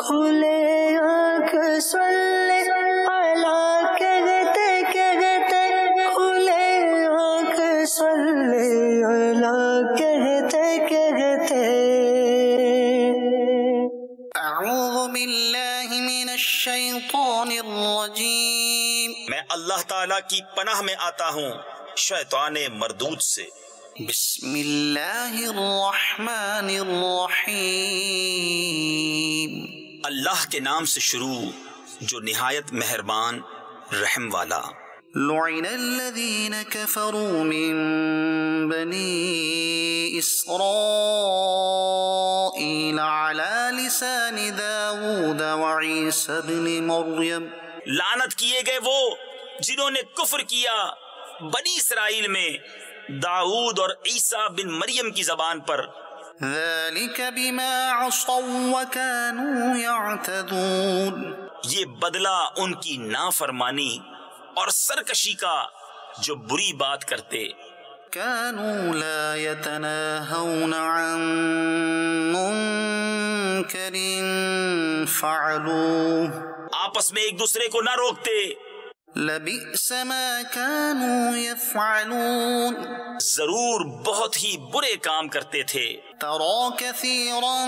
کھلے آنکھ سلے اللہ کہتے کہتے، کھلے آنکھ سلے اللہ کہتے کہتے۔ اعوذ باللہ من الشیطان الرجیم، میں اللہ تعالیٰ کی پناہ میں آتا ہوں شیطان مردود سے۔ بسم اللہ الرحمن الرحیم، اللہ کے نام سے شروع جو نہایت مہربان رحم والا۔ لعن الذین کفروا من بنی اسرائیل علی لسان داود وعیسی بن مریم، لعنت کیے گئے وہ جنہوں نے کفر کیا بنی اسرائیل میں داؤد اور عیسیٰ بن مریم کی زبان پر۔ ذلك بما عصوا وكانوا يعتدون، یہ بدلہ ان کی نافرمانی اور سرکشی کا جو بری بات کرتے۔ كانوا لا يتناهون عن منكر فعلوه، آپس میں ایک دوسرے کو نہ روکتے۔ لبئس ما كانوا يفعلون، ضرور بہت ہی برے کام کرتے تھے۔ ترى كثيرا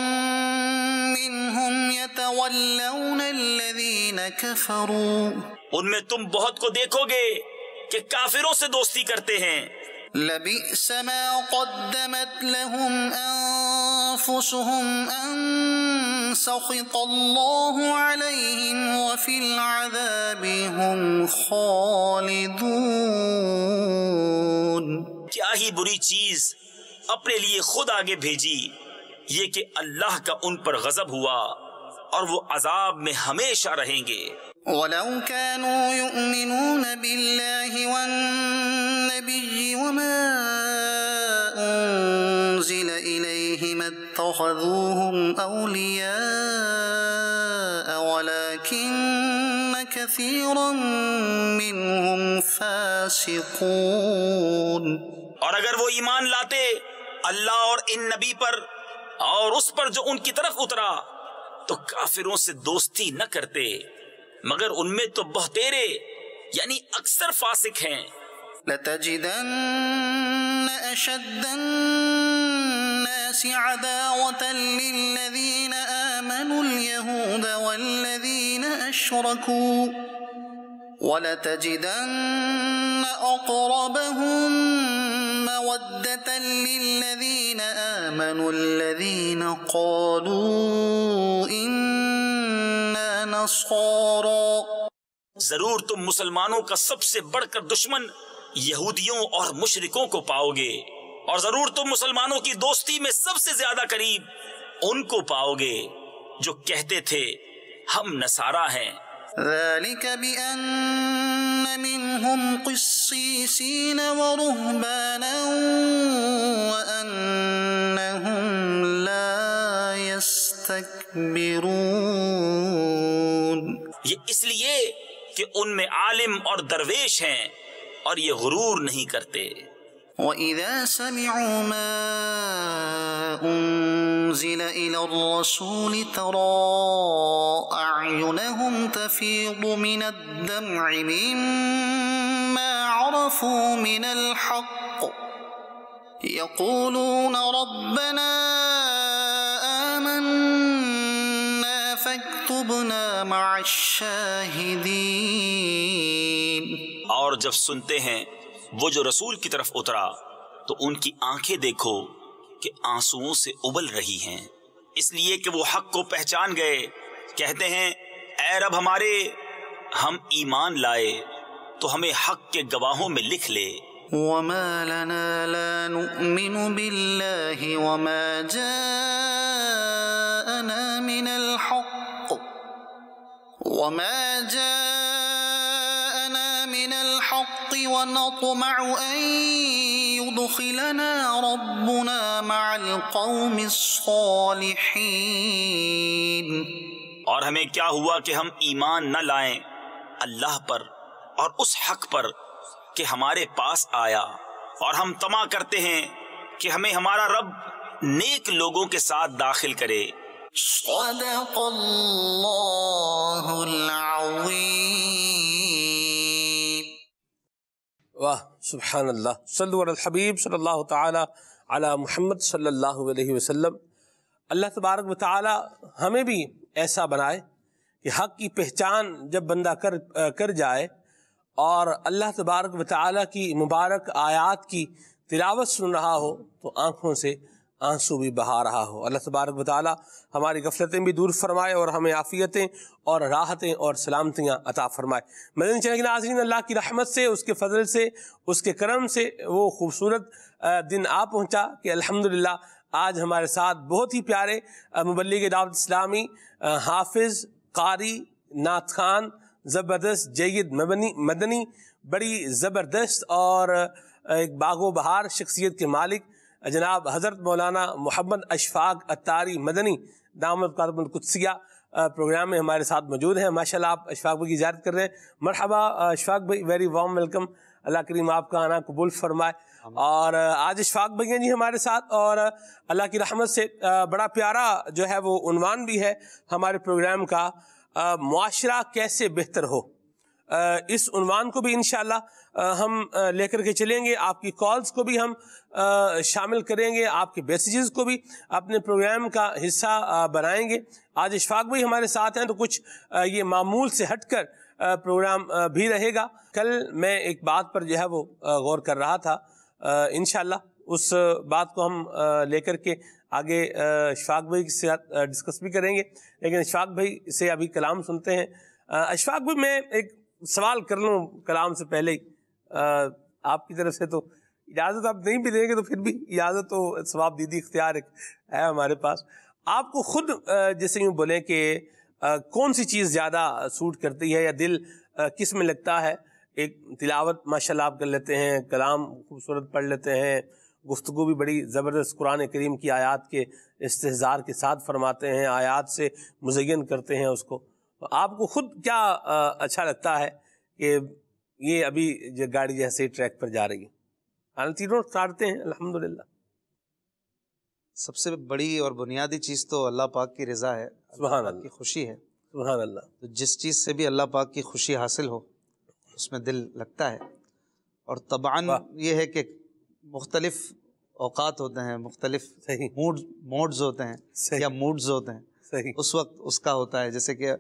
منهم يتولون الذين كفروا، ان میں تم بہت کو دیکھو گے کہ کافروں سے دوستی کرتے ہیں۔ لبئس ما قدمت لهم أنفسهم أن سخط الله عليهم وفي العذاب هم خالدون، کیا ہی بری چیز اپنے لیے خود آگے بھیجی، یہ کہ اللہ کا ان پر غضب ہوا اور وہ عذاب میں ہمیشہ رہیں گے۔ ولو كانوا يؤمنون بالله والنبي وما أنزل إليه ما اتخذوهم أولياء ولكن كثيرا منهم فاسقون، اور اگر وہ ایمان لاتے اللہ اور ان نبی پر اور اس پر جو ان کی طرف اترا تو کافروں سے دوستی نہ کرتے، مگر ان میں تو بہتیرے یعنی اکثر فاسق ہیں۔ لتجدن أشد الناس عداوة للذين آمنوا اليهود والذين أشركوا ولتجدن أقربهم مودة للذين آمنوا الذين قالوا إنا نصارى، ضرور تم مسلمانوں کا سب سے بڑھ کر دشمن یہودیوں اور مشرکوں کو پاؤ گے، اور ضرور تم مسلمانوں کی دوستی میں سب سے زیادہ قریب ان کو پاؤ گے جو کہتے تھے ہم نصارہ ہیں۔ ذلك بأن منهم قسيسين ورهبانا وأنهم لا يستكبرون، یہ اس لیے کہ ان میں عالم اور درویش ہیں اور یہ غرور نہیں کرتے۔ وَإِذَا سَمِعُوا مَا أُنزِلَ إِلَى الرَّسُولِ تَرَىٰ أَعْيُنَهُمْ تَفِيضُ مِنَ الدَّمْعِ مِمَّا عَرَفُوا مِنَ الْحَقِّ يَقُولُونَ رَبَّنَا آمَنَّا فَاكْتُبْنَا مَعَ الشَّاهِدِينَ، اور جب سنتے ہیں وہ جو رسول کی طرف اترا تو ان کی آنکھیں دیکھو کہ آنسوؤں سے ابل رہی ہیں، اس لیے کہ وہ حق کو پہچان گئے، کہتے ہیں اے رب ہمارے ہم ایمان لائے تو ہمیں حق کے گواہوں میں لکھ لے۔ وَمَا لَنَا لَا نُؤْمِنُ بِاللَّهِ وَمَا جَاءَنَا مِنَ الْحَقِّ وَنَطْمَعُ أَن يُدْخِلَنَا رَبُّنَا مَعَ الْقَوْمِ الصَّالِحِينَ، اور ہمیں کیا ہوا کہ ہم ایمان نہ لائیں اللہ پر اور اس حق پر کہ ہمارے پاس آیا، اور ہم طمع کرتے ہیں کہ ہمیں ہمارا رب نیک لوگوں کے ساتھ داخل کرے۔ صدق اللہ سبحان اللہ، صلو علی الحبیب صلی اللہ تعالی علی محمد صلی اللہ علیہ وسلم۔ اللہ تبارک و تعالی ہمیں بھی ایسا بنائے کہ حق کی پہچان جب بندہ کر جائے اور اللہ تبارک و تعالی کی مبارک آیات کی تلاوت سن رہا ہو تو آنکھوں سے آنسو بھی بہا رہا ہو۔ اللہ تبارک و تعالی ہماری غفلتیں بھی دور فرمائے اور ہمیں عافیتیں اور راحتیں اور سلامتیاں عطا فرمائے۔ مدنی چینل کے ناظرین، اللہ کی رحمت سے، اس کے فضل سے، اس کے کرم سے وہ خوبصورت دن آ پہنچا کہ الحمدللہ آج ہمارے ساتھ بہت ہی پیارے مبلغ دعوت اسلامی، حافظ، قاری، نعت خوان، زبردست جید مدنی، بڑی زبردست اور ایک باغ و بہار شخصیت کے مالک جناب حضرت مولانا محمد اشفاق اتاری مدنی دامت قدم القدسیہ پروگرام میں ہمارے ساتھ موجود ہیں۔ ماشاءاللہ آپ اشفاق بھائی کی زیارت کر رہے ہیں۔ مرحبا اشفاق بھائی، ویری وارم ویلکم، اللہ کریم آپ کا آنا قبول فرمائے۔ اور آج اشفاق بھائی ہیں جی ہمارے ساتھ، اور اللہ کی رحمت سے بڑا پیارا جو ہے وہ عنوان بھی ہے ہمارے پروگرام کا، معاشرہ کیسے بہتر ہو۔ اس عنوان کو بھی انشاءاللہ ہم لے کر کے چلیں گے، آپ کی کالز کو بھی ہم شامل کریں گے، آپ کے میسیجز کو بھی اپنے پروگرام کا حصہ بنائیں گے۔ آج اشفاق بھائی ہمارے ساتھ ہیں تو کچھ یہ معمول سے ہٹ کر پروگرام بھی رہے گا۔ کل میں ایک بات پر جو ہے وہ غور کر رہا تھا، انشاءاللہ اس بات کو ہم لے کر کے آگے اشفاق بھائی کے ساتھ ڈسکس بھی کریں گے، لیکن اشفاق بھائی سے ابھی کلام سنتے ہیں۔ اشفاق بھائی میں ایک سوال کر لوں کلام سے پہلے ہی، آپ کی طرف سے تو اجازت آپ نہیں بھی دیں گے تو پھر بھی اجازت تو ثواب دیدی اختیار ہے ہمارے پاس۔ آپ کو خود جیسے یوں بولیں کہ کون سی چیز زیادہ سوٹ کرتی ہے یا دل کس میں لگتا ہے؟ ایک تلاوت ماشاءاللہ آپ کر لیتے ہیں، کلام خوبصورت پڑھ لیتے ہیں، گفتگو بھی بڑی زبردست قرآن کریم کی آیات کے استحضار کے ساتھ فرماتے ہیں، آیات سے مزین کرتے ہیں اس کو۔ آپ کو خود کیا اچھا لگتا ہے کہ یہ ابھی جو گاڑی جیسے ٹریک پر جا رہی ہے، تینوں کاٹتے ہیں الحمدللہ؟ سب سے بڑی اور بنیادی چیز تو اللہ پاک کی رضا ہے، سبحان اللہ کی خوشی ہے۔ سبحان اللہ۔ تو جس چیز سے بھی اللہ پاک کی خوشی حاصل ہو اس میں دل لگتا ہے، اور طبعاً یہ ہے کہ مختلف اوقات ہوتے ہیں، مختلف موڈز ہوتے ہیں یا موڈز ہوتے ہیں، اس وقت اس کا ہوتا ہے۔ جیسے کہ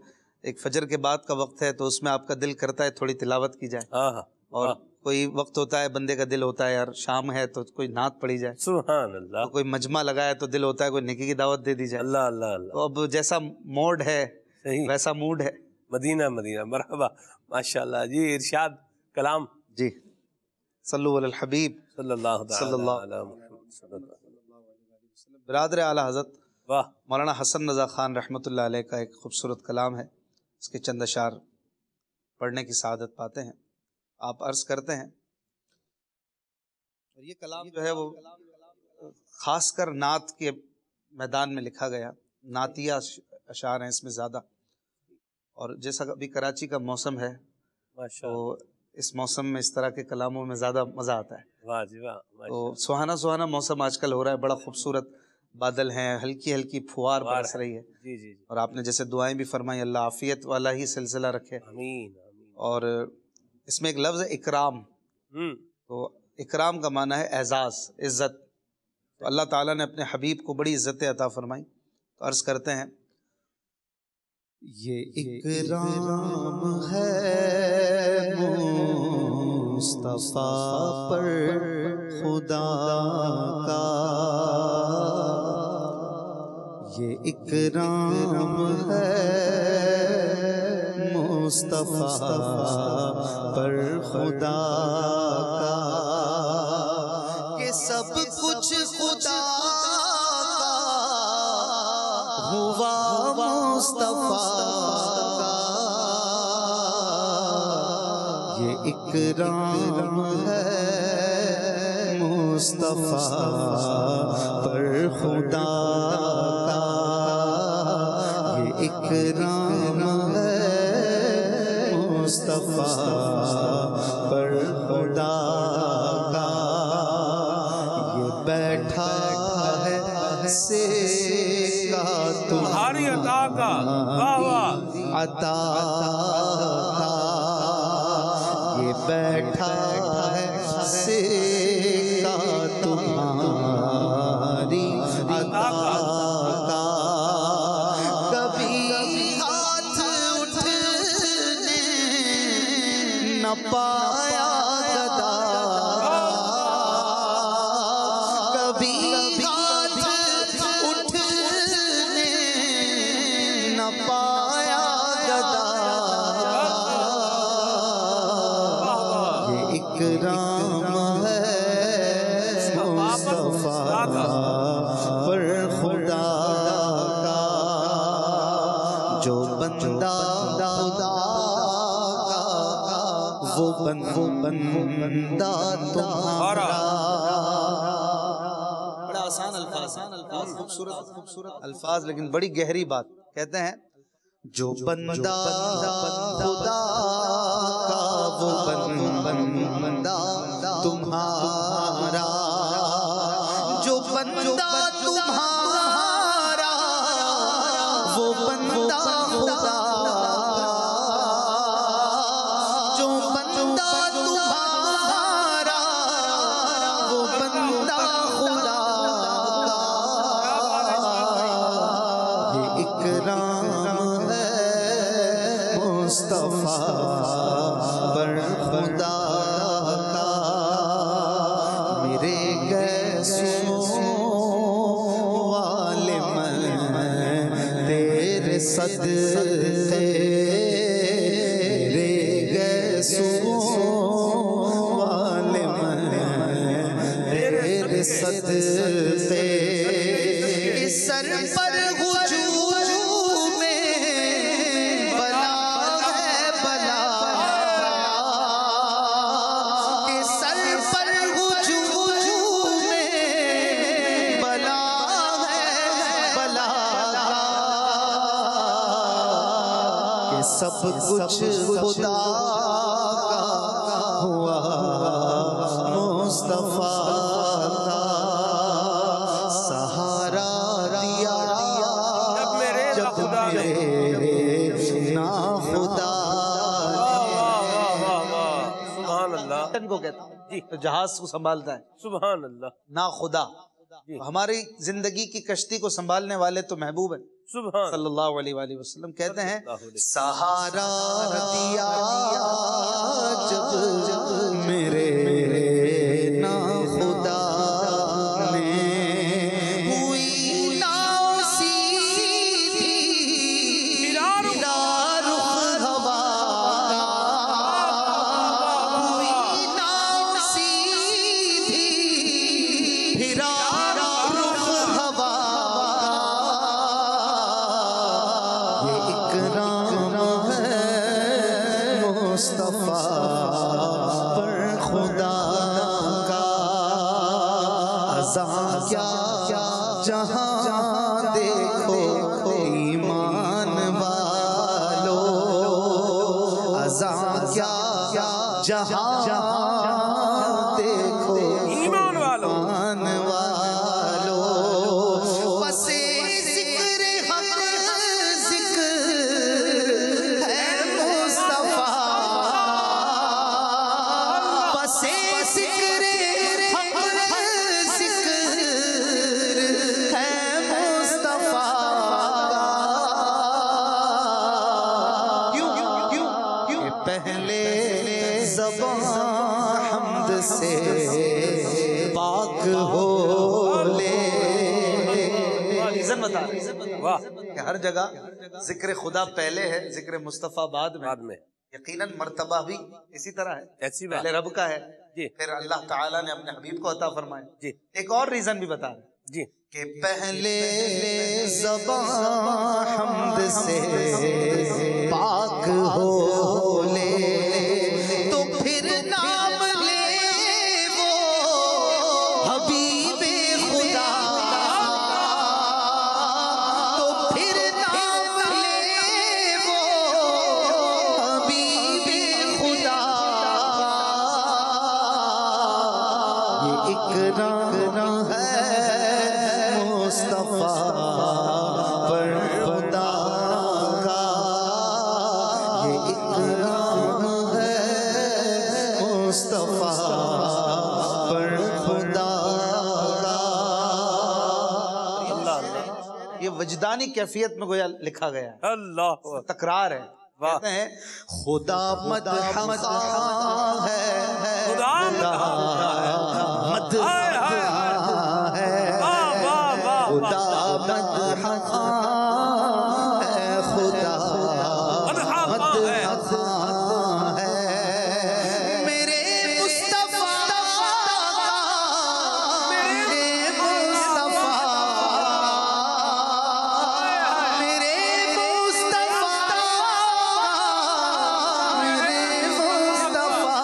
ایک فجر کے بعد کا وقت ہے تو اس میں آپ کا دل کرتا ہے تھوڑی تلاوت کی جائے، اور کوئی وقت ہوتا ہے بندے کا دل ہوتا ہے یار شام ہے تو کوئی نعت پڑھی جائے، سبحان اللہ، کوئی مجمع لگایا تو دل ہوتا ہے کوئی نیکی کی دعوت دے دی جائے۔ اللہ اللہ اللہ۔ تو اب جیسا موڈ ہے ویسا موڈ ہے۔ مدینہ مدینہ، مرحبا، ماشاءاللہ جی۔ ارشاد کلام جی، صلو علی الحبیب صلی اللہ صلی اللہ علیہ وسلم۔ برادر اعلیٰ حضرت واہ، مولانا حسن رضا خان رحمۃ اللہ علیہ کا ایک خوبصورت کلام ہے، اس کے چند اشعار پڑھنے کی سعادت پاتے ہیں۔ آپ عرض کرتے ہیں، اور یہ کلام جو ہے وہ خاص کر نعت کے میدان میں لکھا گیا، نعتیہ اشعار ہیں اس میں زیادہ، اور جیسا ابھی کراچی کا موسم ہے تو اس موسم میں اس طرح کے کلاموں میں زیادہ مزہ آتا ہے۔ واہ جی واہ، تو سہانا سہانا موسم آج کل ہو رہا ہے، بڑا خوبصورت بادل ہیں، ہلکی ہلکی پھوار برس رہی ہے، جی جی جی، اور آپ نے جیسے دعائیں بھی فرمائی، اللہ عافیت والا ہی سلسلہ رکھے۔ آمین آمین۔ اور اس میں ایک لفظ ہے اکرام، تو اکرام کا معنی ہے اعزاز، عزت۔ تو اللہ تعالیٰ نے اپنے حبیب کو بڑی عزتیں عطا فرمائی، تو عرض کرتے ہیں، یہ اکرام ہے مصطفیٰ پر خدا کا، یہ اکرام ہے مصطفیٰ پر خدا کا، کہ سب کچھ خدا کا ہوا مصطفیٰ کا، یہ اکرام ہے مصطفیٰ پر خدا کا، یہ اکرام ہے مصطفیٰ پر خدا کا، یہ بیٹھا ہے سے کا تمہاری عطا کا، واہ واہ، عطا کا، یہ بیٹھا ہے سے پایا گدا کبھی ہاتھ اٹھنے نہ پایا گدا یہ اکرام ہے مصطفیٰ پر خدا کا جو بندہ خدا کا وہ بندہ تمہارا. بڑا آسان الفاظ خوبصورت الفاظ لیکن بڑی گہری بات. کہتے ہیں جو بندہ خدا کا وہ بندہ تمہارا جو بندہ تمہارا وہ بندہ خدا جو بندہ تمہارا وہ بندہ خدا یہ اکرام ہے مصطفیٰ پر خدا کا میرے گیسوں والے میں تیرے صدقے میرے گیسوں والے میں تیرے صدقے اس سر پر ہجوم میں بلا ہے بلا اس سر پر ہجوم میں بلا ہے بلا کہ سب کچھ خدا کا ہوا مصطفیٰ کا سہارا دیا جب میرے نا خدا سبحان اللہ کو کہتا ہے تو جہاز کو سنبھالتا ہے سبحان اللہ نا خدا. ہماری زندگی کی کشتی کو سنبھالنے والے تو محبوب ہیں سبحان صلی اللہ علیہ وآلہ وسلم. کہتے ہیں سہارا دیا جب میرے نا خدا نے ہوئی ناؤ سیدھی ملا رخ ہوا ہوئی ناؤ سیدھی پھرا رخ ہوا یہ اکرام ہے مصطفیٰ پر خدا کا ازاں کیا جہاں دیکھو ایمان والو ازاں کیا جہاں دیکھو ایمان والو بسے ذکر حق ذکر ہے مصطفیٰ بسے ذکر حق ذکر ہے مصطفیٰ کیوں پہلے زبان حمد سے پاک ہو لے. ریزن بتا کہ ہر جگہ ذکر خدا پہلے ہے ذکر مصطفیٰ بعد میں. یقیناً مرتبہ بھی اسی طرح ہے. ایسی بات پہلے رب کا ہے جی پھر اللہ تعالیٰ نے اپنے حبیب کو عطا فرمایا. جی ایک اور ریزن بھی بتا رہے جی کہ پہلے زبان حمد سے پاک ہو لے تو پھر نام لے وہ حبیب خدا تو پھر نام لے وہ حبیب خدا یہ اکرام ہے مصطفیٰ پر خدا کا یہ اکرام ہے مصطفیٰ پر خدا کا. یہ وجدانی کیفیت میں گویا لکھا گیا ہے اللہ تکرار ہے کہتے ہیں خدا مدح ہے، خدا مدح ہے، خدا مدح ہے، خدا مدح ہے، میرے مصطفیٰ میرے مصطفیٰ میرے مصطفیٰ میرے مصطفیٰ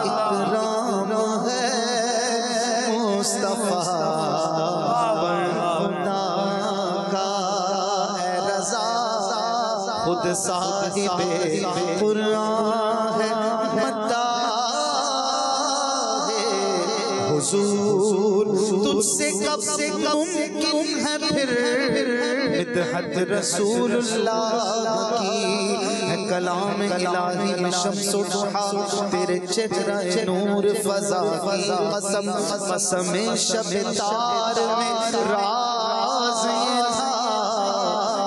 اکرام ہے مصطفیٰ خدا کا ہے رضا، خود صاحب قرآن ہے، مداح حضور تجھ سے کب ممکن ہے پھر مدحت رسول اللہ کی ہے، کلام الہی میں شمس و ضحیٰ تیرے چہرہ نور فضا کی، قسم قسم شب تار میں راز یہ تھا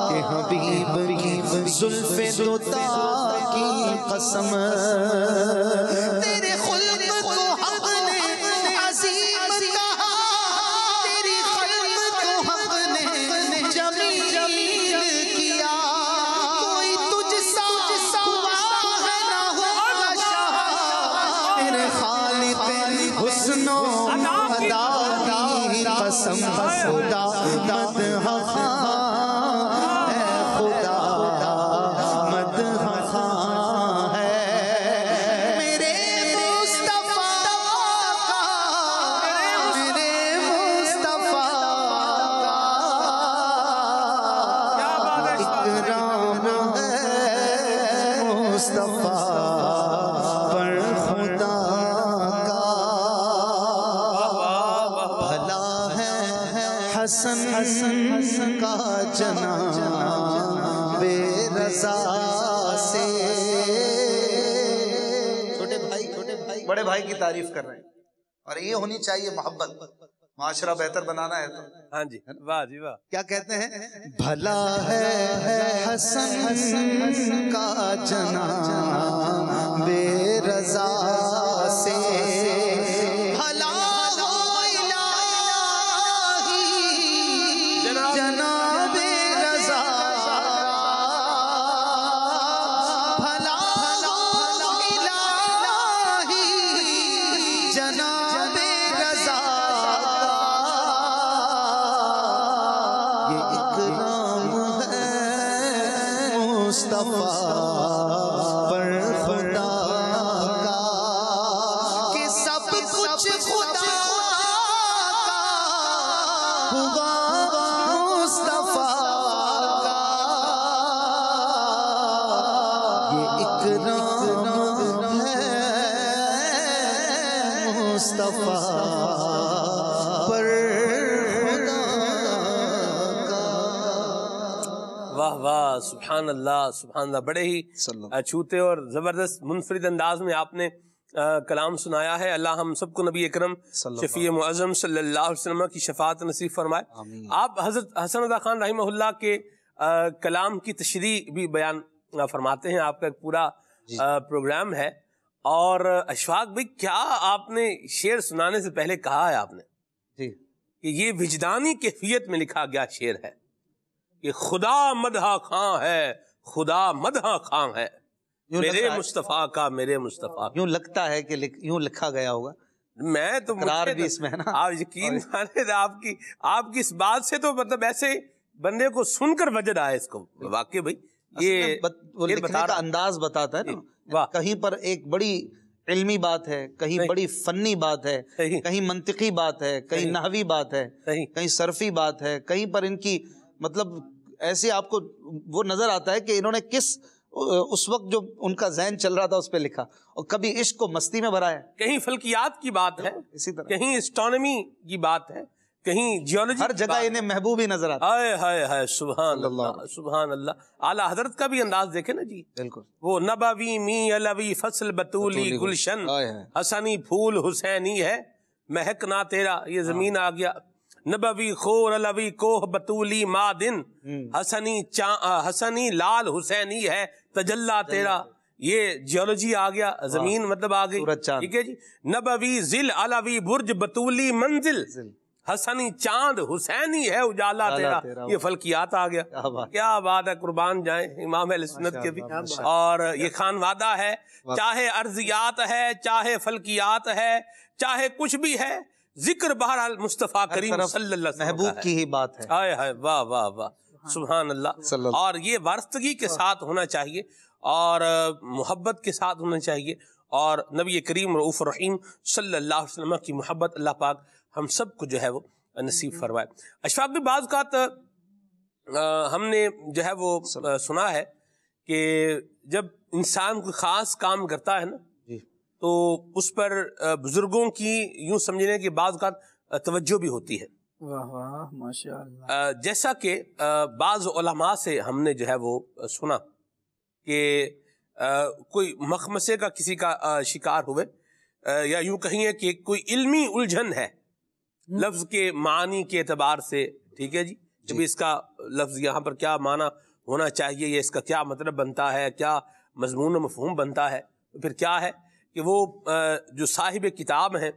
کہ حبیب کی زلف دوتا کی قسم، تیرے خلق کو حق نے عظیم کہا، تیری خلق کو حق نے جمیل کیا، کوئی تجھ سا ہوا ہے نہ ہوگا شاہ، تیرے خالق حسن و ادا کی قسم، خدا مدح ہے، خدا مدح ہے، میرے مصطفیٰ کا میرے مصطفیٰ کا اکرام ہے مصطفیٰ پر خدا کا، بھلا ہے حسن کا جناب بے رضا سے، چھوٹے بھائی بڑے بھائی کی تعریف کر رہے ہیں، اور یہ ہونی چاہیے محبت، معاشرہ بہتر بنانا ہے تو ہاں جی، واہ جی واہ، کیا کہتے ہیں، بھلا ہے حسن کا جناب بے رضا سے، بھلا ہو الہی جناب رضا، بھلا ہو الہی جناب رضا، یہ اکرام ہے مصطفیٰ پر خدا کا، کہ سب کچھ خدا کا ہوا مصطفیٰ کا، یہ اکرام ہے مصطفیٰ پر خدا کا۔ واہ واہ، سبحان اللہ سبحان اللہ، بڑے ہی چھوتے اور زبردست منفرد انداز میں آپ نے کلام سنایا ہے۔ اللہ ہم سب کو نبی اکرم شفیع معظم صلی اللہ علیہ وسلم کی شفاعت نصیب فرمائے۔ آپ حضرت حسن رضا خان رحمہ اللہ کے کلام کی تشریح بھی بیان فرماتے ہیں، آپ کا ایک پورا پروگرام ہے، اور اشفاق بھائی کیا آپ نے شعر سنانے سے پہلے کہا ہے آپ نے کہ یہ وجدانی کیفیت میں لکھا گیا شعر ہے کہ خدا مدح خاں ہے، خدا مدح خاں ہے، میرے مصطفیٰ کا میرے مصطفیٰ کا۔ یوں لگتا ہے کہ یوں لکھا گیا ہوگا، میں تو اقرار بھی اس میں ہے نا، آپ یقین مانے آپ کی اس بات سے تو مطلب ایسے بندے کو سن کر وجد آئے اس کو، واقعی بھائی یہ لکھنے کا انداز بتاتا ہے نا، کہیں پر ایک بڑی علمی بات ہے، کہیں بڑی فنی بات ہے، کہیں منطقی بات ہے، کہیں نحوی بات ہے، کہیں صرفی بات ہے، کہیں پر ان کی مطلب ایسے آپ کو وہ نظر آتا ہے کہ انہوں نے کس اس وقت جو ان کا ذہن چل رہا تھا اس پہ لکھا، اور کبھی عشق کو مستی میں بھرا ہے، کہیں فلکیات کی بات ہے، اسی طرح کہیں اسٹرانومی کی بات ہے، کہیں جیولوجی، ہر جگہ انہیں محبوب ہی نظر آتا ہے۔ ہائے ہائے ہائے، سبحان اللہ سبحان اللہ۔ اعلیٰ حضرت کا بھی انداز دیکھیں نا جی، بالکل وہ نبوی می علوی فصل بطولی گلشن، حسنی پھول حسینی ہے، مہک نہ تیرا، یہ زمین آ گیا، نبوی خور علوی کوہ بطولی مادن حسنی لال حسینی ہے تجلا تیرا. یہ جیولوجی آ گیا, زمین مطلب آ گئی, ٹھیک ہے جی. نبوی ذل علوی برج بطولی منزل حسنی چاند حسینی ہے اجالا تیرا. یہ فلکیات آ گیا. کیا بات ہے, قربان جائیں امام اہل سنت کے بھی. اور یہ خان وادہ ہے, چاہے ارضیات ہے چاہے فلکیات ہے چاہے کچھ بھی ہے, ذکر بہرحال مصطفیٰ کریم صلی اللہ علیہ وسلم محبوب کی ہی بات ہے. ہائے ہائے واہ واہ واہ, سبحان اللہ. اور یہ وارستگی کے ساتھ ہونا چاہیے اور محبت کے ساتھ ہونا چاہیے, اور نبی کریم رؤوف رحیم صلی اللہ علیہ وسلم کی محبت اللہ پاک ہم سب کو جو ہے وہ نصیب فرمائے. اشفاق بھی بعض اوقات ہم نے جو ہے وہ سنا ہے کہ جب انسان کوئی خاص کام کرتا ہے نا تو اس پر بزرگوں کی یوں سمجھنے کہ بعض اوقات توجہ بھی ہوتی ہے. واہ واہ ماشاء اللہ. جیسا کہ بعض علماء سے ہم نے جو ہے وہ سنا کہ کوئی مخمسے کا کسی کا شکار ہوئے, یا یوں کہیں کہ کوئی علمی الجھن ہے لفظ کے معنی کے اعتبار سے, ٹھیک ہے جی, جب اس کا لفظ یہاں پر کیا معنی ہونا چاہیے, یا اس کا کیا مطلب بنتا ہے, کیا مضمون و مفہوم بنتا ہے, تو پھر کیا ہے کہ وہ جو صاحب کتاب ہیں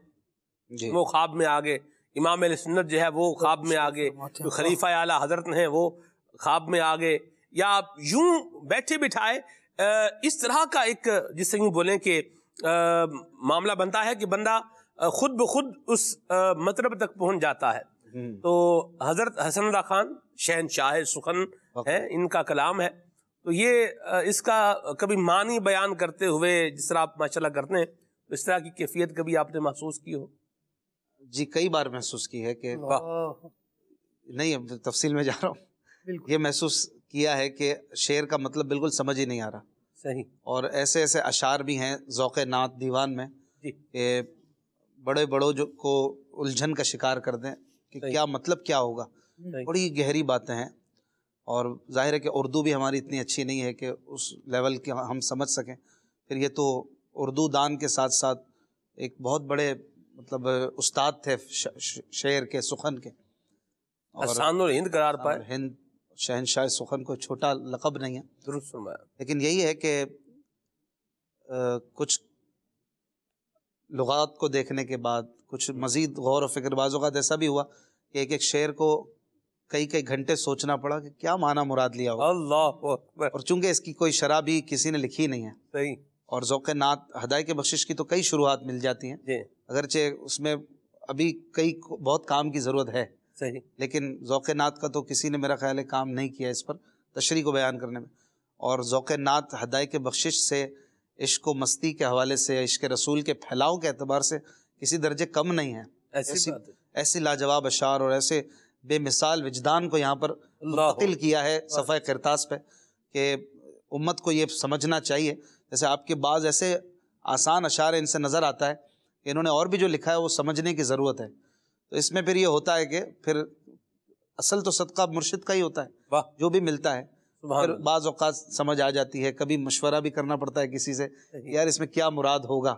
وہ خواب میں آگے, امام اہل سنت جو ہے وہ خواب میں آگے, جو خلیفہ اعلیٰ حضرت ہیں وہ خواب میں آگے, یا یوں بیٹھے بٹھائے اس طرح کا ایک جس سے یوں بولیں کہ معاملہ بنتا ہے کہ بندہ خود بخود اس مطلب تک پہنچ جاتا ہے. تو حضرت حسن رضا خان شہنشاہ سخن ہے, ان کا کلام ہے, تو یہ اس کا کبھی معنی بیان کرتے ہوئے جس طرح آپ ماشاءاللہ کرتے ہیں, اس طرح کی کیفیت کبھی آپ نے محسوس کی ہو؟ جی کئی بار محسوس کی ہے کہ نہیں تفصیل میں جا رہا ہوں, یہ محسوس کیا ہے کہ شعر کا مطلب بالکل سمجھ ہی نہیں آ رہا. صحیح. اور ایسے ایسے اشعار بھی ہیں ذوق نعت دیوان میں کہ بڑے بڑوں جو کو الجھن کا شکار کر دیں کہ کیا مطلب کیا ہوگا. بڑی گہری باتیں ہیں, اور ظاہر ہے کہ اردو بھی ہماری اتنی اچھی نہیں ہے کہ اس لیول کے ہم سمجھ سکیں. پھر یہ تو اردو دان کے ساتھ ساتھ ایک بہت بڑے مطلب استاد تھے شعر کے, سخن کے, اور ہند قرار پائے. ہند شہنشاہ سخن کو چھوٹا لقب نہیں ہے. درست فرمایا. لیکن یہی ہے کہ کچھ لغات کو دیکھنے کے بعد کچھ مزید غور و فکر, بعض اوقات ایسا بھی ہوا کہ ایک ایک شعر کو کئی کئی گھنٹے سوچنا پڑا کہ کیا معنی مراد لیا ہوا. اللہ اکبر. اور چونکہ اس کی کوئی شرح بھی کسی نے لکھی نہیں ہے. صحیح. اور ذوق نعت ہدایت بخشش کی تو کئی شروحات مل جاتی ہیں, اگرچہ اس میں ابھی کئی بہت کام کی ضرورت ہے. صحیح. لیکن ذوق نعت کا تو کسی نے میرا خیال ہے کام نہیں کیا اس پر تشریح کو بیان کرنے میں. اور ذوق نعت ہدایت بخشش سے عشق و مستی کے حوالے سے, عشق رسول کے پھیلاؤ کے اعتبار سے کسی درجے کم نہیں ہے. ایسی لاجواب اشعار اور ایسے بے مثال وجدان کو یہاں پر منتقل کیا ہے صفحہ کرتاس پہ کہ امت کو یہ سمجھنا چاہیے. جیسے آپ کے بعض ایسے آسان اشعار ان سے نظر آتا ہے کہ انہوں نے اور بھی جو لکھا ہے وہ سمجھنے کی ضرورت ہے. تو اس میں پھر یہ ہوتا ہے کہ پھر اصل تو صدقہ مرشد کا ہی ہوتا ہے, جو بھی ملتا ہے پھر بعض اوقات سمجھ آ جاتی ہے. کبھی مشورہ بھی کرنا پڑتا ہے کسی سے, یار اس میں کیا مراد ہوگا,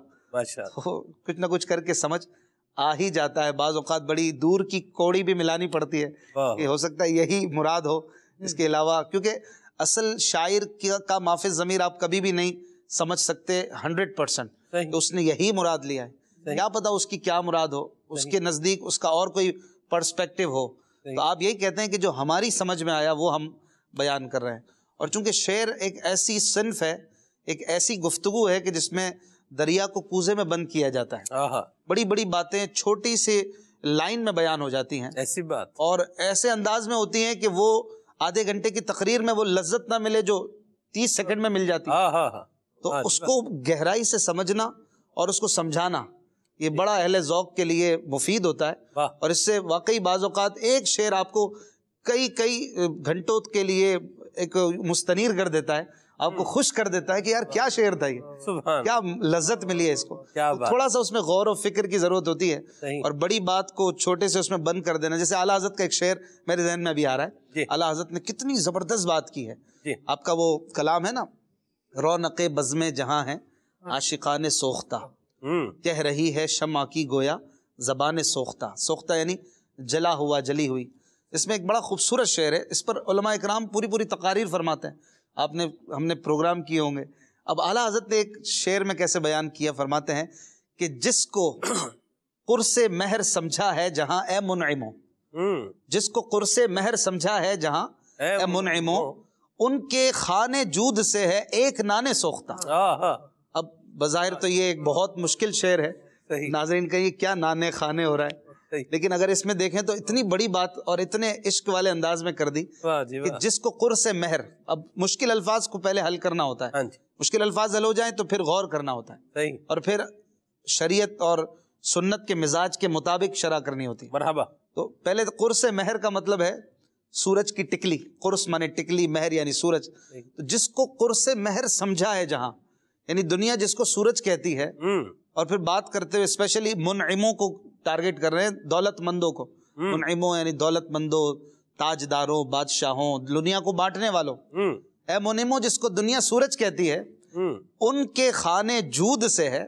تو کچھ نہ کچھ کر کے سمجھ آ ہی جاتا ہے. بعض اوقات بڑی دور کی کوڑی بھی ملانی پڑتی ہے کہ ہو سکتا ہے یہی مراد ہو, اس کے علاوہ, کیونکہ اصل شاعر کا مافِ ضمیر آپ کبھی بھی نہیں سمجھ سکتے 100% کہ اس نے یہی مراد لیا ہے. کیا پتا اس کی کیا مراد ہو, اس کے نزدیک اس کا اور کوئی پرسپیکٹیو ہو. تو آپ یہی کہتے ہیں کہ جو ہماری سمجھ میں آیا وہ ہم بیان کر رہے ہیں. اور چونکہ شعر ایک ایسی صنف ہے, ایک ایسی گفتگو ہے کہ جس میں دریا کو کوزے میں بند کیا جاتا ہے. بڑی بڑی باتیں چھوٹی سی لائن میں بیان ہو جاتی ہیں, ایسی بات, اور ایسے انداز میں ہوتی ہیں کہ وہ آدھے گھنٹے کی تقریر میں وہ لذت نہ ملے جو 30 سیکنڈ میں مل جاتی ہے. تو اس کو گہرائی سے سمجھنا اور اس کو سمجھانا یہ بڑا اہل ذوق کے لیے مفید ہوتا ہے. اور اس سے واقعی بعض اوقات ایک شعر آپ کو کئی گھنٹوں کے لیے ایک مستنیر کر دیتا ہے, آپ کو خوش کر دیتا ہے کہ یار کیا شعر تھا یہ, کیا لذت ملی ہے اس کو. تھوڑا سا اس میں غور و فکر کی ضرورت ہوتی ہے, اور بڑی بات کو چھوٹے سے اس میں بند کر دینا. جیسے اعلیٰ حضرت کا ایک شعر میرے ذہن میں ابھی آ رہا ہے. اعلیٰ حضرت نے کتنی زبردست بات کی ہے. آپ کا وہ کلام ہے نا, رونق بزم جہاں ہے عاشقان سوختہ, کہہ رہی ہے شمع کی گویا زبان سوختہ. سوختہ یعنی جلا ہوا جلی ہوئی. اس میں ایک بڑا خوبصورت شعر ہے, اس پر علماء اکرام پوری تقاریر فرماتے ہیں, ہم نے پروگرام کیے ہوں گے. اب اعلیٰ حضرت نے ایک شعر میں کیسے بیان کیا, فرماتے ہیں کہ جس کو قرص مہر سمجھا ہے جہاں اے منعمو, جس کو قرص مہر سمجھا ہے جہاں اے منعمو, ان کے خانے جود سے ہے ایک نانے سوختہ. اب بظاہر تو یہ ایک بہت مشکل شعر ہے, ناظرین کہیں کیا نانے خانے ہو رہا ہے, لیکن اگر اس میں دیکھیں تو اتنی بڑی بات اور اتنے عشق والے انداز میں کر دی کہ جس کو قرص مہر. اب مشکل الفاظ کو پہلے حل کرنا ہوتا ہے, مشکل الفاظ حل ہو جائیں تو پھر غور کرنا ہوتا ہے, اور پھر شریعت اور سنت کے مزاج کے مطابق شرح کرنی ہوتی ہے. مرحبا. تو پہلے قرص مہر کا مطلب ہے سورج کی ٹکلی, قرص مانے ٹکلی, مہر یعنی سورج. تو جس کو قرص مہر سمجھا ہے جہاں, یعنی دنیا جس کو سورج کہتی ہے, اور پھر بات کرتے ہوئے اسپیشلی منعموں کو ٹارگٹ کر رہے ہیں, دولت مندوں کو. منعموں یعنی دولت مندوں, تاجداروں, بادشاہوں, دنیا کو بانٹنے والوں. اے منعموں جس کو دنیا سورج کہتی ہے, ان کے خانے جود سے ہے.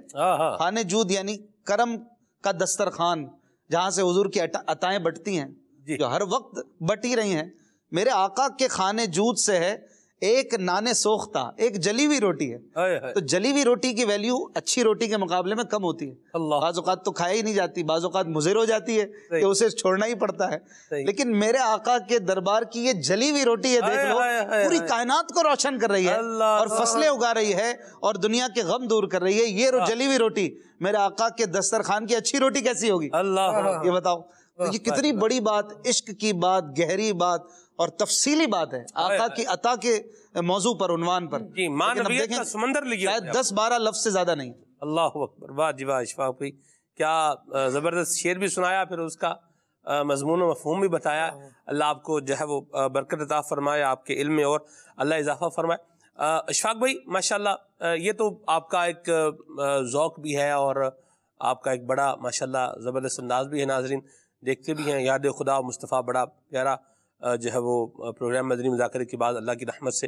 خانے جود یعنی کرم کا دسترخوان, جہاں سے حضور کی عطائیں بٹتی ہیں, جو ہر وقت بٹی رہی ہیں. میرے آقا کے خانے جود سے ہے ایک نانے سوختہ, ایک جلی ہوئی روٹی ہے. تو جلی ہوئی روٹی کی ویلیو اچھی روٹی کے مقابلے میں کم ہوتی ہے. بعض اوقات تو کھائی ہی نہیں جاتی, بعض اوقات مضر ہو جاتی ہے کہ اسے چھوڑنا ہی پڑتا ہے. لیکن میرے آقا کے دربار کی یہ جلی ہوئی روٹی ہے, دیکھ لو, پوری کائنات کو روشن کر رہی ہے اور فصلیں اگا رہی ہے اور دنیا کے غم دور کر رہی ہے. یہ جلی ہوئی روٹی میرے آقا کے دسترخوان کی اچھی روٹی کیسی ہوگی, یہ بتاؤ. یہ کتنی بڑی بات, عشق کی بات, گہری بات اور تفصیلی بات ہے آقا کی عطا کے موضوع پر, عنوان پر. سمندر شاید 10-12 لفظ سے زیادہ نہیں. اللہ اکبر. واہ جی واہ اشفاق بھائی, کیا زبردست شعر بھی سنایا, پھر اس کا مضمون و مفہوم بھی بتایا. اللہ آپ کو جو ہے وہ برکت عطا فرمائے, آپ کے علم میں اور اللہ اضافہ فرمائے. اشفاق بھائی ماشاءاللہ یہ تو آپ کا ایک ذوق بھی ہے اور آپ کا ایک بڑا ماشاءاللہ زبردست انداز بھی ہے. ناظرین دیکھتے بھی ہیں, یاد خدا مصطفیٰ بڑا پیارا جو ہے وہ پروگرام مدنی مذاکرے کے بعد اللہ کی رحمت سے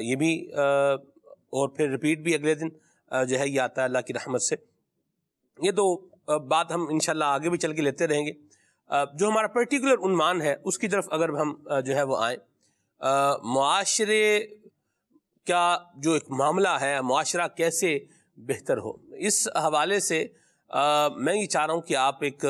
یہ بھی اور پھر ریپیٹ بھی اگلے دن جو ہے یہ آتا ہے اللہ کی رحمت سے. یہ تو بات ہم انشاءاللہ آگے بھی چل کے لیتے رہیں گے. جو ہمارا پرٹیکولر عنوان ہے اس کی طرف اگر ہم جو ہے وہ آئیں, معاشرے کا جو ایک معاملہ ہے, معاشرہ کیسے بہتر ہو, اس حوالے سے میں یہ چاہ رہا ہوں کہ آپ ایک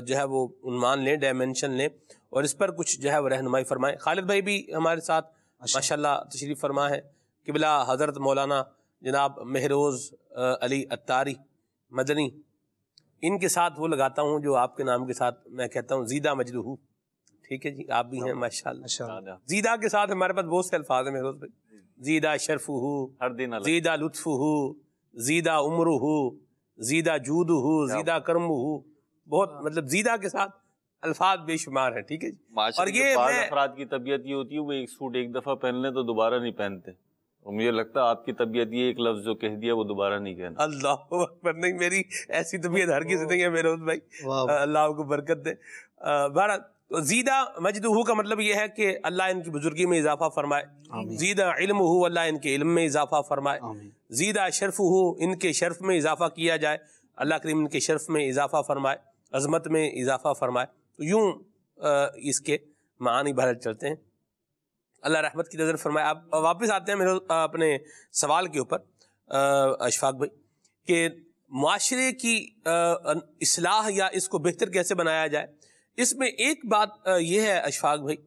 جو ہے وہ عنوان لیں, ڈائمنشن لیں اور اس پر کچھ جو ہے وہ رہنمائی فرمائیں. خالد بھائی بھی ہمارے ساتھ ماشاءاللہ تشریف فرما ہے. قبلہ حضرت مولانا جناب مہروز علی اتاری مدنی, ان کے ساتھ وہ لگاتا ہوں جو آپ کے نام کے ساتھ میں کہتا ہوں زیدہ مجدہ. ٹھیک ہے جی, آپ بھی ہیں ماشاءاللہ. زیدہ کے ساتھ ہمارے پاس بہت سے الفاظ ہیں مہروز بھائی. زیدہ شرفہ, زیدہ لطفہ, زیدہ عمرہ, زیدہ جودہ, زیدہ کرمہ, بہت مطلب زیدہ کے ساتھ الفاظ بے شمار ہیں. ٹھیک ہے جی. اور یہ بعض افراد کی طبیعت یہ ہوتی ہے وہ ایک سوٹ ایک دفعہ پہن لیں تو دوبارہ نہیں پہنتے, اور مجھے لگتا ہے آپ کی طبیعت یہ ایک لفظ جو کہہ دیا وہ دوبارہ نہیں کہنا. اللہ اکبر. نہیں, میری ایسی طبیعت ہر کسی نہیں ہے میرے بھائی, اللہ آپ کو برکت دے. بہرحال زیدہ مجدہ کا مطلب یہ ہے کہ اللہ ان کی بزرگی میں اضافہ فرمائے. زیدہ علمہ, اللہ ان کے علم میں اضافہ فرمائے. زیدہ شرفہ, ان کے شرف میں اضافہ کیا جائے, اللہ کریم ان کے شرف میں اضافہ فرمائے, عظمت میں اضافہ فرمائے. تو یوں اس کے معانی بہرحال چلتے ہیں. اللہ رحمت کی نظر فرمائے. آپ واپس آتے ہیں میرے اپنے سوال کے اوپر اشفاق بھائی, کہ معاشرے کی اصلاح یا اس کو بہتر کیسے بنایا جائے. اس میں ایک بات یہ ہے اشفاق بھائی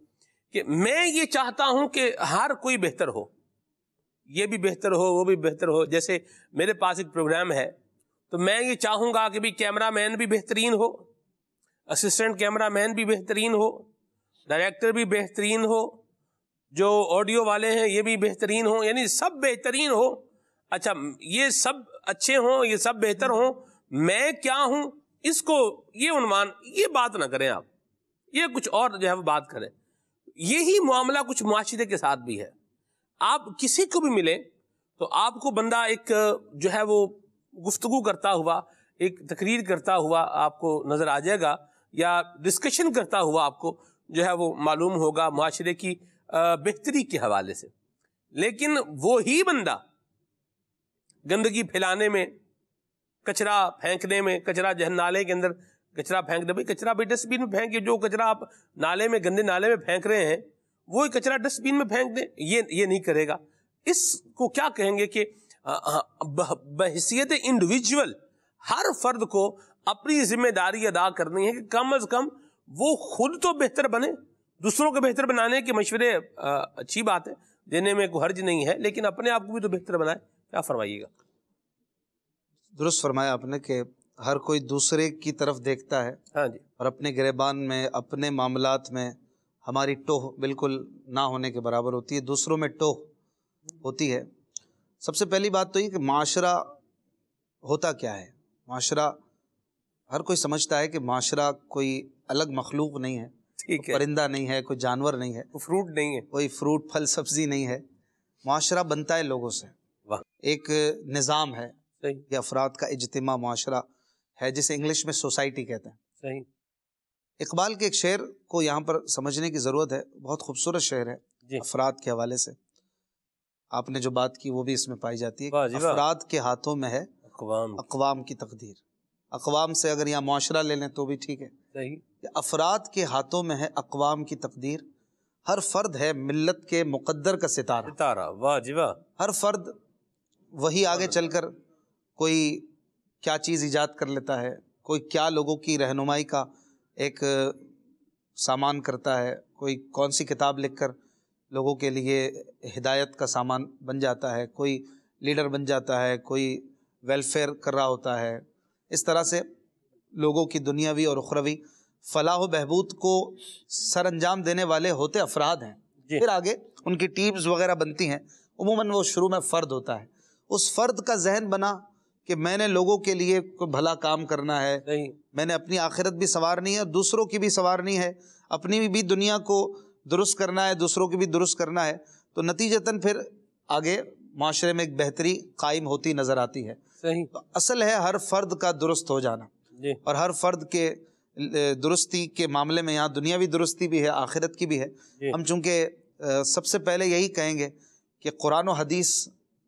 کہ میں یہ چاہتا ہوں کہ ہر کوئی بہتر ہو, یہ بھی بہتر ہو, وہ بھی بہتر ہو. جیسے میرے پاس ایک پروگرام ہے تو میں یہ چاہوں گا کہ بھی کیمرہ مین بھی بہترین ہو, اسسٹنٹ کیمرہ مین بھی بہترین ہو, ڈائریکٹر بھی بہترین ہو, جو آڈیو والے ہیں یہ بھی بہترین ہوں, یعنی سب بہترین ہو. اچھا, یہ سب اچھے ہوں, یہ سب بہتر ہوں, میں کیا ہوں, اس کو یہ عنوان, یہ بات نہ کریں آپ, یہ کچھ اور جو ہے وہ بات کریں. یہی معاملہ کچھ معاشرے کے ساتھ بھی ہے. آپ کسی کو بھی ملیں تو آپ کو بندہ ایک جو ہے وہ گفتگو کرتا ہوا, ایک تقریر کرتا ہوا آپ کو نظر آ جائے گا, یا ڈسکشن کرتا ہوا آپ کو جو ہے وہ معلوم ہوگا معاشرے کی بہتری کے حوالے سے. لیکن وہی بندہ گندگی پھیلانے میں, کچرا پھینکنے میں, کچرا نالے کے اندر کچرا پھینک دے. بھائی کچرا بھی ڈسٹ بین میں پھینکے, جو کچرا آپ نالے میں گندے نالے میں پھینک رہے ہیں وہی کچرا ڈسٹ بین میں پھینک دیں. یہ نہیں کرے گا. اس کو کیا کہیں گے کہ بحیثیت انڈیویجول ہر فرد کو اپنی ذمہ داری ادا کرنی ہے کہ کم از کم وہ خود تو بہتر بنے. دوسروں کو بہتر بنانے کے مشورے اچھی بات ہے, دینے میں کوئی حرج نہیں ہے, لیکن اپنے آپ کو بھی تو بہتر بنائے. کیا فرمائیے گا؟ درست فرمایا آپ نے کہ ہر کوئی دوسرے کی طرف دیکھتا ہے. ہاں جی. اور اپنے گریبان میں اپنے معاملات میں ہماری ٹوہ بالکل نہ ہونے کے برابر ہوتی ہے, دوسروں میں ٹوہ ہوتی ہے. سب سے پہلی بات تو یہ کہ معاشرہ ہوتا کیا ہے. معاشرہ ہر کوئی سمجھتا ہے کہ معاشرہ کوئی الگ مخلوق نہیں ہے, پرندہ نہیں ہے, کوئی جانور نہیں ہے, فروٹ نہیں ہے, کوئی فروٹ پھل سبزی نہیں ہے. معاشرہ بنتا ہے لوگوں سے. ایک نظام ہے, یہ افراد کا اجتماع معاشرہ ہے, جسے انگلش میں سوسائٹی کہتے ہیں. صحیح. اقبال کے ایک شعر کو یہاں پر سمجھنے کی ضرورت ہے, بہت خوبصورت شعر ہے جی. افراد کے حوالے سے. آپ نے جو بات کی وہ بھی اس میں پائی جاتی ہے. افراد کے ہاتھوں میں ہے اقوام کی تقدیر. اقوام سے اگر یہاں معاشرہ لے لیں تو بھی ٹھیک ہے. صحیح. افراد کے ہاتھوں میں ہے اقوام کی تقدیر. ہر فرد ہے ملت کے مقدر کا ستارہ. واہ جی واہ. ہر فرد وہی آگے چل کر کوئی کیا چیز ایجاد کر لیتا ہے, کوئی کیا لوگوں کی رہنمائی کا ایک سامان کرتا ہے, کوئی کون سی کتاب لکھ کر لوگوں کے لیے ہدایت کا سامان بن جاتا ہے, کوئی لیڈر بن جاتا ہے, کوئی ویلفیئر کر رہا ہوتا ہے. اس طرح سے لوگوں کی دنیاوی اور اخروی فلاح و بہبود کو سر انجام دینے والے ہوتے افراد ہیں. پھر آگے ان کی ٹیمز وغیرہ بنتی ہیں. عموماً وہ شروع میں فرد ہوتا ہے. اس فرد کا ذہن بنا کہ میں نے لوگوں کے لیے کوئی بھلا کام کرنا ہے, میں نے اپنی آخرت بھی سنوارنی ہے, دوسروں کی بھی سنوارنی ہے, اپنی بھی دنیا کو درست کرنا ہے, دوسروں کی بھی درست کرنا ہے. تو نتیجتاً پھر آگے معاشرے میں ایک بہتری قائم ہوتی نظر آتی ہے. تو اصل ہے ہر فرد کا درست ہو جانا, اور ہر فرد کے درستی کے معاملے میں یہاں دنیاوی درستی بھی ہے, آخرت کی بھی ہے. ہم چونکہ سب سے پہلے یہی کہیں گے کہ قرآن و حدیث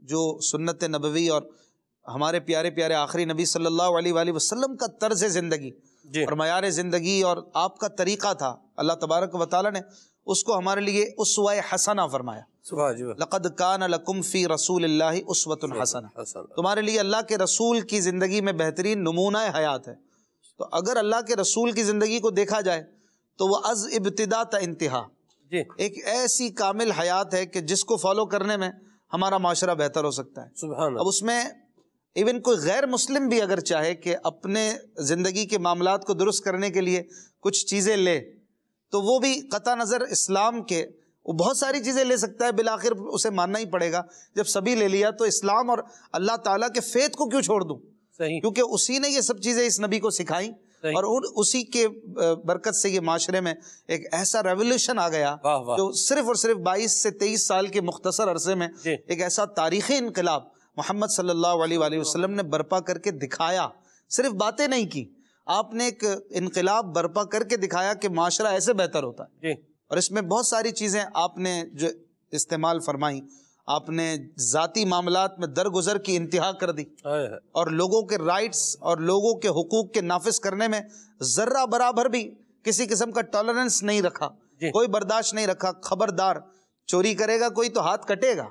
جو سنت نبوی اور ہمارے پیارے پیارے آخری نبی صلی اللہ علیہ وآلہ وسلم کا طرز زندگی اور معیار زندگی اور آپ کا طریقہ تھا, اللہ تبارک و تعالیٰ نے اس کو ہمارے لیے اسوہ حسنہ فرمایا. لقد کان لکم فی رسول اللہ اسوۃ حسنہ. تمہارے لیے اللہ کے رسول کی زندگی میں بہترین نمونہ حیات ہے. تو اگر اللہ کے رسول کی زندگی کو دیکھا جائے تو وہ از ابتدا تا انتہا ایک ایسی کامل حیات ہے کہ جس کو فالو کرنے میں ہمارا معاشرہ بہتر ہو سکتا ہے. اب اس میں ایون کوئی غیر مسلم بھی اگر چاہے کہ اپنے زندگی کے معاملات کو درست کرنے کے لیے کچھ چیزیں لے, تو وہ بھی قطع نظر اسلام کے وہ بہت ساری چیزیں لے سکتا ہے, بالآخر اسے ماننا ہی پڑے گا. جب سبھی لے لیا تو اسلام اور اللہ تعالیٰ کے فیت کو کیوں چھوڑ دوں؟ کیونکہ اسی نے یہ سب چیزیں اس نبی کو سکھائیں, اور اسی کے برکت سے یہ معاشرے میں ایک ایسا ریولیوشن آ گیا جو صرف اور صرف 22 سے 23 سال کے مختصر عرصے میں ایک ایسا تاریخی انقلاب محمد صلی اللہ علیہ وآلہ وسلم نے برپا کر کے دکھایا. صرف باتیں نہیں کی, آپ نے ایک انقلاب برپا کر کے دکھایا کہ معاشرہ ایسے بہتر ہوتا ہے. اور اس میں بہت ساری چیزیں آپ نے جو استعمال فرمائی, آپ نے ذاتی معاملات میں درگزر کی انتہا کر دی, اور لوگوں کے رائٹس اور لوگوں کے حقوق کے نافذ کرنے میں ذرہ برابر بھی کسی قسم کا ٹالرنس نہیں رکھا, کوئی برداشت نہیں رکھا. خبردار, چوری کرے گا کوئی تو ہاتھ کٹے گا,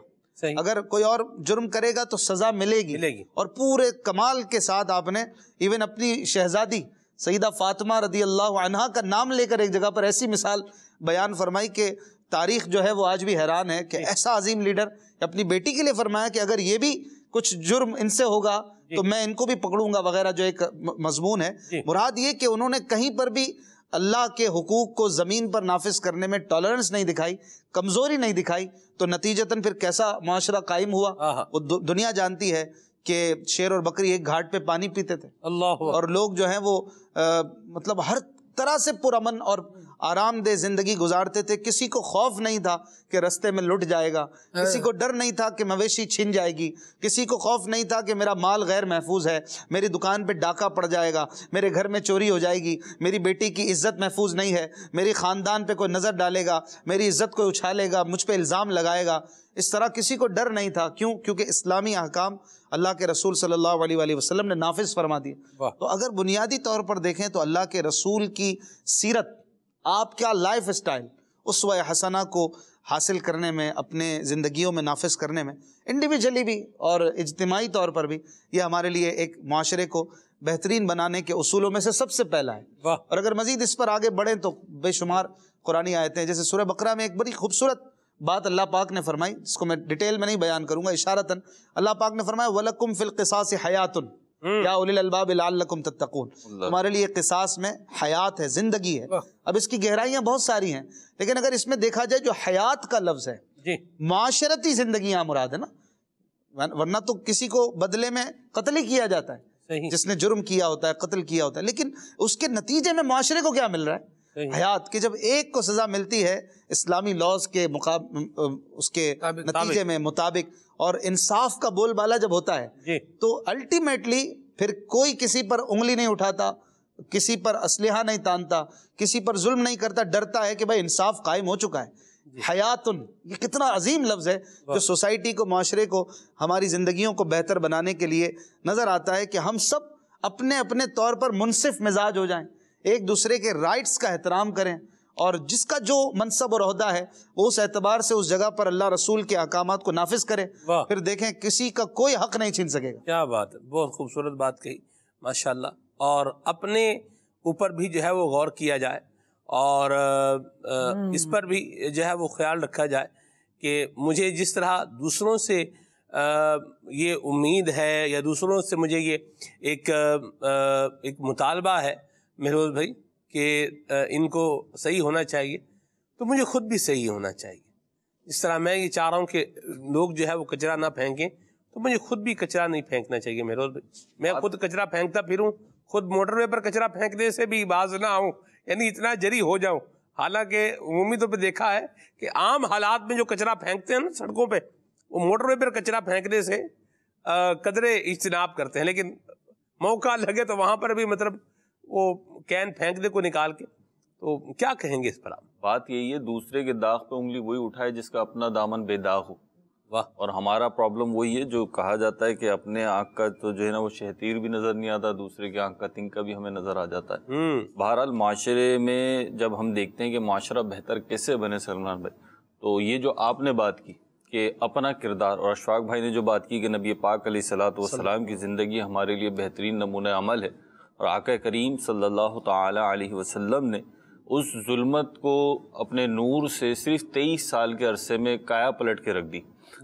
اگر کوئی اور جرم کرے گا تو سزا ملے گی. اور پورے کمال کے ساتھ آپ نے ایون اپنی شہزادی سیدہ فاطمہ رضی اللہ عنہا کا نام لے کر ایک جگہ پر ایسی مثال بیان فرمائی کہ تاریخ جو ہے وہ آج بھی حیران ہے کہ ایسا عظیم لیڈر اپنی بیٹی کے لیے فرمایا کہ اگر یہ بھی کچھ جرم ان سے ہوگا تو میں ان کو بھی پکڑوں گا وغیرہ, جو ایک مضمون ہے. مراد یہ کہ انہوں نے کہیں پر بھی اللہ کے حقوق کو زمین پر نافذ کرنے میں ٹالرنس نہیں دکھائی, کمزوری نہیں دکھائی. تو نتیجتاً پھر کیسا معاشرہ قائم ہوا وہ دنیا جانتی ہے کہ شیر اور بکری ایک گھاٹ پہ پانی پیتے تھے, اور لوگ جو ہیں وہ مطلب ہر طرح سے پرامن اور آرام دہ زندگی گزارتے تھے، کسی کو خوف نہیں تھا کہ رستے میں لٹ جائے گا، کسی کو ڈر نہیں تھا کہ مویشی چھن جائے گی، کسی کو خوف نہیں تھا کہ میرا مال غیر محفوظ ہے، میری دکان پہ ڈاکہ پڑ جائے گا، میرے گھر میں چوری ہو جائے گی، میری بیٹی کی عزت محفوظ نہیں ہے، میری خاندان پہ کوئی نظر ڈالے گا، میری عزت کو اچھالے گا، مجھ پہ الزام لگائے گا۔ اس طرح کسی کو ڈر نہیں تھا، کیوں؟ کیونکہ اسلامی احکام اللہ کے رسول صلی اللہ علیہ وآلہ وسلم نے نافذ فرما دیے۔ تو اگر بنیادی طور پر دیکھیں تو اللہ کے رسول کی سیرت، آپ کا لائف اسٹائل، اسوہ حسنہ کو حاصل کرنے میں، اپنے زندگیوں میں نافذ کرنے میں، انڈیویجولی بھی اور اجتماعی طور پر بھی، یہ ہمارے لیے ایک معاشرے کو بہترین بنانے کے اصولوں میں سے سب سے پہلا ہے۔ اور اگر مزید اس پر آگے بڑھیں تو بے شمار قرآنی آیتیں، جیسے سورہ بقرہ میں ایک بڑی خوبصورت بات اللہ پاک نے فرمائی، جس کو میں ڈیٹیل میں نہیں بیان کروں گا، اشارتاً اللہ پاک نے فرمایا وَلَكُمْ فِي الْقِصَاصِ حَيَاتٌ یا اولی الالباب لعلکم تتقون، تمہارے لیے قصاص میں حیات ہے، زندگی ہے۔ اب اس کی گہرائیاں بہت ساری ہیں، لیکن اگر اس میں دیکھا جائے جو حیات کا لفظ ہے، معاشرتی زندگیاں مراد ہے نا، ورنہ تو کسی کو بدلے میں قتل ہی کیا جاتا ہے، جس نے جرم کیا ہوتا ہے، قتل کیا ہوتا ہے، لیکن اس کے نتیجے میں معاشرے کو کیا مل رہا ہے؟ حیات۔ کہ جب ایک کو سزا ملتی ہے اسلامی لاز کے اس کے نتیجے میں مطابق، اور انصاف کا بول بالا جب ہوتا ہے، تو الٹیمیٹلی پھر کوئی کسی پر انگلی نہیں اٹھاتا، کسی پر اسلحہ نہیں تانتا، کسی پر ظلم نہیں کرتا، ڈرتا ہے کہ بھائی انصاف قائم ہو چکا ہے۔ حیاتن، یہ کتنا عظیم لفظ ہے جو سوسائٹی کو، معاشرے کو، ہماری زندگیوں کو بہتر بنانے کے لیے نظر آتا ہے کہ ہم سب اپنے اپنے طور پر منصف مزاج ہو جائیں، ایک دوسرے کے رائٹس کا احترام کریں، اور جس کا جو منصب اور عہدہ ہے وہ اس اعتبار سے اس جگہ پر اللہ رسول کے احکامات کو نافذ کرے، پھر دیکھیں کسی کا کوئی حق نہیں چھین سکے گا۔ کیا بات ہے، بہت خوبصورت بات کہی ماشاءاللہ۔ اور اپنے اوپر بھی جو ہے وہ غور کیا جائے، اور اس پر بھی جو ہے وہ خیال رکھا جائے کہ مجھے جس طرح دوسروں سے یہ امید ہے، یا دوسروں سے مجھے یہ ایک مطالبہ ہے مہروز بھائی کہ ان کو صحیح ہونا چاہیے، تو مجھے خود بھی صحیح ہونا چاہیے۔ اس طرح میں یہ چاہ رہا ہوں کہ لوگ جو ہے وہ کچرا نہ پھینکیں، تو مجھے خود بھی کچرا نہیں پھینکنا چاہیے مہروز بھائی۔ میں خود کچرا پھینکتا پھروں، خود موٹر وے پر کچرا پھینکنے سے بھی باز نہ آؤں، یعنی اتنا جری ہو جاؤں۔ حالانکہ عمومی طور پہ دیکھا ہے کہ عام حالات میں جو کچرا پھینکتے ہیں نا سڑکوں پہ، وہ موٹر وے پر کچرا پھینکنے سے قدرے اجتناب کرتے ہیں، لیکن موقع لگے تو وہاں پر بھی مطلب وہ کین پھینک دے کو نکال کے۔ تو کیا کہیں گے اس پر آپ؟ بات یہی ہے، دوسرے کے داغ پہ انگلی وہی اٹھائے جس کا اپنا دامن بے داغ ہو۔ اور ہمارا پرابلم وہی ہے جو کہا جاتا ہے کہ اپنے آنکھ کا تو جو ہے نا وہ شہتیر بھی نظر نہیں آتا، دوسرے کے آنکھ کا تنکا بھی ہمیں نظر آ جاتا ہے۔ بہرحال معاشرے میں جب ہم دیکھتے ہیں کہ معاشرہ بہتر کیسے بنے سلمان بھائی، تو یہ جو آپ نے بات کی کہ اپنا کردار، اور اشفاق بھائی نے جو بات کی کہ نبی پاک علیہ الصلوۃ والسلام کی زندگی ہمارے لیے بہترین نمونہ عمل ہے، اور آقا کریم صلی اللہ تعالی علیہ وسلم نے اس ظلمت کو اپنے نور سے صرف 23 سال کے عرصے میں کایا پلٹ کے رکھ دی۔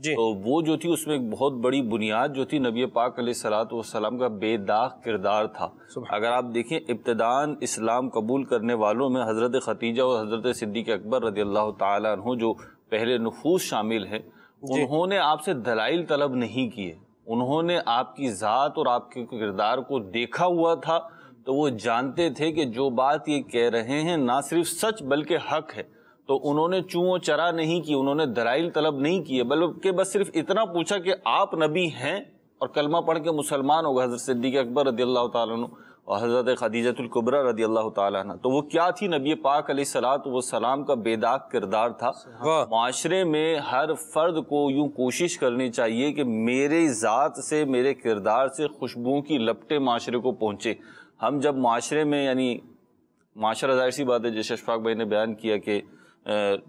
تو وہ جو تھی اس میں ایک بہت بڑی بنیاد جو تھی نبی پاک علیہ الصلوۃ والسلام کا بے داغ کردار تھا۔ اگر آپ دیکھیں ابتداً اسلام قبول کرنے والوں میں حضرت خدیجہ اور حضرت صدیق اکبر رضی اللہ تعالیٰ عنہ جو پہلے نفوس شامل ہیں، انہوں نے آپ سے دلائل طلب نہیں کیے، انہوں نے آپ کی ذات اور آپ کے کردار کو دیکھا ہوا تھا، تو وہ جانتے تھے کہ جو بات یہ کہہ رہے ہیں نہ صرف سچ بلکہ حق ہے۔ تو انہوں نے چوں چرا نہیں کی، انہوں نے دلائل طلب نہیں کیے، بلکہ بس صرف اتنا پوچھا کہ آپ نبی ہیں اور کلمہ پڑھ کے مسلمان ہو گئے، حضرت صدیق اکبر رضی اللہ تعالیٰ عنہ اور حضرت خدیجہ الکبریٰ رضی اللہ تعالیٰ عنہ۔ تو وہ کیا تھی؟ نبی پاک علیہ الصلوۃ والسلام کا بے داغ کردار تھا۔ معاشرے میں ہر فرد کو یوں کوشش کرنی چاہیے کہ میرے ذات سے، میرے کردار سے خوشبو کی لپٹیں معاشرے کو پہنچے۔ ہم جب معاشرے میں، یعنی معاشرہ ظاہر سی بات ہے جیسے اشفاق بھائی نے بیان کیا کہ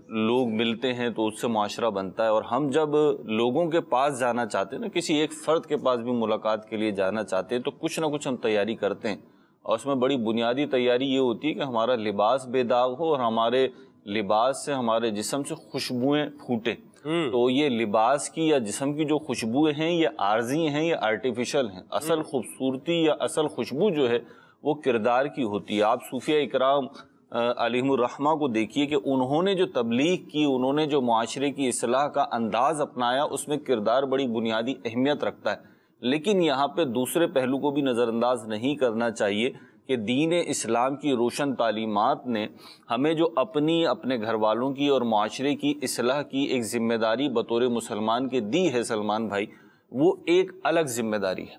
لوگ ملتے ہیں تو اس سے معاشرہ بنتا ہے، اور ہم جب لوگوں کے پاس جانا چاہتے ہیں نا، کسی ایک فرد کے پاس بھی ملاقات کے لیے جانا چاہتے ہیں، تو کچھ نہ کچھ ہم تیاری کرتے ہیں، اور اس میں بڑی بنیادی تیاری یہ ہوتی ہے کہ ہمارا لباس بے داغ ہو اور ہمارے لباس سے، ہمارے جسم سے خوشبوئیں پھوٹیں۔ تو یہ لباس کی یا جسم کی جو خوشبوئیں ہیں یہ عارضی ہیں، یہ آرٹیفیشل ہیں۔ اصل خوبصورتی یا اصل خوشبو جو ہے وہ کردار کی ہوتی ہے۔ آپ صوفیہ اکرام علیہم الرحمہ کو دیکھیے کہ انہوں نے جو تبلیغ کی، انہوں نے جو معاشرے کی اصلاح کا انداز اپنایا، اس میں کردار بڑی بنیادی اہمیت رکھتا ہے۔ لیکن یہاں پہ دوسرے پہلو کو بھی نظر انداز نہیں کرنا چاہیے کہ دین اسلام کی روشن تعلیمات نے ہمیں جو اپنے گھر والوں کی اور معاشرے کی اصلاح کی ایک ذمہ داری بطور مسلمان کے دی ہے سلمان بھائی، وہ ایک الگ ذمہ داری ہے،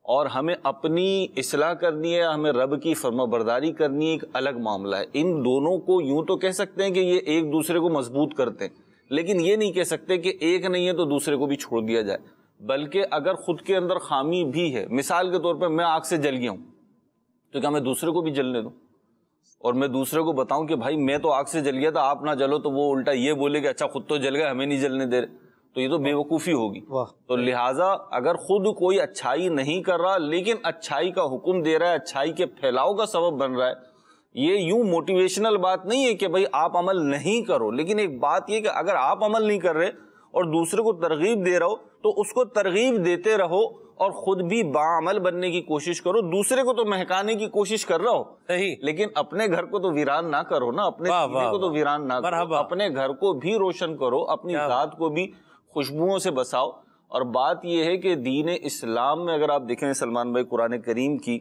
اور ہمیں اپنی اصلاح کرنی ہے، ہمیں رب کی فرما برداری کرنی ہے، ایک الگ معاملہ ہے۔ ان دونوں کو یوں تو کہہ سکتے ہیں کہ یہ ایک دوسرے کو مضبوط کرتے ہیں، لیکن یہ نہیں کہہ سکتے کہ ایک نہیں ہے تو دوسرے کو بھی چھوڑ دیا جائے، بلکہ اگر خود کے اندر خامی بھی ہے، مثال کے طور پہ میں آگ سے جل گیا ہوں تو کیا میں دوسرے کو بھی جلنے دوں؟ اور میں دوسرے کو بتاؤں کہ بھائی میں تو آگ سے جل گیا تھا، آپ نہ جلو، تو وہ الٹا یہ بولے کہ اچھا خود تو جل گئے ہمیں نہیں جلنے دے رہے، تو یہ تو بے وقوفی ہوگی۔ تو لہٰذا اگر خود کوئی اچھائی نہیں کر رہا لیکن اچھائی کا حکم دے رہا ہے، اچھائی کے پھیلاؤ کا سبب بن رہا ہے، یہ یوں موٹیویشنل بات نہیں ہے کہ بھائی آپ عمل نہیں کرو، لیکن ایک بات یہ کہ اگر آپ عمل نہیں کر رہے اور دوسرے کو ترغیب دے رہا ہو تو اس کو ترغیب دیتے رہو اور خود بھی باعمل بننے کی کوشش کرو۔ دوسرے کو تو مہکانے کی کوشش کر رہا ہو، لیکن اپنے گھر کو تو ویران نہ کرو نا، اپنے سینے کو تو ویران نہ کرو، اپنے گھر کو بھی روشن کرو، اپنی ذات کو بھی خوشبوؤں سے بساؤ۔ اور بات یہ ہے کہ دین اسلام میں اگر آپ دیکھیں سلمان بھائی، قرآن کریم کی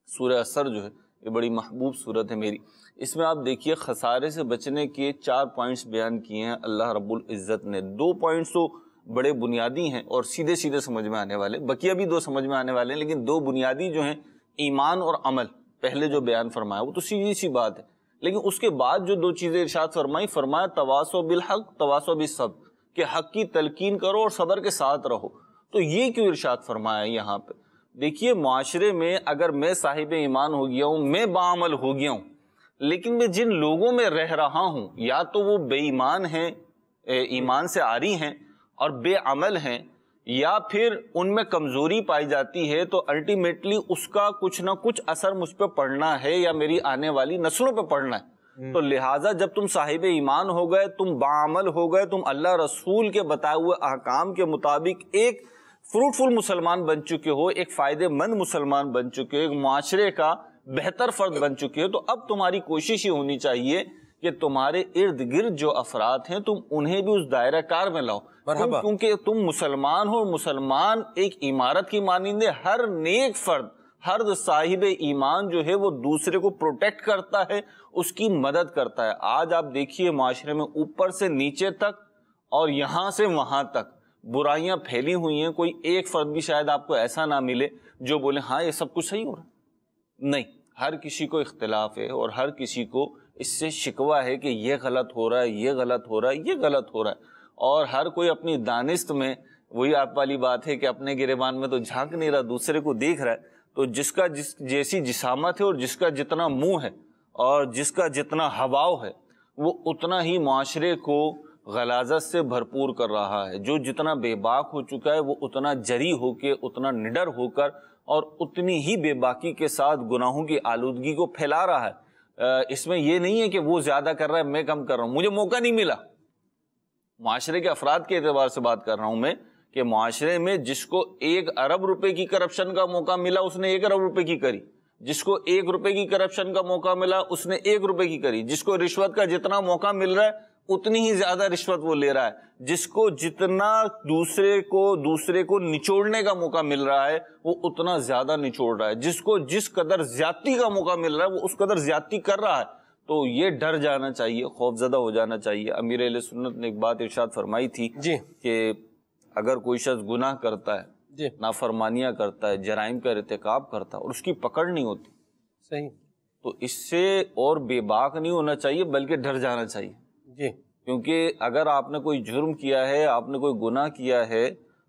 سورہ عصر جو ہے یہ بڑی محبوب سورت ہے میری، اس میں آپ دیکھیے خسارے سے بچنے کے 4 پوائنٹس بیان کیے ہیں اللہ رب العزت نے۔ 2 پوائنٹس تو بڑے بنیادی ہیں اور سیدھے سیدھے سمجھ میں آنے والے، بقیہ بھی 2 سمجھ میں آنے والے ہیں، لیکن 2 بنیادی جو ہیں ایمان اور عمل پہلے جو بیان فرمایا وہ تو سیدھی سی بات ہے، لیکن اس کے بعد جو 2 چیزیں ارشاد فرمایا تواصوا بالحق تواصوا بالصبر، کہ حق کی تلقین کرو اور صبر کے ساتھ رہو۔ تو یہ کیوں ارشاد فرمایا یہاں پہ؟ دیکھیے معاشرے میں اگر میں صاحب ایمان ہو گیا ہوں، میں باعمل ہو گیا ہوں، لیکن میں جن لوگوں میں رہ رہا ہوں یا تو وہ بے ایمان ہیں، ایمان سے عاری ہیں اور بے عمل ہیں، یا پھر ان میں کمزوری پائی جاتی ہے، تو الٹیمیٹلی اس کا کچھ نہ کچھ اثر مجھ پہ پڑنا ہے یا میری آنے والی نسلوں پہ پڑنا ہے۔ تو لہٰذا جب تم صاحب ایمان ہو گئے، تم باعمل ہو گئے، تم اللہ رسول کے بتائے ہوئے احکام کے مطابق ایک فروٹفل مسلمان بن چکے ہو، ایک فائدے مند مسلمان بن چکے ہو، ایک معاشرے کا بہتر فرد بن چکے ہو، تو اب تمہاری کوشش یہ ہونی چاہیے کہ تمہارے ارد گرد جو افراد ہیں تم انہیں بھی اس دائرہ کار میں لاؤ، کیونکہ تم مسلمان ہو، مسلمان ایک عمارت کی مانند ہے، ہر نیک فرد، ہر صاحب ایمان جو ہے وہ دوسرے کو پروٹیکٹ کرتا ہے، اس کی مدد کرتا ہے۔ آج آپ دیکھیے معاشرے میں اوپر سے نیچے تک اور یہاں سے وہاں تک برائیاں پھیلی ہوئی ہیں، کوئی ایک فرد بھی شاید آپ کو ایسا نہ ملے جو بولے ہاں یہ سب کچھ صحیح ہو رہا ہے۔ نہیں، ہر کسی کو اختلاف ہے اور ہر کسی کو اس سے شکوہ ہے کہ یہ غلط ہو رہا ہے، یہ غلط ہو رہا ہے، یہ غلط ہو رہا ہے، اور ہر کوئی اپنی دانست میں، وہی آپ والی بات ہے کہ اپنے گریبان میں تو جھانک نہیں رہا، دوسرے کو دیکھ رہا ہے۔ تو جس کا جیسی جسامت ہے اور جس کا جتنا منہ ہے اور جس کا جتنا ہواؤ ہے وہ اتنا ہی معاشرے کو غلاظت سے بھرپور کر رہا ہے۔ جو جتنا بے باک ہو چکا ہے وہ اتنا جری ہو کے، اتنا نڈر ہو کر اور اتنی ہی بے باکی کے ساتھ گناہوں کی آلودگی کو پھیلا رہا ہے۔ اس میں یہ نہیں ہے کہ وہ زیادہ کر رہا ہے میں کم کر رہا ہوں، مجھے موقع نہیں ملا۔ معاشرے کے افراد کے اعتبار سے بات کر رہا ہوں میں، کہ معاشرے میں جس کو 1 ارب روپے کی کرپشن کا موقع ملا اس نے 1 ارب روپے کی کری، جس کو 1 روپے کی کرپشن کا موقع ملا اس نے 1 روپے کی کری، جس کو رشوت کا جتنا موقع مل رہا ہے اتنی ہی زیادہ رشوت وہ لے رہا ہے، جس کو جتنا دوسرے کو نچوڑنے کا موقع مل رہا ہے وہ اتنا زیادہ نچوڑ رہا ہے، جس کو جس قدر زیادتی کا موقع مل رہا ہے وہ اس قدر زیادتی کر رہا ہے۔ تو یہ ڈر جانا چاہیے، خوف زدہ ہو جانا چاہیے۔ امیر اہل سنت نے ایک بات ارشاد فرمائی تھی کہ اگر کوئی شخص گناہ کرتا ہے، نافرمانیاں کرتا ہے، جرائم کا ارتکاب کرتا ہے اور اس کی پکڑ نہیں ہوتی، صحیح، تو اس سے اور بے باک نہیں ہونا چاہیے بلکہ ڈر جانا چاہیے۔ کیونکہ اگر آپ نے کوئی جرم کیا ہے، آپ نے کوئی گناہ کیا ہے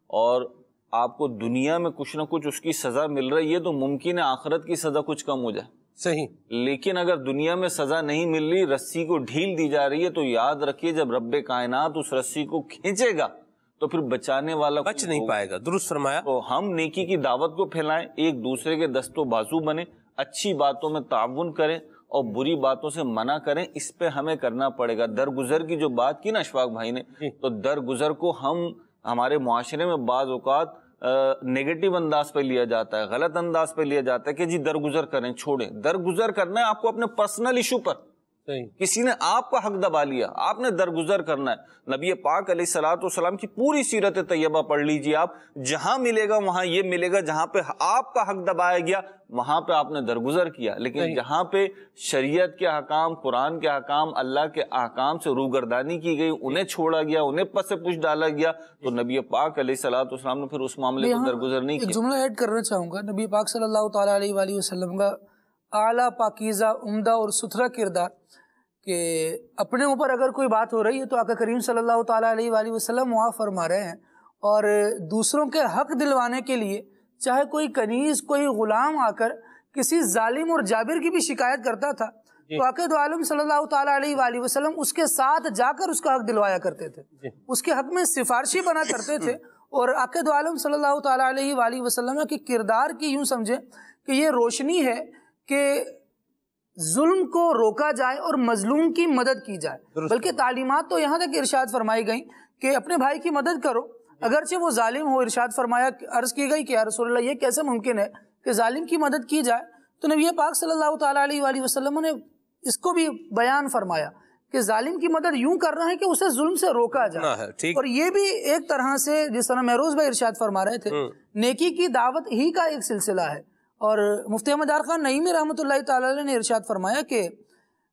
اور آپ کو دنیا میں کچھ نہ کچھ اس کی سزا مل رہی ہے تو ممکن ہے آخرت کی سزا کچھ کم ہو جائے، صحیح، لیکن اگر دنیا میں سزا نہیں مل رہی، رسی کو ڈھیل دی جا رہی ہے، تو یاد رکھیے جب رب کائنات اس رسی کو کھینچے گا تو پھر بچانے والا بچ نہیں پائے گا۔ درست فرمایا۔ تو ہم نیکی کی دعوت کو پھیلائیں، ایک دوسرے کے دست و بازو بنیں، اچھی باتوں میں تعاون کریں اور بری باتوں سے منع کریں، اس پہ ہمیں کرنا پڑے گا۔ درگزر کی جو بات کی نا اشفاق بھائی نے، تو درگزر کو ہمارے معاشرے میں بعض اوقات نیگیٹو انداز پہ لیا جاتا ہے، غلط انداز پہ لیا جاتا ہے کہ جی درگزر کریں، چھوڑیں۔ درگزر کرنا ہے آپ کو اپنے پرسنل ایشو پر، کسی نے آپ کا حق دبا لیا، آپ نے درگزر کرنا ہے۔ نبی پاک علیہ الصلوۃ والسلام کی پوری سیرت طیبہ پڑھ لیجیے آپ، جہاں ملے گا وہاں یہ ملے گا، جہاں پہ آپ کا حق دبایا گیا وہاں پہ آپ نے درگزر کیا، لیکن جہاں پہ شریعت کے احکام، قرآن کے احکام، اللہ کے احکام سے روگردانی کی گئی، انہیں چھوڑا گیا، انہیں پس پش ڈالا گیا، تو نبی پاک علیہ الصلوۃ والسلام نے پھر اس معاملے کو درگزر نہیں کیا۔ ایک جملہ ایڈ کرنا چاہوں گا، نبی پاک صلی اللہ تعالیٰ علیہ وآلہ وسلم کا اعلیٰ پاکیزہ عمدہ اور ستھرا کردار کہ اپنے اوپر اگر کوئی بات ہو رہی ہے تو آقا کریم صلی اللہ تعالیٰ علیہ وآلہ وسلم معاف فرما رہے ہیں، اور دوسروں کے حق دلوانے کے لیے چاہے کوئی کنیز، کوئی غلام آ کر کسی ظالم اور جابر کی بھی شکایت کرتا تھا تو آقا دو عالم صلی اللہ تعالیٰ علیہ وآلہ وسلم اس کے ساتھ جا کر اس کا حق دلوایا کرتے تھے، اس کے حق میں سفارشی بنا کرتے تھے۔ اور آقا دو عالم صلی اللہ تعالیٰ علیہ وآلہ وسلم کے کردار کی یوں سمجھیں کہ یہ روشنی ہے کہ ظلم کو روکا جائے اور مظلوم کی مدد کی جائے، بلکہ تعلیمات تو یہاں تک ارشاد فرمائی گئیں کہ اپنے بھائی کی مدد کرو اگرچہ وہ ظالم ہو۔ ارشاد فرمایا، عرض کی گئی کہ یا رسول اللہ یہ کیسے ممکن ہے کہ ظالم کی مدد کی جائے؟ تو نبی پاک صلی اللہ تعالیٰ علیہ وآلہ وسلم نے اس کو بھی بیان فرمایا کہ ظالم کی مدد یوں کرنا ہے کہ اسے ظلم سے روکا جائے، اور یہ بھی ایک طرح سے جس طرح مہروز بھائی ارشاد فرما رہے تھے نیکی کی دعوت ہی کا ایک سلسلہ ہے۔ اور مفتی احمد یار خان نعیمی رحمۃ اللہ تعالی علیہ نے ارشاد فرمایا کہ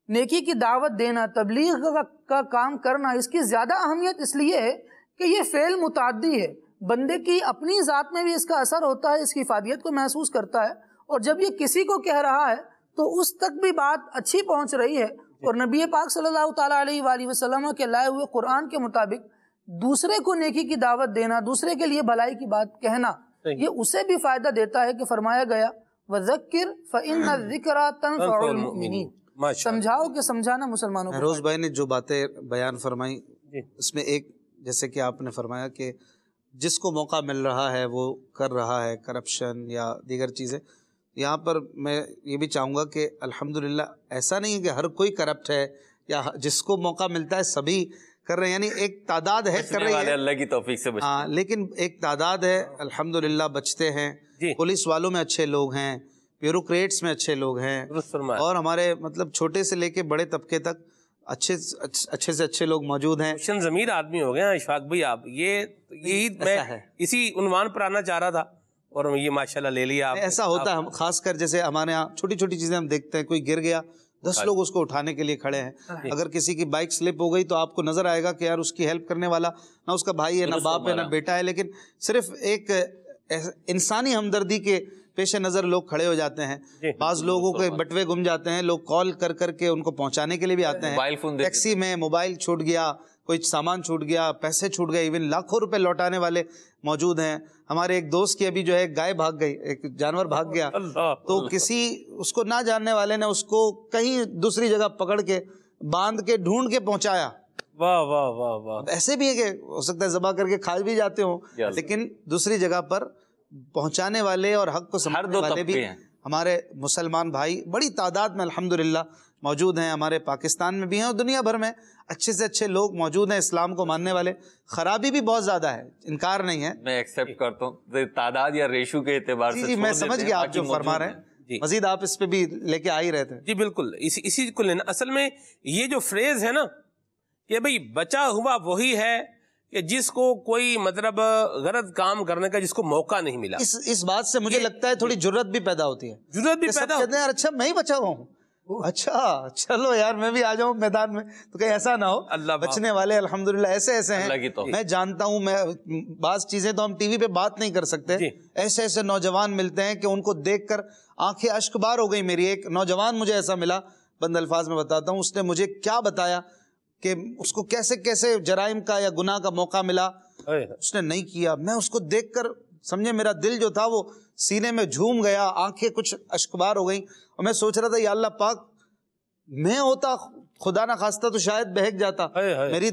نیکی کی دعوت دینا، تبلیغ کا کام کرنا، اس کی زیادہ اہمیت اس لیے ہے کہ یہ فعل متعدی ہے، بندے کی اپنی ذات میں بھی اس کا اثر ہوتا ہے، اس کی افادیت کو محسوس کرتا ہے، اور جب یہ کسی کو کہہ رہا ہے تو اس تک بھی بات اچھی پہنچ رہی ہے۔ اور نبی پاک صلی اللہ تعالیٰ علیہ وآلہ وسلم کے لائے ہوئے قرآن کے مطابق دوسرے کو نیکی کی دعوت دینا، دوسرے کے لیے بھلائی کی بات کہنا، یہ اسے بھی فائدہ دیتا ہے کہ فرمایا گیا وَذَكِّرْ فَإِنَّ الذِّكْرَىٰ تَنفَعُ الْمُؤْمِنِينَ، سمجھاؤ کہ سمجھانا مسلمانوں کو۔ روز بھائی نے جو باتیں بیان فرمائی اس میں ایک، جیسے کہ آپ نے فرمایا کہ جس کو موقع مل رہا ہے وہ کر رہا ہے کرپشن یا دیگر چیزیں، یہاں پر میں یہ بھی چاہوں گا کہ الحمدللہ ایسا نہیں ہے کہ ہر کوئی کرپٹ ہے یا جس کو موقع ملتا ہے سبھی کر رہے ہیں، یعنی ایک تعداد ہے کر رہی ہے، اللہ کی توفیق سے ہاں، لیکن ایک تعداد ہے الحمدللہ بچتے ہیں۔ پولیس والوں میں اچھے لوگ ہیں، بیوروکریٹس میں اچھے لوگ ہیں، اور ہمارے مطلب چھوٹے سے لے کے بڑے طبقے تک اچھے سے اچھے لوگ موجود ہیں۔ روشن ضمیر آدمی ہو گئے ہیں اشفاق بھائی آپ، یہی میں اسی عنوان پر آنا چاہ رہا تھا اور یہ ماشاءاللہ لے لیا آپ۔ ایسا ہوتا ہے، خاص کر جیسے ہمارے یہاں چھوٹی چھوٹی چیزیں ہم دیکھتے ہیں، کوئی گر گیا 10 لوگ اس کو اٹھانے کے لیے کھڑے ہیں، اگر کسی کی بائک سلپ ہو گئی تو آپ کو نظر آئے گا کہ یار اس کی ہیلپ کرنے والا نہ اس کا بھائی ہے، نہ باپ ہے، نہ بیٹا ہے، لیکن صرف ایک انسانی ہمدردی کے پیش نظر لوگ کھڑے ہو جاتے ہیں۔ بعض لوگوں کے بٹوے گم جاتے ہیں، لوگ کال کر کر کے ان کو پہنچانے کے لیے بھی آتے ہیں، ٹیکسی میں موبائل چھوٹ گیا، کوئی سامان چھوٹ گیا، پیسے چھوٹ گئے، ایون لاکھوں روپے لوٹانے والے موجود ہیں۔ ہمارے ایک دوست کی ابھی جو ہے گائے بھاگ گئی، ایک جانور بھاگ گیا، تو کسی اس کو نہ جاننے والے نے اس کو کہیں دوسری جگہ پکڑ کے باندھ کے ڈھونڈ کے پہنچایا۔ واہ واہ واہ واہ۔ ایسے بھی ہے کہ ہو سکتا ہے ذبح کر کے کھا بھی جاتے ہوں، لیکن دوسری جگہ پر پہنچانے والے اور حق کو سمجھنے والے بھی ہمارے مسلمان بھائی بڑی تعداد میں الحمدللہ موجود ہیں، ہمارے پاکستان میں بھی ہیں اور دنیا بھر میں اچھے سے اچھے لوگ موجود ہیں اسلام کو ماننے والے۔ خرابی بھی بہت زیادہ ہے، انکار نہیں ہے، میں ایکسیپٹ کرتا ہوں تعداد یا ریشو کے اعتبار سے۔ جی میں سمجھ گیا آپ جو فرما رہے ہیں، مزید آپ اس پہ بھی لے کے آ ہی رہے تھے۔ جی بالکل، اسی کو لینا اصل میں یہ جو فریز ہے نا کہ بھئی بچا ہوا وہی ہے کہ جس کو کوئی مطلب غلط کام کرنے کا جس کو موقع نہیں ملا، اس بات سے مجھے لگتا ہے تھوڑی جرت بھی پیدا ہوتی ہے، جرت بھی پیدا ہوتی ہے۔ یار اچھا میں ہی بچا ہوا ہوں، اچھا چلو یار میں بھی آ جاؤں میدان میں، تو کہیں ایسا نہ ہو۔ بچنے والے الحمدللہ ایسے ہیں، میں جانتا ہوں، میں بعض چیزیں تو ہم ٹی وی پہ بات نہیں کر سکتے، ایسے ایسے نوجوان ملتے ہیں کہ ان کو دیکھ کر آنکھیں اشک بار ہو گئی میری۔ ایک نوجوان مجھے ایسا ملا، بند الفاظ میں بتاتا ہوں، اس نے مجھے کیا بتایا کہ اس کو کیسے کیسے جرائم کا یا گناہ کا موقع ملا، اس نے نہیں کیا۔ میں اس کو دیکھ کر سمجھے میرا دل جو تھا وہ سینے میں جھوم گیا، آنکھیں کچھ اشکبار ہو گئیں، اور میں سوچ رہا تھا یا اللہ پاک میں ہوتا خدا نہ خواستہ تو شاید بہک جاتا،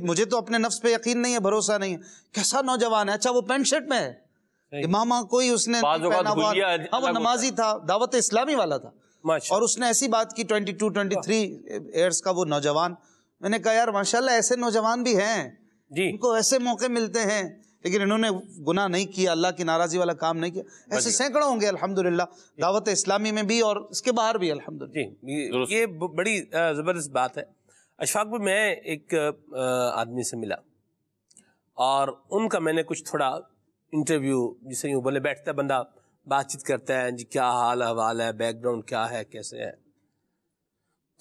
مجھے تو اپنے نفس پہ یقین نہیں ہے، بھروسہ نہیں ہے۔ کیسا نوجوان ہے، اچھا وہ پینٹ شرٹ میں ہے، امامہ کوئی اس نے پہنا ہوا، ہاں وہ نمازی تھا، دعوت اسلامی والا تھا، اور اس نے ایسی بات کی 22-23 ایئرس کا وہ نوجوان۔ میں نے کہا یار ماشاءاللہ ایسے نوجوان بھی ہیں، ان کو ایسے موقع ملتے ہیں، لیکن انہوں نے گناہ نہیں کیا، اللہ کی ناراضی والا کام نہیں کیا. ایسے سینکڑوں ہوں گے الحمدللہ دعوت اسلامی میں بھی اور اس کے باہر بھی الحمدللہ. جی یہ بڑی زبردست بات ہے. اشفاق بھائی میں ایک آدمی سے ملا اور ان کا میں نے کچھ تھوڑا انٹرویو جسے یوں بولے بیٹھتا ہے بندہ بات چیت کرتا ہے جی کیا حال احوال ہے، بیک گراؤنڈ کیا ہے، کیسے ہے.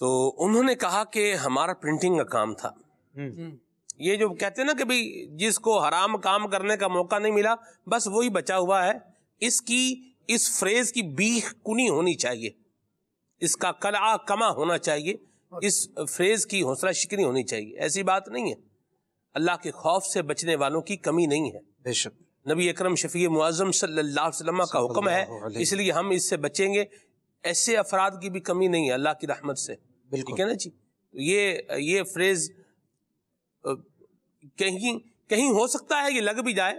تو انہوں نے کہا کہ ہمارا پرنٹنگ کا کام تھا. یہ جو کہتے ہیں نا کہ بھئی جس کو حرام کام کرنے کا موقع نہیں ملا بس وہی بچا ہوا ہے. اس فریز کی بیخ کنی ہونی چاہیے، اس کا قلعہ کما ہونا چاہیے، اس فریز کی حوصلہ شکنی ہونی چاہیے. ایسی بات نہیں ہے. اللہ کے خوف سے بچنے والوں کی کمی نہیں ہے. بے شک نبی اکرم شفیع معظم صلی اللہ علیہ وسلم کا حکم ہے، اس لیے ہم اس سے بچیں گے. ایسے افراد کی بھی کمی نہیں ہے اللہ کی رحمت سے. ٹھیک ہے نا جی. یہ فریز کہیں ہو سکتا ہے یہ لگ بھی جائے،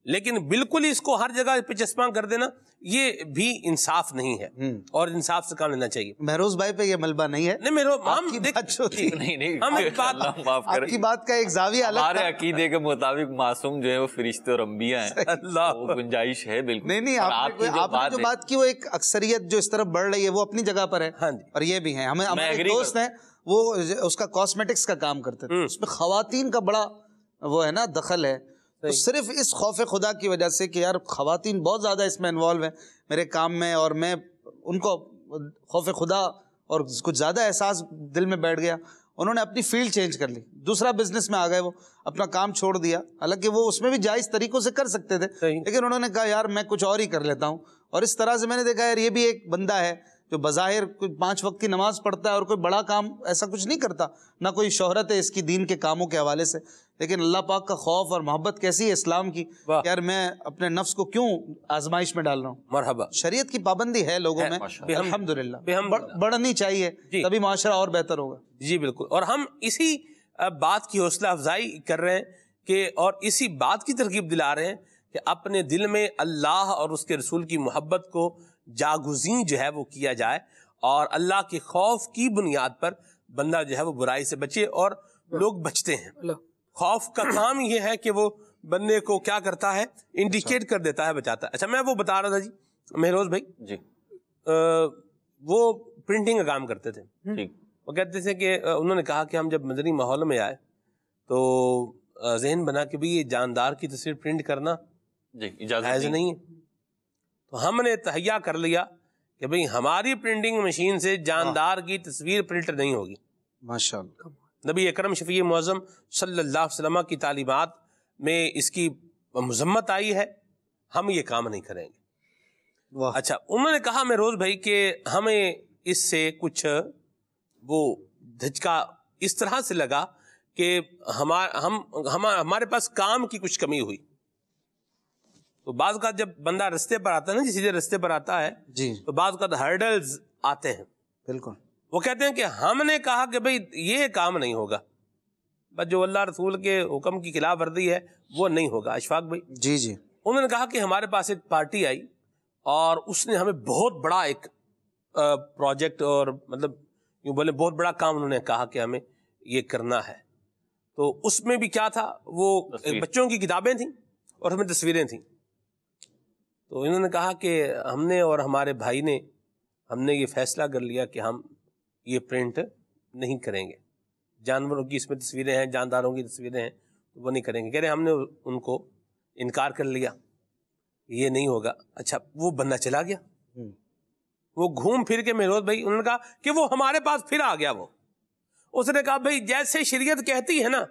لیکن بالکل اس کو ہر جگہ پہ چسپاں کر دینا یہ بھی انصاف نہیں ہے، اور انصاف سے کام لینا چاہیے. مہروز بھائی پہ یہ ملبہ نہیں ہے. آپ کی بات کا ایک زاویہ الگ، ہمارے عقیدے کے مطابق معصوم جو ہے وہ فرشتے اور انبیاء ہیں. وہ گنجائش ہے بالکل. نہیں آپ نے جو بات کی وہ ایک اکثریت جو اس طرف بڑھ رہی ہے وہ اپنی جگہ پر ہے، اور یہ بھی ہے. ہمارے دوست ہیں وہ اس کا کاسمیٹکس کا کام کرتے تھے، اس میں خواتین کا بڑا وہ ہے نا دخل ہے. تو صرف اس خوف خدا کی وجہ سے کہ یار خواتین بہت زیادہ اس میں انوالو ہیں میرے کام میں، اور میں ان کو خوف خدا اور کچھ زیادہ احساس دل میں بیٹھ گیا. انہوں نے اپنی فیلڈ چینج کر لی، دوسرا بزنس میں آ گئے، وہ اپنا کام چھوڑ دیا. حالانکہ وہ اس میں بھی جائز طریقوں سے کر سکتے تھے، لیکن انہوں نے کہا یار میں کچھ اور ہی کر لیتا ہوں. اور اس طرح سے میں نے دیکھا یار یہ بھی ایک بندہ ہے جو بظاہر 5 وقت کی نماز پڑھتا ہے اور کوئی بڑا کام ایسا کچھ نہیں کرتا، نہ کوئی شہرت ہے اس کی دین کے کاموں کے حوالے سے، لیکن اللہ پاک کا خوف اور محبت کیسی ہے اسلام کی. یار میں اپنے نفس کو کیوں آزمائش میں ڈال رہا ہوں. مرحبا. شریعت کی پابندی ہے لوگوں میں الحمدللہ، بڑھنی چاہیے تبھی معاشرہ اور بہتر ہوگا. جی بالکل. اور ہم اسی بات کی حوصلہ افزائی کر رہے ہیں کہ اور اسی بات کی ترغیب دلا رہے ہیں کہ اپنے دل میں اللہ اور اس کے رسول کی محبت کو جاگزین جو ہے وہ کیا جائے، اور اللہ کے خوف کی بنیاد پر بندہ جو ہے وہ برائی سے بچے. اور لوگ بچتے ہیں. خوف کا کام یہ ہے کہ وہ بندے کو کیا کرتا ہے، انڈیکیٹ کر دیتا ہے، بچاتا ہے. اچھا میں وہ بتا رہا تھا جی مہروز بھائی جی، وہ پرنٹنگ کا کام کرتے تھے. وہ کہتے تھے کہ انہوں نے کہا کہ ہم جب مدنی ماحول میں آئے تو ذہن بنا کہ بھی یہ جاندار کی تصویر پرنٹ کرنا جائز نہیں ہے. تو ہم نے تہیا کر لیا کہ بھئی ہماری پرنٹنگ مشین سے جاندار کی تصویر پرنٹ نہیں ہوگی. ماشاءاللہ. نبی اکرم شفیع معظم صلی اللہ علیہ وسلم کی تعلیمات میں اس کی مذمت آئی ہے، ہم یہ کام نہیں کریں گے. اچھا انہوں نے کہا مہروز بھائی کہ ہمیں اس سے کچھ وہ دھچکا اس طرح سے لگا کہ ہمارے پاس کام کی کچھ کمی ہوئی. تو بعض کا جب بندہ رستے پر آتا ہے نا، سیدھے رستے پر آتا ہے جی، تو بعض کا ہرڈلز آتے ہیں. بالکل. وہ کہتے ہیں کہ ہم نے کہا کہ بھئی یہ کام نہیں ہوگا، بس جو اللہ رسول کے حکم کی خلاف ورزی ہے وہ نہیں ہوگا. اشفاق بھائی جی جی، انہوں نے کہا کہ ہمارے پاس ایک پارٹی آئی اور اس نے ہمیں بہت بڑا ایک پروجیکٹ اور مطلب یوں بولے بہت بڑا کام انہوں نے کہا کہ ہمیں یہ کرنا ہے. تو اس میں بھی کیا تھا، وہ بچوں کی کتابیں تھیں اور ہمیں تصویریں تھیں. تو انہوں نے کہا کہ ہم نے اور ہمارے بھائی نے ہم نے یہ فیصلہ کر لیا کہ ہم یہ پرنٹ نہیں کریں گے. جانوروں کی اس میں تصویریں ہیں، جانداروں کی تصویریں ہیں، وہ نہیں کریں گے. کہہ رہے ہم نے ان کو انکار کر لیا، یہ نہیں ہوگا. اچھا وہ بندہ چلا گیا، وہ گھوم پھر کے مہروز بھائی انہوں نے کہا کہ وہ ہمارے پاس پھر آ گیا. وہ اس نے کہا بھائی جیسے شریعت کہتی ہے نا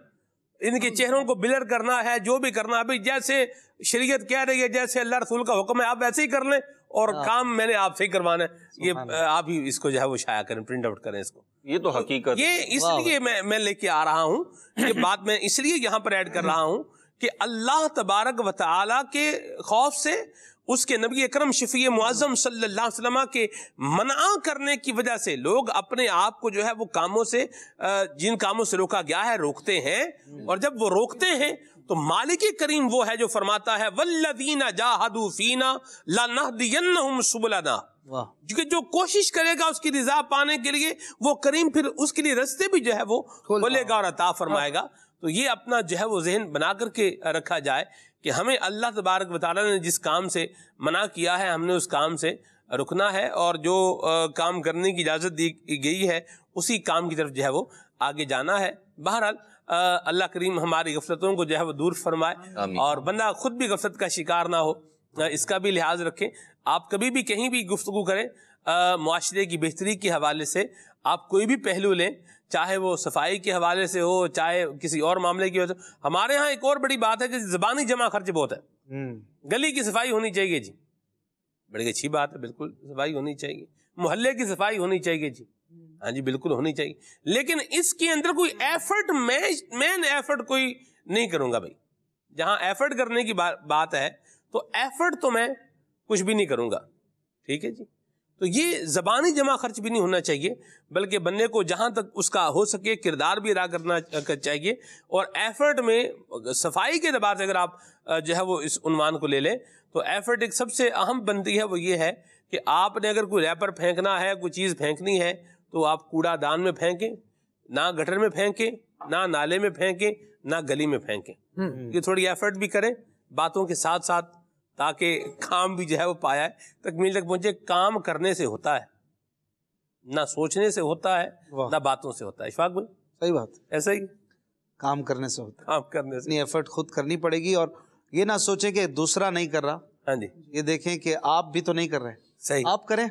ان کے چہروں کو بلر کرنا ہے، جو بھی کرنا ہے بھائی جیسے شریعت کہہ رہی ہے، جیسے اللہ رسول کا حکم ہے آپ ویسے ہی کر لیں، اور کام میں نے آپ سے ہی کروانا ہے. یہ آپ ہی اس کو جو ہے وہ شائع کریں، پرنٹ آؤٹ کریں اس کو. یہ تو حقیقت، یہ اس لیے میں لے کے آ رہا ہوں یہ بات، میں اس لیے یہاں پر ایڈ کر رہا ہوں کہ اللہ تبارک و تعالی کے خوف سے، اس کے نبی اکرم شفیع معظم صلی اللہ علیہ وسلم کے منع کرنے کی وجہ سے لوگ اپنے آپ کو جو ہے وہ کاموں سے، جن کاموں سے روکا گیا ہے، روکتے ہیں. اور جب وہ روکتے ہیں تو مالک کریم وہ ہے جو فرماتا ہے والذین جاہدوا فینا لنہدینہم سبلنا، کیونکہ جو کوشش کرے گا اس کی رضا پانے کے لیے وہ کریم پھر اس کے لیے رستے بھی جو ہے وہ کھولے گا اور عطا فرمائے گا. تو یہ اپنا جو ہے وہ ذہن بنا کر کے رکھا جائے کہ ہمیں اللہ تبارک و تعالیٰ نے جس کام سے منع کیا ہے ہم نے اس کام سے رکنا ہے، اور جو کام کرنے کی اجازت دی گئی ہے اسی کام کی طرف جو ہے وہ آگے جانا ہے۔ بہرحال اللہ کریم ہماری غفلتوں کو جو ہے وہ دور فرمائے اور بندہ خود بھی غفلت کا شکار نہ ہو، اس کا بھی لحاظ رکھیں۔ آپ کبھی بھی کہیں بھی گفتگو کریں معاشرے کی بہتری کے حوالے سے، آپ کوئی بھی پہلو لیں، چاہے وہ صفائی کے حوالے سے ہو، چاہے کسی اور معاملے کی وجہ سے۔ ہمارے ہاں ایک اور بڑی بات ہے کہ زبانی جمع خرچ بہت ہے، گلی کی صفائی ہونی چاہیے جی، بڑی اچھی بات ہے، بالکل صفائی ہونی چاہیے، محلے کی صفائی ہونی چاہیے جی، ہاں جی بالکل ہونی چاہیے، لیکن اس کے اندر کوئی ایفرٹ، مین ایفرٹ کوئی نہیں کروں گا بھائی۔ جہاں ایفرٹ کرنے کی بات ہے تو ایفرٹ تو میں کچھ بھی نہیں کروں گا، ٹھیک ہے جی۔ تو یہ زبانی جمع خرچ بھی نہیں ہونا چاہیے، بلکہ بندے کو جہاں تک اس کا ہو سکے کردار بھی ادا کرنا چاہیے، اور ایفرٹ میں صفائی کے اعتبار سے اگر آپ جو ہے وہ اس عنوان کو لے لیں تو ایفرٹ ایک سب سے اہم بنتی ہے، وہ یہ ہے کہ آپ نے اگر کوئی ریپر پھینکنا ہے، کوئی چیز پھینکنی ہے تو آپ کوڑا دان میں پھینکیں، نہ گٹر میں پھینکیں، نہ نالے میں پھینکیں، نہ گلی میں پھینکیں۔ یہ تھوڑی ایفرٹ بھی کریں باتوں کے ساتھ ساتھ، تاکہ کام بھی جو ہے وہ پایا ہے، تکمیل تک پہنچے۔ کام کرنے سے ہوتا ہے، نہ سوچنے سے ہوتا ہے، نہ باتوں سے ہوتا ہے۔ اشفاق بھائی صحیح بات، ایسا ہی کام کرنے سے ہوتا ہے، کام کرنے سے اپنی ایفرٹ خود کرنی پڑے گی، اور یہ نہ سوچیں کہ دوسرا نہیں کر رہا، ہاں جی یہ دیکھیں کہ آپ بھی تو نہیں کر رہے، صحیح، آپ کریں،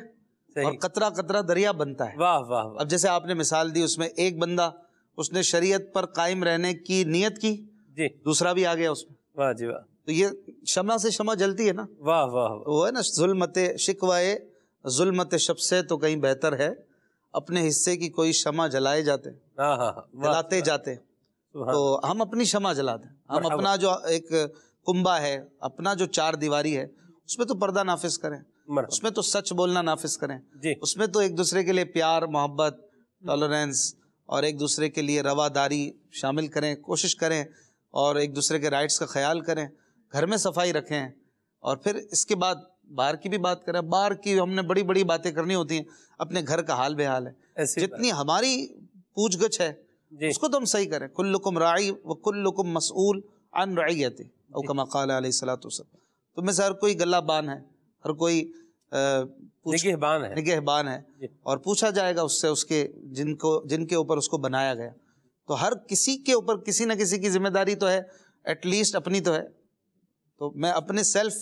اور قطرہ قطرہ دریا بنتا ہے۔ واہ واہ واہ، اب جیسے آپ نے مثال دی، اس میں ایک بندہ اس نے شریعت پر قائم رہنے کی نیت کی، جی دوسرا بھی آ گیا اس میں، واہ جی واہ، تو یہ شمع سے شمع جلتی ہے نا، واہ واہ واہ، وہ ہے نا ظلمت شکوائے ظلمت شب سے تو کہیں بہتر ہے، اپنے حصے کی کوئی شمع جلائے جاتے، ہاں ہاں ہاں، جلاتے جاتے، تو ہم اپنی شمع جلاتے ہیں، ہم مرحبا، اپنا جو ایک کنبہ ہے، اپنا جو چار دیواری ہے، اس میں تو پردہ نافذ کریں، مرحبا، اس میں تو سچ بولنا نافذ کریں، جی اس میں تو ایک دوسرے کے لیے پیار، محبت، ٹالرنس اور ایک دوسرے کے لیے رواداری شامل کریں، کوشش کریں، اور ایک دوسرے کے رائٹس کا خیال کریں، گھر میں صفائی رکھیں، اور پھر اس کے بعد باہر کی بھی بات کریں۔ باہر کی ہم نے بڑی بڑی باتیں کرنی ہوتی ہیں، اپنے گھر کا حال بے حال ہے، ایسی جتنی ہماری پوچھ گچھ ہے جی، اس کو تو ہم صحیح کریں۔ کلکم راعی وکلکم مسئول عن رعیتہ، او کما قال علیہ الصلوۃ والسلام، تم میں سے ہر کوئی گلہ بان ہے، ہر کوئی نگہبان ہے، نگہبان ہے، اور پوچھا جائے گا اس سے، اس کے جن کے اوپر اس کو بنایا گیا۔ تو ہر کسی کے اوپر کسی نہ کسی کی ذمہ داری تو ہے، ایٹ لیسٹ اپنی تو ہے، تو میں اپنے سیلف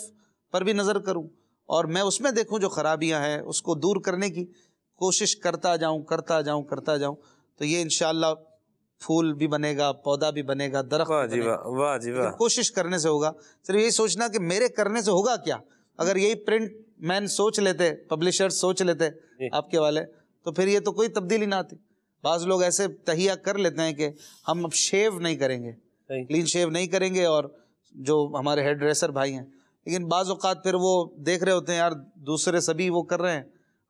پر بھی نظر کروں، اور میں اس میں دیکھوں جو خرابیاں ہیں اس کو دور کرنے کی کوشش کرتا جاؤں، تو یہ انشاءاللہ پھول بھی بنے گا، پودا بھی بنے گا، درخت واہ بھی جی بنے گا۔ واہ، واہ جی واہ، کوشش کرنے سے ہوگا، صرف یہی سوچنا کہ میرے کرنے سے ہوگا کیا۔ اگر یہی پرنٹ مین سوچ لیتے، پبلشر سوچ لیتے آپ کے والے، تو پھر یہ تو کوئی تبدیلی نہ آتی۔ بعض لوگ ایسے تہیہ کر لیتے ہیں کہ ہم اب شیو نہیں کریں گے، کلین شیو نہیں کریں گے، اور جو ہمارے ہیئر ڈریسر بھائی ہیں، لیکن بعض اوقات پھر وہ دیکھ رہے ہوتے ہیں یار دوسرے سبھی وہ کر رہے ہیں،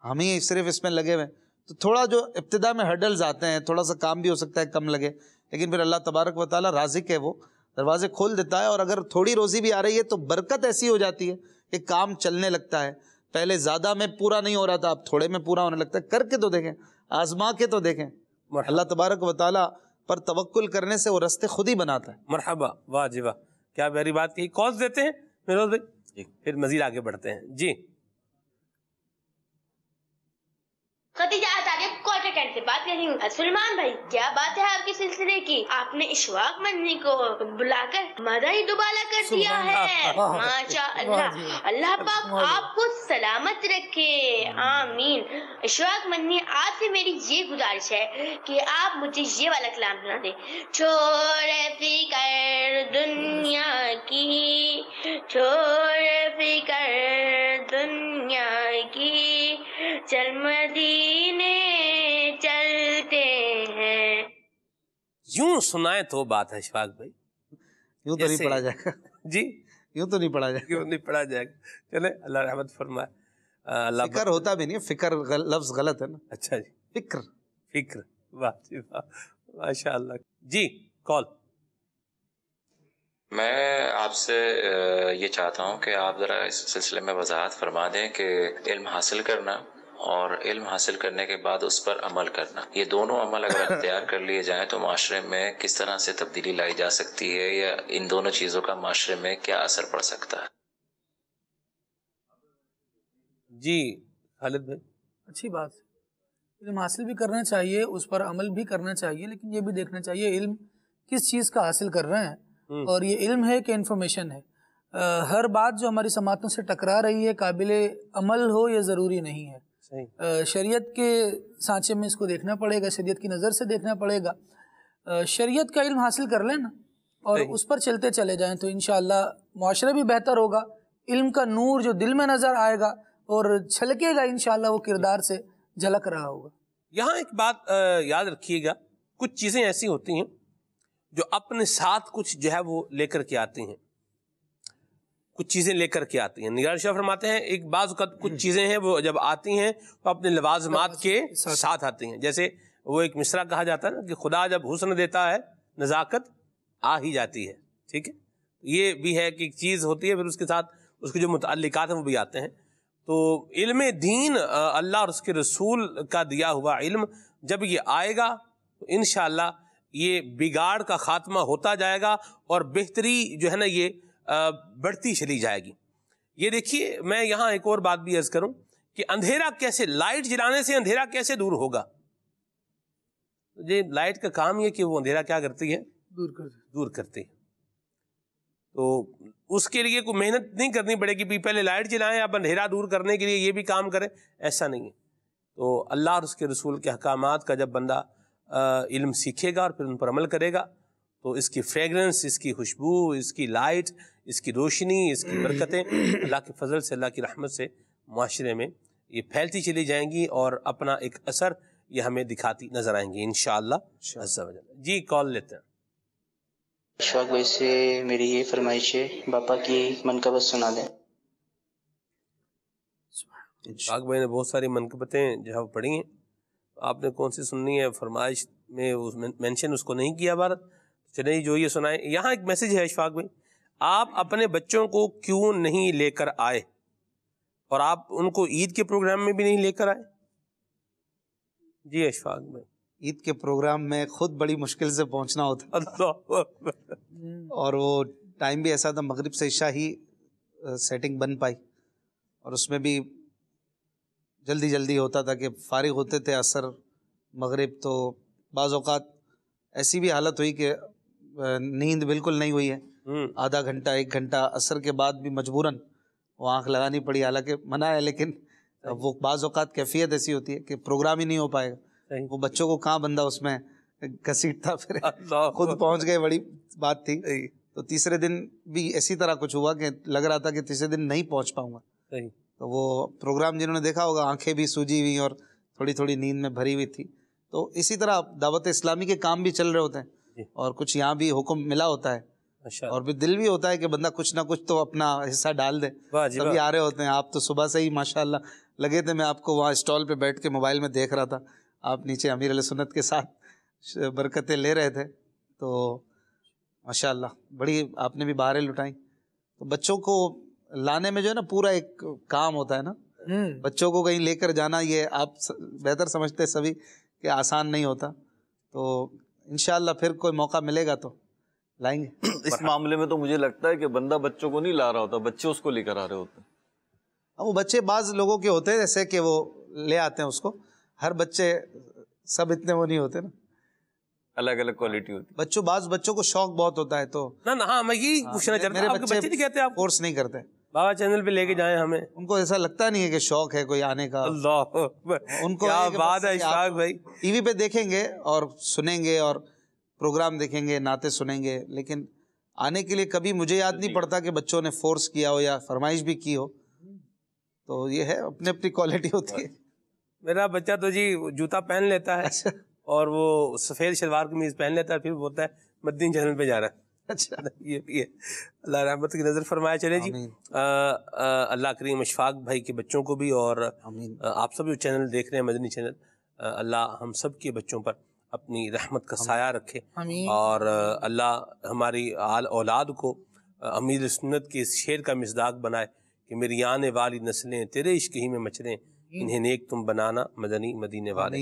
ہم ہی صرف اس میں لگے ہوئے ہیں، تو تھوڑا جو ابتدا میں ہرڈلز آتے ہیں، تھوڑا سا کام بھی ہو سکتا ہے کم لگے، لیکن پھر اللہ تبارک و تعالیٰ رازق ہے، وہ دروازے کھول دیتا ہے، اور اگر تھوڑی روزی بھی آ رہی ہے تو برکت ایسی ہو جاتی ہے کہ کام چلنے لگتا ہے۔ پہلے زیادہ میں پورا نہیں ہو رہا تھا، اب تھوڑے میں پورا ہونے لگتا ہے۔ کر کے تو دیکھیں، آزما کے تو دیکھیں، اللہ تبارک و تعالیٰ پر توکل کرنے سے وہ راستے خود ہی بناتا ہے۔ مرحبا، واہ جی واہ، کیا پیاری بات کی۔ کالز دیتے ہیں فیروز بھائی، پھر مزید آگے بڑھتے ہیں جی۔ خدیجہ آدھاگے کوارٹر کینٹ سے بات کر رہی ہوں۔ سلمان بھائی، کیا بات ہے آپ کے سلسلے کی؟ آپ نے اشواق منی کو بلا کر مزہ ہی دوبالا کر دیا ہے، ماشاء اللہ۔ اللہ پاک آپ کو سلامت رکھے، آمین۔ اشواق منی، آپ سے میری یہ گزارش ہے کہ آپ مجھے یہ والا کلام سنا دیں۔ چھوڑ فکر دنیا کی، چھوڑ فکر دنیا کی، چل مدینے چلتے ہیں۔ یوں سنائے تو بات ہے اشفاق بھائی، یوں تو نہیں پڑھا جائے گا جی، یوں تو نہیں پڑھا جائے گا، کیوں نہیں پڑھا جائے گا؟ چلے اللہ رحمت فرمائے۔ اللہ فکر ہوتا بھی نہیں ہے، فکر لفظ غلط ہے نا، اچھا جی، فکر۔ فکر، واہ جی واہ، ماشاء اللہ جی۔ کال، میں آپ سے یہ چاہتا ہوں کہ آپ ذرا اس سلسلے میں وضاحت فرما دیں کہ علم حاصل کرنا اور علم حاصل کرنے کے بعد اس پر عمل کرنا، یہ دونوں عمل اگر اختیار کر لیے جائیں تو معاشرے میں کس طرح سے تبدیلی لائی جا سکتی ہے، یا ان دونوں چیزوں کا معاشرے میں کیا اثر پڑ سکتا ہے؟ جی خالد بھائی، اچھی بات ہے، علم حاصل بھی کرنا چاہیے، اس پر عمل بھی کرنا چاہیے، لیکن یہ بھی دیکھنا چاہیے علم کس چیز کا حاصل کر رہے ہیں، اور یہ علم ہے کہ انفارمیشن ہے۔ ہر بات جو ہماری سماعتوں سے ٹکرا رہی ہے قابل عمل ہو یہ ضروری نہیں ہے۔ شریعت کے سانچے میں اس کو دیکھنا پڑے گا، شریعت کی نظر سے دیکھنا پڑے گا۔ شریعت کا علم حاصل کر لیں نا اور اس پر چلتے چلے جائیں تو انشاءاللہ معاشرہ بھی بہتر ہوگا، علم کا نور جو دل میں نظر آئے گا اور چھلکے گا انشاءاللہ وہ کردار سے جھلک رہا ہوگا۔ یہاں ایک بات یاد رکھیے گا، کچھ چیزیں ایسی ہوتی ہیں جو اپنے ساتھ کچھ جو ہے وہ لے کر کے آتی ہیں، کچھ چیزیں لے کر کے آتی ہیں۔ نگران شاہ فرماتے ہیں ایک بعض کچھ چیزیں ہیں وہ جب آتی ہیں تو اپنے لوازمات کے ساتھ آتی ہیں، جیسے وہ ایک مصرع کہا جاتا ہے نا کہ خدا جب حسن دیتا ہے نزاکت آ ہی جاتی ہے، ٹھیک ہے، یہ بھی ہے کہ ایک چیز ہوتی ہے پھر اس کے ساتھ اس کے جو متعلقات ہیں وہ بھی آتے ہیں۔ تو علم دین اللہ اور اس کے رسول کا دیا ہوا علم جب یہ آئے گا تو انشاءاللہ یہ بگاڑ کا خاتمہ ہوتا جائے گا اور بہتری جو ہے نا یہ بڑھتی چلی جائے گی۔ یہ دیکھیے میں یہاں ایک اور بات بھی عرض کروں کہ اندھیرا کیسے، لائٹ جلانے سے اندھیرا کیسے دور ہوگا؟ یہ لائٹ کا کام یہ کہ وہ اندھیرا کیا کرتی ہے؟ دور کرتی ہے۔ تو اس کے لیے کوئی محنت نہیں کرنی پڑے گی پہلے لائٹ جلائیں اب اندھیرا دور کرنے کے لیے یہ بھی کام کریں، ایسا نہیں ہے۔ تو اللہ اور اس کے رسول کے احکامات کا جب بندہ علم سیکھے گا اور پھر ان پر عمل کرے گا تو اس کی فریگرنس، اس کی خوشبو، اس کی لائٹ، اس کی روشنی، اس کی برکتیں اللہ کے فضل سے، اللہ کی رحمت سے معاشرے میں یہ پھیلتی چلی جائیں گی اور اپنا ایک اثر یہ ہمیں دکھاتی نظر آئیں گی انشاءاللہ عز و جل۔ جی کال لیتے ہیں۔ اشفاق بھائی سے میری یہ فرمائش ہے باپا کی منقبت سنا دیں۔ اشفاق بھائی نے بہت ساری منقبتیں جو ہے پڑھی ہیں، آپ نے کون سی سننی ہے؟ فرمائش میں مینشن اس کو نہیں کیا بھارت، چلیں جو یہ سنائیں۔ یہاں ایک میسج ہے اشفاق بھائی، آپ اپنے بچوں کو کیوں نہیں لے کر آئے اور آپ ان کو عید کے پروگرام میں بھی نہیں لے کر آئے؟ جی اشفاق بھائی، عید کے پروگرام میں خود بڑی مشکل سے پہنچنا ہوتا اور وہ ٹائم بھی ایسا تھا مغرب سے عشاء ہی سیٹنگ بن پائی، اور اس میں بھی جلدی ہوتا تھا کہ فارغ ہوتے تھے عصر مغرب، تو بعض اوقات ایسی بھی حالت ہوئی کہ نیند بالکل نہیں ہوئی ہے، آدھا گھنٹہ 1 گھنٹہ عصر کے بعد بھی مجبوراً وہ آنکھ لگانی پڑی، حالانکہ منع ہے لیکن وہ بعض اوقات کیفیت ایسی ہوتی ہے کہ پروگرام ہی نہیں ہو پائے گا، وہ بچوں کو کہاں بندہ اس میں گھسیٹتا، پھر خود پہنچ گئے، بڑی بات تھی۔ تو تیسرے دن بھی اسی طرح کچھ ہوا کہ لگ رہا تھا کہ تیسرے دن نہیں پہنچ پاؤں گا، تو وہ پروگرام جنہوں نے دیکھا ہوگا آنکھیں بھی سوجی ہوئی اور تھوڑی نیند میں بھری ہوئی تھی۔ تو اسی طرح دعوت اسلامی کے کام بھی چل رہے ہوتے ہیں اور کچھ یہاں بھی حکم ملا ہوتا ہے، اور بھی دل بھی ہوتا ہے کہ بندہ کچھ نہ کچھ تو اپنا حصہ ڈال دے، تبھی آ رہے ہوتے ہیں۔ آپ تو صبح سے ہی ماشاءاللہ لگے تھے، میں آپ کو وہاں اسٹال پہ بیٹھ کے موبائل میں دیکھ رہا تھا، آپ نیچے امیر علیہ سنت کے ساتھ برکتیں لے رہے تھے، تو ماشاءاللہ بڑی آپ نے بھی بہاریں لٹائیں۔ تو بچوں کو لانے میں جو ہے نا پورا ایک کام ہوتا ہے نا، بچوں کو کہیں لے کر جانا، یہ آپ بہتر سمجھتے سبھی کہ آسان نہیں ہوتا، تو انشاءاللہ پھر کوئی موقع ملے گا تو لائیں گے۔ اس معاملے میں تو مجھے لگتا ہے کہ بندہ بچوں کو نہیں لا رہا ہوتا، بچے اس کو لے کر آ رہے ہوتے ہیں۔ وہ بچے بعض لوگوں کے ہوتے ہیں جیسے کہ وہ لے آتے ہیں اس کو، ہر بچے سب اتنے وہ نہیں ہوتے نا، الگ الگ کوالٹی ہوتی ہے۔ بعض بچوں کو شوق بہت ہوتا ہے، تو ہاں میں یہی پوچھنا چاہتا ہوں، میرے بچے فورس نہیں کرتے، بابا چینل پہ لے کے جائیں ہمیں، ان کو ایسا لگتا نہیں ہے کہ شوق ہے کوئی آنے کا۔ اللہ ان کو کیا بات ہے اشفاق بھائی، ٹی وی پہ دیکھیں گے اور سنیں گے اور پروگرام دیکھیں گے، نعتیں سنیں گے، لیکن آنے کے لیے کبھی مجھے یاد نہیں پڑتا کہ بچوں نے فورس کیا ہو یا فرمائش بھی کی ہو، تو یہ ہے اپنی اپنی کوالٹی ہوتی ہے۔ میرا بچہ تو جی جوتا پہن لیتا ہے اور وہ سفید شلوار قمیض پہن لیتا ہے، پھر بولتا ہے مدین چینل پہ جا رہا ہے۔ اچھا یہ بھی ہے، اللہ رحمت کی نظر فرمایا چلے جی۔ اللہ کریم اشفاق بھائی کے بچوں کو بھی اور آپ سب جو چینل دیکھ رہے ہیں مدنی چینل، اللہ ہم سب کے بچوں پر اپنی رحمت کا سایہ رکھے، اور اللہ ہماری اولاد کو امیر سنت کے اس شعر کا مصداق بنائے کہ میری آنے والی نسلیں تیرے عشق ہی میں مچلیں، انہیں نیک تم بنانا مدنی مدینے والے،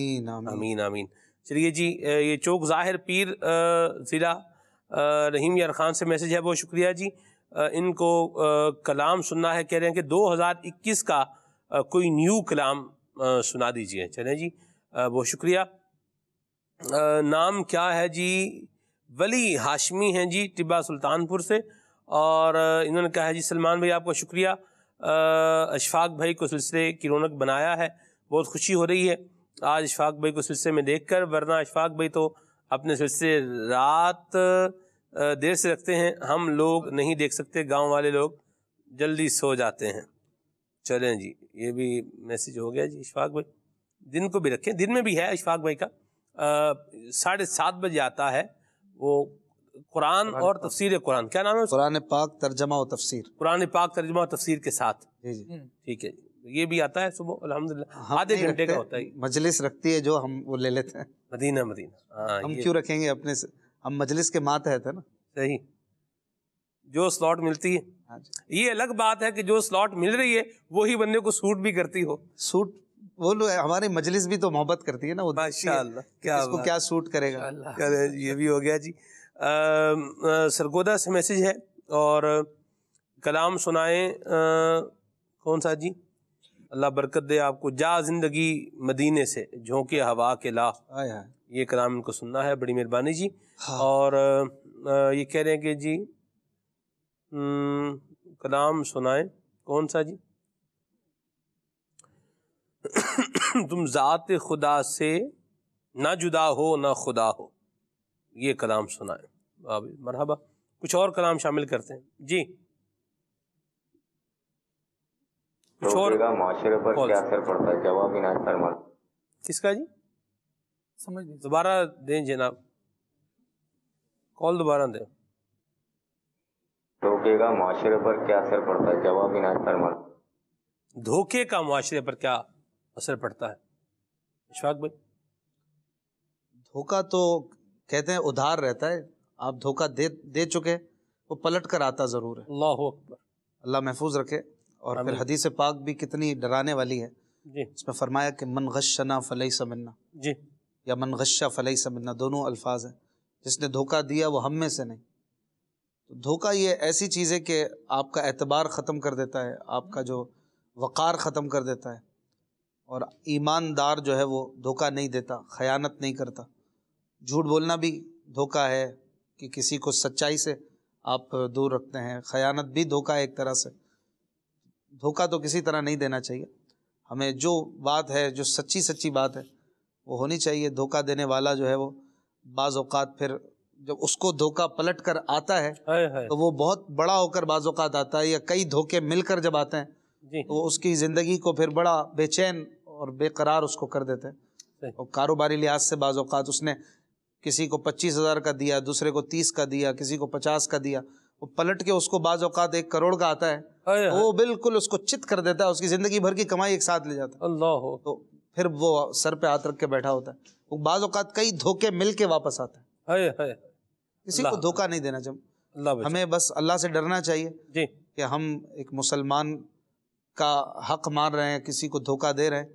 آمین آمین۔ چلیے جی، یہ چوک ظاہر پیر ضلع رحیم یار خان سے میسج ہے، بہت شکریہ جی۔ ان کو کلام سننا ہے، کہہ رہے ہیں کہ 2021 کا کوئی نیو کلام سنا دیجئے۔ چلیں جی، بہت شکریہ۔ نام کیا ہے جی؟ ولی ہاشمی ہیں جی، ٹبا سلطان پور سے، اور انہوں نے کہا ہے جی سلمان بھائی آپ کا شکریہ، اشفاق بھائی کو سلسلے کی رونق بنایا ہے، بہت خوشی ہو رہی ہے آج اشفاق بھائی کو سلسلے میں دیکھ کر، ورنہ اشفاق بھائی تو اپنے سلسلے رات دیر سے رکھتے ہیں، ہم لوگ نہیں دیکھ سکتے، گاؤں والے لوگ جلدی سو جاتے ہیں۔ چلیں جی، یہ بھی میسج ہو گیا جی۔ اشفاق بھائی دن کو بھی رکھیں، دن میں بھی ہے اشفاق بھائی کا 7:30 بجے آتا ہے وہ قرآن اور تفسیر قرآن، کیا نام ہے؟ قرآن پاک ترجمہ و تفسیر، قرآن پاک ترجمہ و تفسیر کے ساتھ، جی جی ٹھیک ہے جی، یہ بھی آتا ہے صبح الحمدللہ، آدھے گھنٹے کا ہوتا ہے، مجلس رکھتی ہے جو ہم وہ لے لیتے ہیں، مدینہ مدینہ، ہم کیوں رکھیں گے اپنے سے، ہم مجلس کے ماتحت ہے نا، صحیح، جو سلاٹ ملتی ہے۔ یہ الگ بات ہے کہ جو سلاٹ مل رہی ہے وہی بندے کو سوٹ بھی کرتی ہو، سوٹ وہ لوگ ہماری مجلس بھی تو محبت کرتی ہے نا، وہ ماشاءاللہ، اس کو کیا سوٹ کرے گا۔ یہ بھی ہو گیا جی۔ سرگودا سے میسج ہے، اور کلام سنائیں، کون سا جی؟ اللہ برکت دے آپ کو، جا زندگی مدینے سے جھونکے ہوا کے لا، یہ کلام ان کو سننا ہے، بڑی مہربانی جی۔ اور یہ کہہ رہے ہیں کہ جی کلام سنائیں، کون سا جی؟ تم ذات خدا سے نہ جدا ہو نہ خدا ہو، یہ کلام سنائیں۔ مرحبا، کچھ اور کلام شامل کرتے ہیں جی۔ معاشرے پر کیا اثر پڑتا ہے؟ جواب عنایت فرما۔ کس کا جی؟ سمجھ دوبارہ دیں جناب، کال دوبارہ دیں۔ دھوکے کا معاشرے پر کیا اثر پڑتا ہے؟ جواب عنایت فرما۔ دھوکے کا معاشرے پر کیا اثر پڑتا ہے اشفاق بھائی؟ دھوکہ تو کہتے ہیں ادھار رہتا ہے، آپ دھوکہ دے چکے، وہ پلٹ کر آتا ضرور ہے۔ اللہ اکبر، اللہ محفوظ رکھے۔ اور پھر حدیث پاک بھی کتنی ڈرانے والی ہے جی، اس میں فرمایا کہ من غشنا فلیس منا، جی، یا من غش فلیس منا، دونوں الفاظ ہیں، جس نے دھوکہ دیا وہ ہم میں سے نہیں۔ تو دھوکہ یہ ایسی چیز ہے کہ آپ کا اعتبار ختم کر دیتا ہے، آپ کا جو وقار ختم کر دیتا ہے، اور ایماندار جو ہے وہ دھوکہ نہیں دیتا، خیانت نہیں کرتا۔ جھوٹ بولنا بھی دھوکہ ہے کہ کسی کو سچائی سے آپ دور رکھتے ہیں، خیانت بھی دھوکہ ہے ایک طرح سے۔ دھوکہ تو کسی طرح نہیں دینا چاہیے، ہمیں جو بات ہے، جو سچی بات ہے وہ ہونی چاہیے۔ دھوکہ دینے والا جو ہے وہ بعض اوقات پھر جب اس کو دھوکہ پلٹ کر آتا ہے تو وہ بہت بڑا ہو کر بعض اوقات آتا ہے، یا کئی دھوکے مل کر جب آتے ہیں تو اس کی زندگی کو پھر بڑا بے چین اور بے قرار اس کو کر دیتے ہیں۔ اور کاروباری لحاظ سے بعض اوقات اس نے کسی کو 25,000 کا دیا، دوسرے کو 30 کا دیا، کسی کو 50 کا دیا، وہ پلٹ کے اس کو بعض اوقات 1 کروڑ کا آتا ہے، وہ بالکل اس کو چت کر دیتا ہے، اس کی زندگی بھر کی کمائی ایک ساتھ لے جاتا ہے۔ اللہ، تو پھر وہ سر پہ ہاتھ رکھ کے بیٹھا ہوتا ہے۔ وہ بعض اوقات کئی دھوکے مل کے واپس آتا ہے۔ کسی کو دھوکہ نہیں دینا چاہیے، ہمیں بس اللہ سے ڈرنا چاہیے کہ ہم ایک مسلمان کا حق مار رہے ہیں، کسی کو دھوکہ دے رہے ہیں،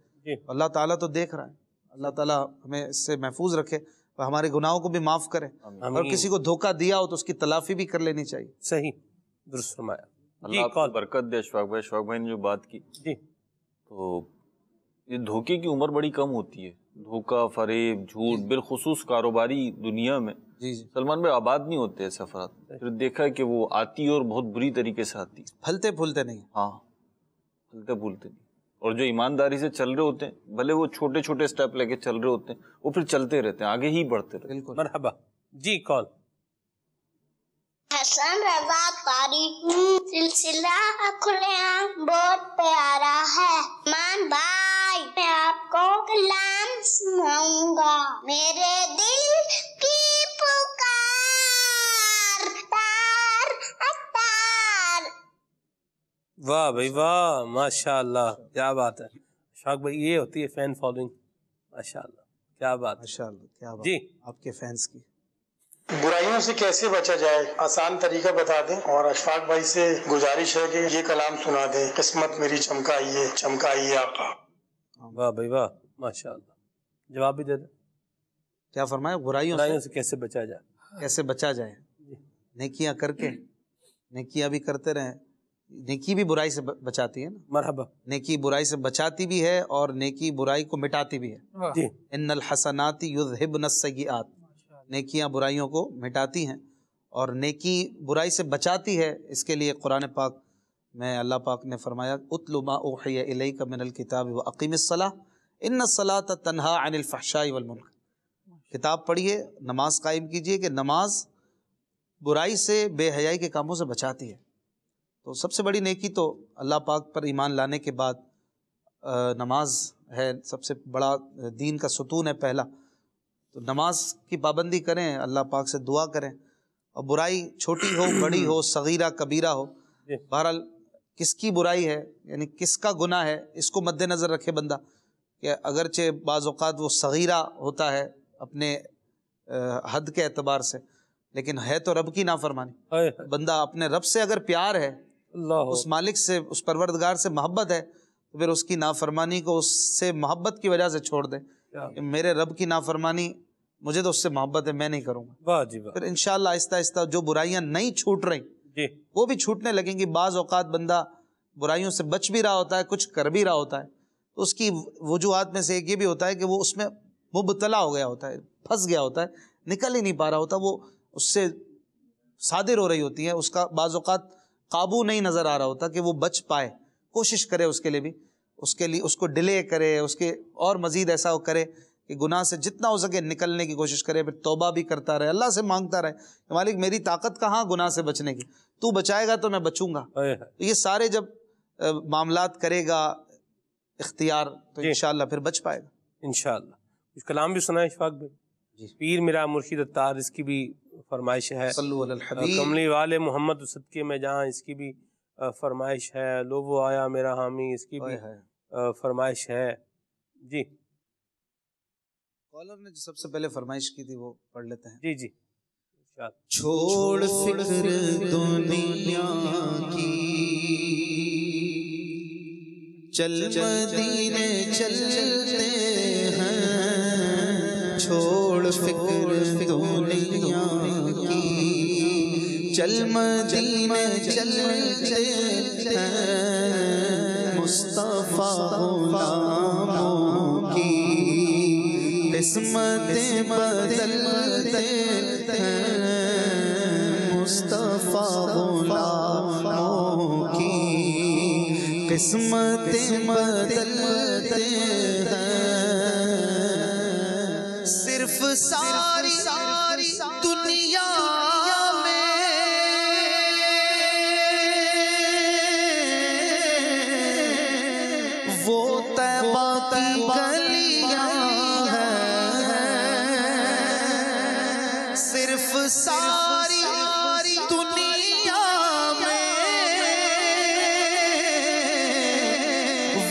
اللہ تعالیٰ تو دیکھ رہا ہے۔ اللہ تعالیٰ ہمیں اس سے محفوظ رکھے، ہمارے گناہوں کو بھی معاف کرے، اور کسی کو دھوکہ دیا ہو تو اس کی تلافی بھی کر لینی چاہیے۔ صحیح، درست فرمایا۔ اللہ آپ کو برکت دے اشفاق بھائی۔ اشفاق بھائی نے جو بات کی جی، تو یہ دھوکے کی عمر بڑی کم ہوتی ہے، دھوکہ، فریب، جھوٹ، بالخصوص کاروباری دنیا میں سلمان بھائی آباد نہیں ہوتے ایسے افراد، پھر دیکھا کہ وہ آتی اور بہت بری طریقے سے آتی، پھلتے پھولتے نہیں۔ ہاں، پھلتے پھولتے نہیں، اور جو ایمانداری سے چل رہے ہوتے ہیں، بھلے وہ چھوٹے چھوٹے سٹیپ لے کے چل رہے ہوتے ہیں، وہ پھر چلتے رہتے ہیں، آگے ہی بڑھتے رہتے ہیں۔ بالکل۔ مرحبا جی، کال حسن رضا طارق، سلسلہ کھلے عام بہت پیارا ہے۔ مان بھائی، میں آپ کو کلام سناؤں گا، میرے دل کی پکار، تار اتار۔ واہ بھائی واہ، ماشاء اللہ، کیا بات ہے اشفاق بھائی، یہ ہوتی ہے فین فالوئنگ، ماشاء اللہ، کیا بات، ماشاء اللہ، کیا بات جی۔ آپ کے فینس کی برائیوں سے کیسے بچا جائے، آسان طریقہ بتا دیں، اور اشفاق بھائی سے گزارش ہے کہ یہ کلام سنا دیں، قسمت میری چمکائیے چمکائیے آقا۔ واہ بھائی واہ، ماشاء اللہ. جواب بھی دے دیں. کیا فرمایا؟ برائیوں سے کیسے بچا جائے. کیسے بچا جائے؟ نیکیاں کر کے، نیکیاں بھی کرتے رہیں. نیکی بھی برائی سے بچاتی ہے نا. مرحبا. نیکی برائی سے بچاتی بھی ہے اور نیکی برائی کو مٹاتی بھی ہے. جی. ان الحسنات یذہبن السیئات، نیکیاں برائیوں کو مٹاتی ہیں اور نیکی برائی سے بچاتی ہے. اس کے لیے قرآن پاک میں اللہ پاک نے فرمایا اتل ما اوحی الیک من الکتاب واقیم الصلاۃ ان الصلاۃ تنہی عن الفحشاء والمنکر. کتاب پڑھیے، نماز قائم کیجئے کہ نماز برائی سے، بے حیائی کے کاموں سے بچاتی ہے. تو سب سے بڑی نیکی تو اللہ پاک پر ایمان لانے کے بعد نماز ہے. سب سے بڑا دین کا ستون ہے پہلا. تو نماز کی پابندی کریں، اللہ پاک سے دعا کریں. اور برائی چھوٹی ہو بڑی ہو، صغیرہ کبیرہ ہو، بہرحال کس کی برائی ہے، یعنی کس کا گناہ ہے، اس کو مد نظر رکھے بندہ کہ اگرچہ بعض اوقات وہ صغیرہ ہوتا ہے اپنے حد کے اعتبار سے، لیکن ہے تو رب کی نافرمانی. بندہ اپنے رب سے اگر پیار ہے، اس مالک سے، اس پروردگار سے محبت ہے، تو پھر اس کی نافرمانی کو اس سے محبت کی وجہ سے چھوڑ دے. میرے رب کی نافرمانی، مجھے تو اس سے محبت ہے، میں نہیں کروں گا. واہ جی واہ. پھر انشاءاللہ آہستہ آہستہ جو برائیاں نہیں چھوٹ رہی جی وہ بھی چھوٹنے لگیں گی. بعض اوقات بندہ برائیوں سے بچ بھی رہا ہوتا ہے، کچھ کر بھی رہا ہوتا ہے، تو اس کی وجوہات میں سے ایک یہ بھی ہوتا ہے کہ وہ اس میں مبتلا ہو گیا ہوتا ہے، پھنس گیا ہوتا ہے، نکل ہی نہیں پا رہا ہوتا، وہ اس سے صادر ہو رہی ہوتی ہے، اس کا بعض اوقات قابو نہیں نظر آ رہا ہوتا کہ وہ بچ پائے. کوشش کرے اس کے لیے بھی، اس کو ڈیلے کرے، اس کے اور مزید ایسا کرے کہ گناہ سے جتنا ہو سکے نکلنے کی کوشش کرے. پھر توبہ بھی کرتا رہے، اللہ سے مانگتا رہے کہ مالک میری طاقت کہاں گناہ سے بچنے کی، تو بچائے گا تو میں بچوں گا. یہ سارے جب معاملات کرے گا اختیار تو انشاءاللہ پھر بچ پائے گا انشاءاللہ. کچھ کلام بھی سنائے اشفاق بھائی. پیر میرا مرشد اتار، اس کی بھی فرمائش ہے. صلو علی الحبیب. کملی والے محمد صدقے میں جہاں، اس کی بھی فرمائش ہے. لو وہ آیا میرا حامی، اس کی بھی فرمائش ہے. جی کالر نے جو سب سے پہلے فرمائش کی تھی وہ پڑھ لیتے ہیں. جی جی. چھوڑ فکر دنیا کی، چل مدینے چلتے ہیں. چھوڑ فکر دنیا کی، چل مدینے چلتے ہیں. مصطفیٰ غلاموں کی قسمتیں بدلتے ہیں. مصطفیٰ غلاموں کی قسمتیں بدلتے ہیں. صرف ساری دنیا میں وہ طیبہ کی گلیاں صرف ساری دنیا میں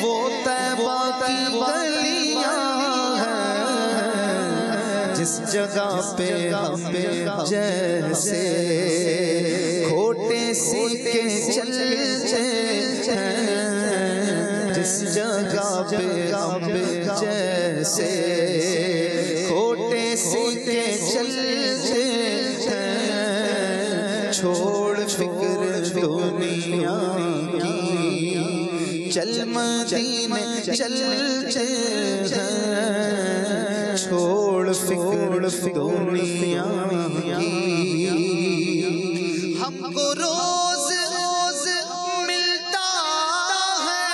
وہ طیبہ کی گلیاں ہیں. جس جگہ پہ ہم جیسے کھوٹے سیکھے چلتے ہیں. جس جگہ پہ ہم جیسے کھوٹے سیکھے چلتے ہیں. چھوڑ فکر دنیا کی، چل مدینے چلتے ہیں. چھوڑ فکر دنیا کی. ہم کو روز روز ملتا ہے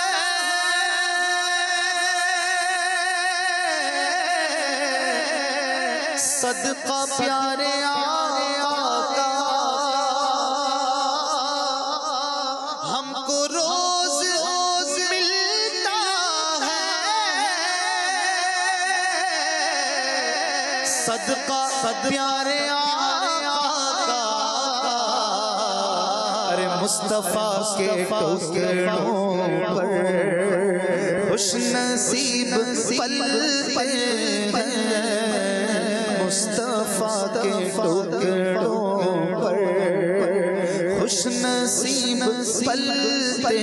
صدقہ پیارے آقا کا. ہم کو روز روز ملتا ہے صدقہ پیارے آقا کا. ارے مصطفیٰ کے ٹکڑوں پر خوش نصیب پلتے ہیں. مصطفیٰ کے ٹکڑوں پر خوش نصیب پلتے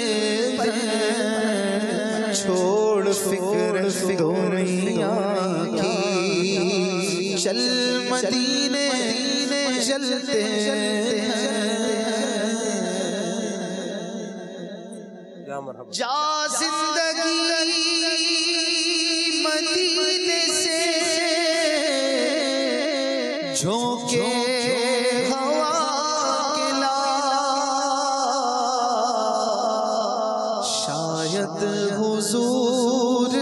ہیں. چھوڑ فکر دنیا کی، چل مدینے چلتے جا زندگی مدینے سے جھونکے ہوا کلا، شاید حضور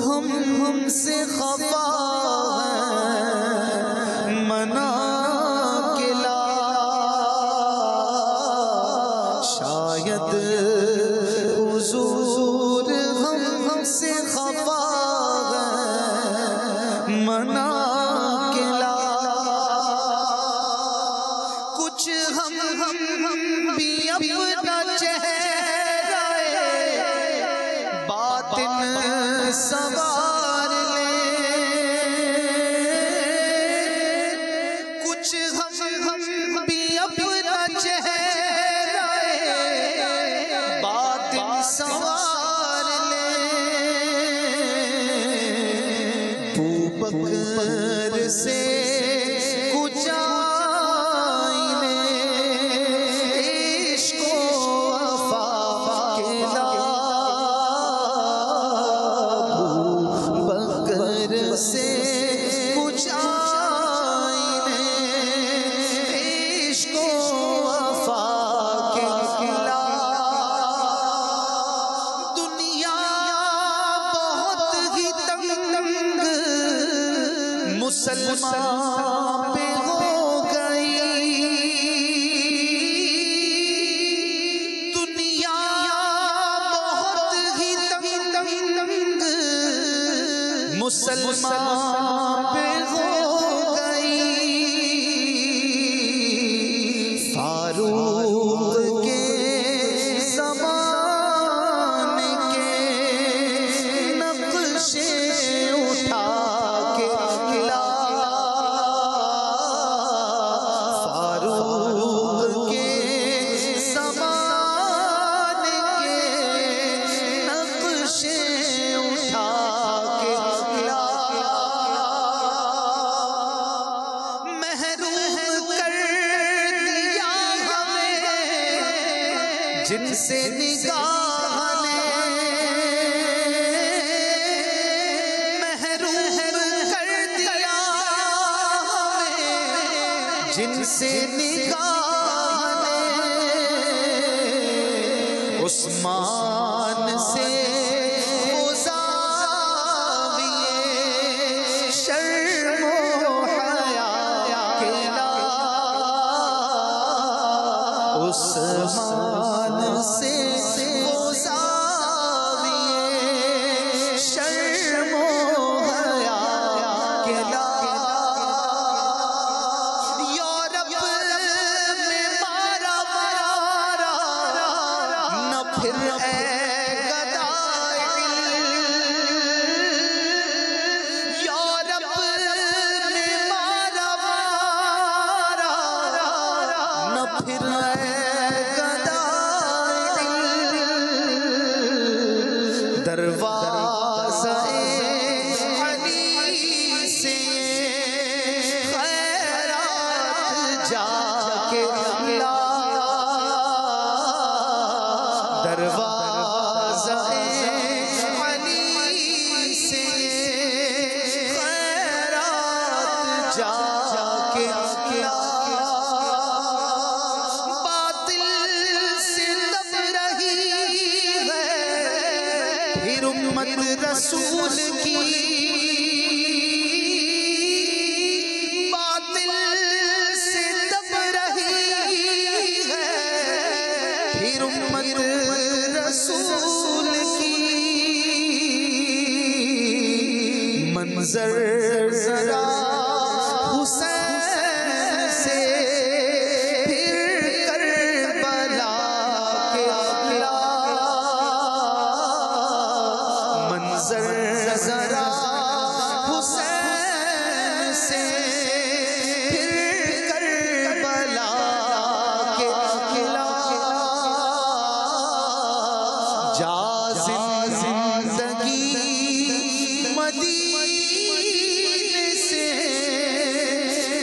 ہم سے خفا ہے منا کلا، شاید حضور ہم سے خفا ہے منا کلا، کچھ ہم بھی اپنا چہرہ باطن سوار لیں، کچھ ہم بھی اپنا چہرہ باطن سوار لیں، بکر سے کچھ آئینے عشق و وفا کے بکر سے کچھ آئینے عشق و وفا کے خلا، دنیا بہت ہی تنگ مسلمان پہ ہو گئی، دنیا بہت ہی تنگ مسلمان پہ ہو گئی، فاروق کے زمانے کے نقشے اٹھا کے لا، فاروق کے زمانے کے نقشے اٹھا کے لا، محروم کر دیا ہمیں جن سے نگاہ نے، محروم کر دیا ہمیں جن سے نگاہ نے، عثمان سے شرم و حیا کے لا، عثمان سے شرم و حیا کے لا، یورپ میں مارا نہ پھر اے گدائے یورپ میں مارا نہ پھر اے گدائے دروازہ علی سے خیرات جا کے لا، دروازہ علی سے خیرات جا کے لا، باطل سے لب رہی ہے پھر امت رسول کی، باطل سے دب رہی ہے پھر امت رسول کی، منظر ذرا حسین سے پھر کربلا کے لا، منظر ذرا حسین سے پھر کربلا کے لا، جا مدینے سے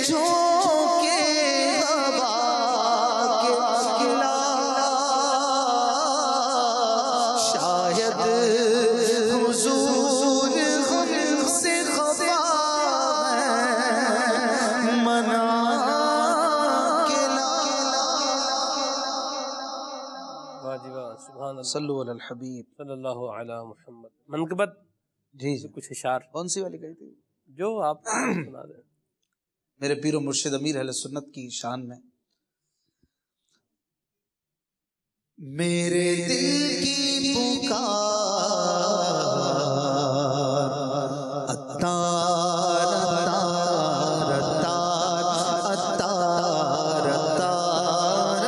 جھونکے ہوا کے گلا، شاید حضور ہم سے خفا ہے، منا کے لا۔ سبحان اللہ، صلو علی الحبیب صلی اللہ علی محمد۔ منقبت جی جی، کچھ اشعار کون سی والی کہی تھی؟ جو آپ سنا دیں۔ میرے پیر و مرشد امیر اہل سنت کی شان میں، میرے دل کی پکار اتار اتار اتار اتار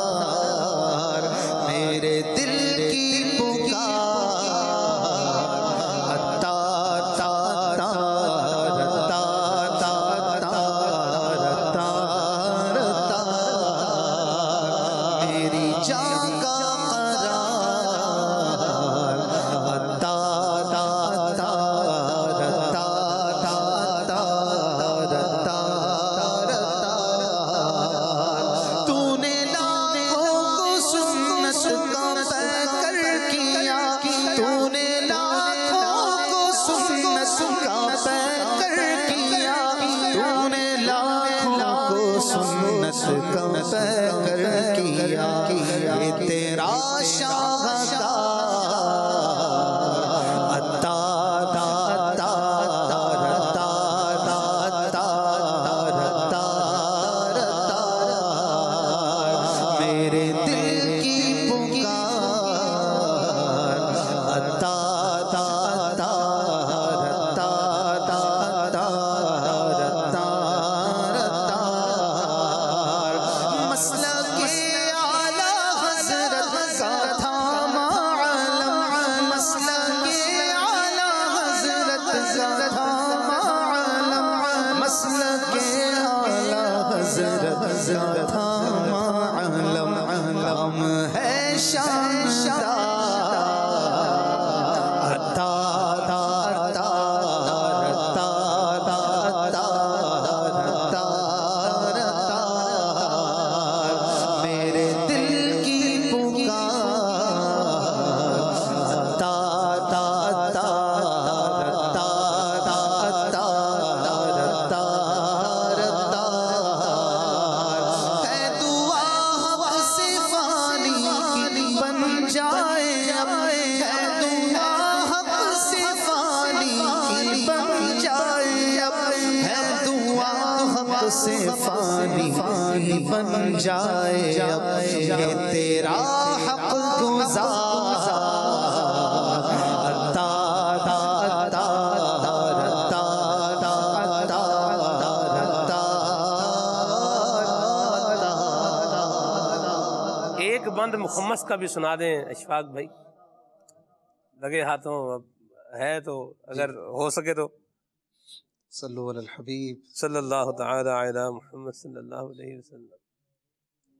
اتار، میرے دل کی پکار اتار اتار اتار اتار اتار، میری جان کا تیرا میرے دل کی پکار سے فانی بن جائے اب یہ تیرا حق گزار ایک بند مخمس کا بھی سنا دیں اشفاق بھائی، لگے ہاتھوں ہے تو اگر ہو سکے تو۔ صلو علی الحبیب صلی اللہ تعالی علی محمد صلی اللہ علیہ وسلم۔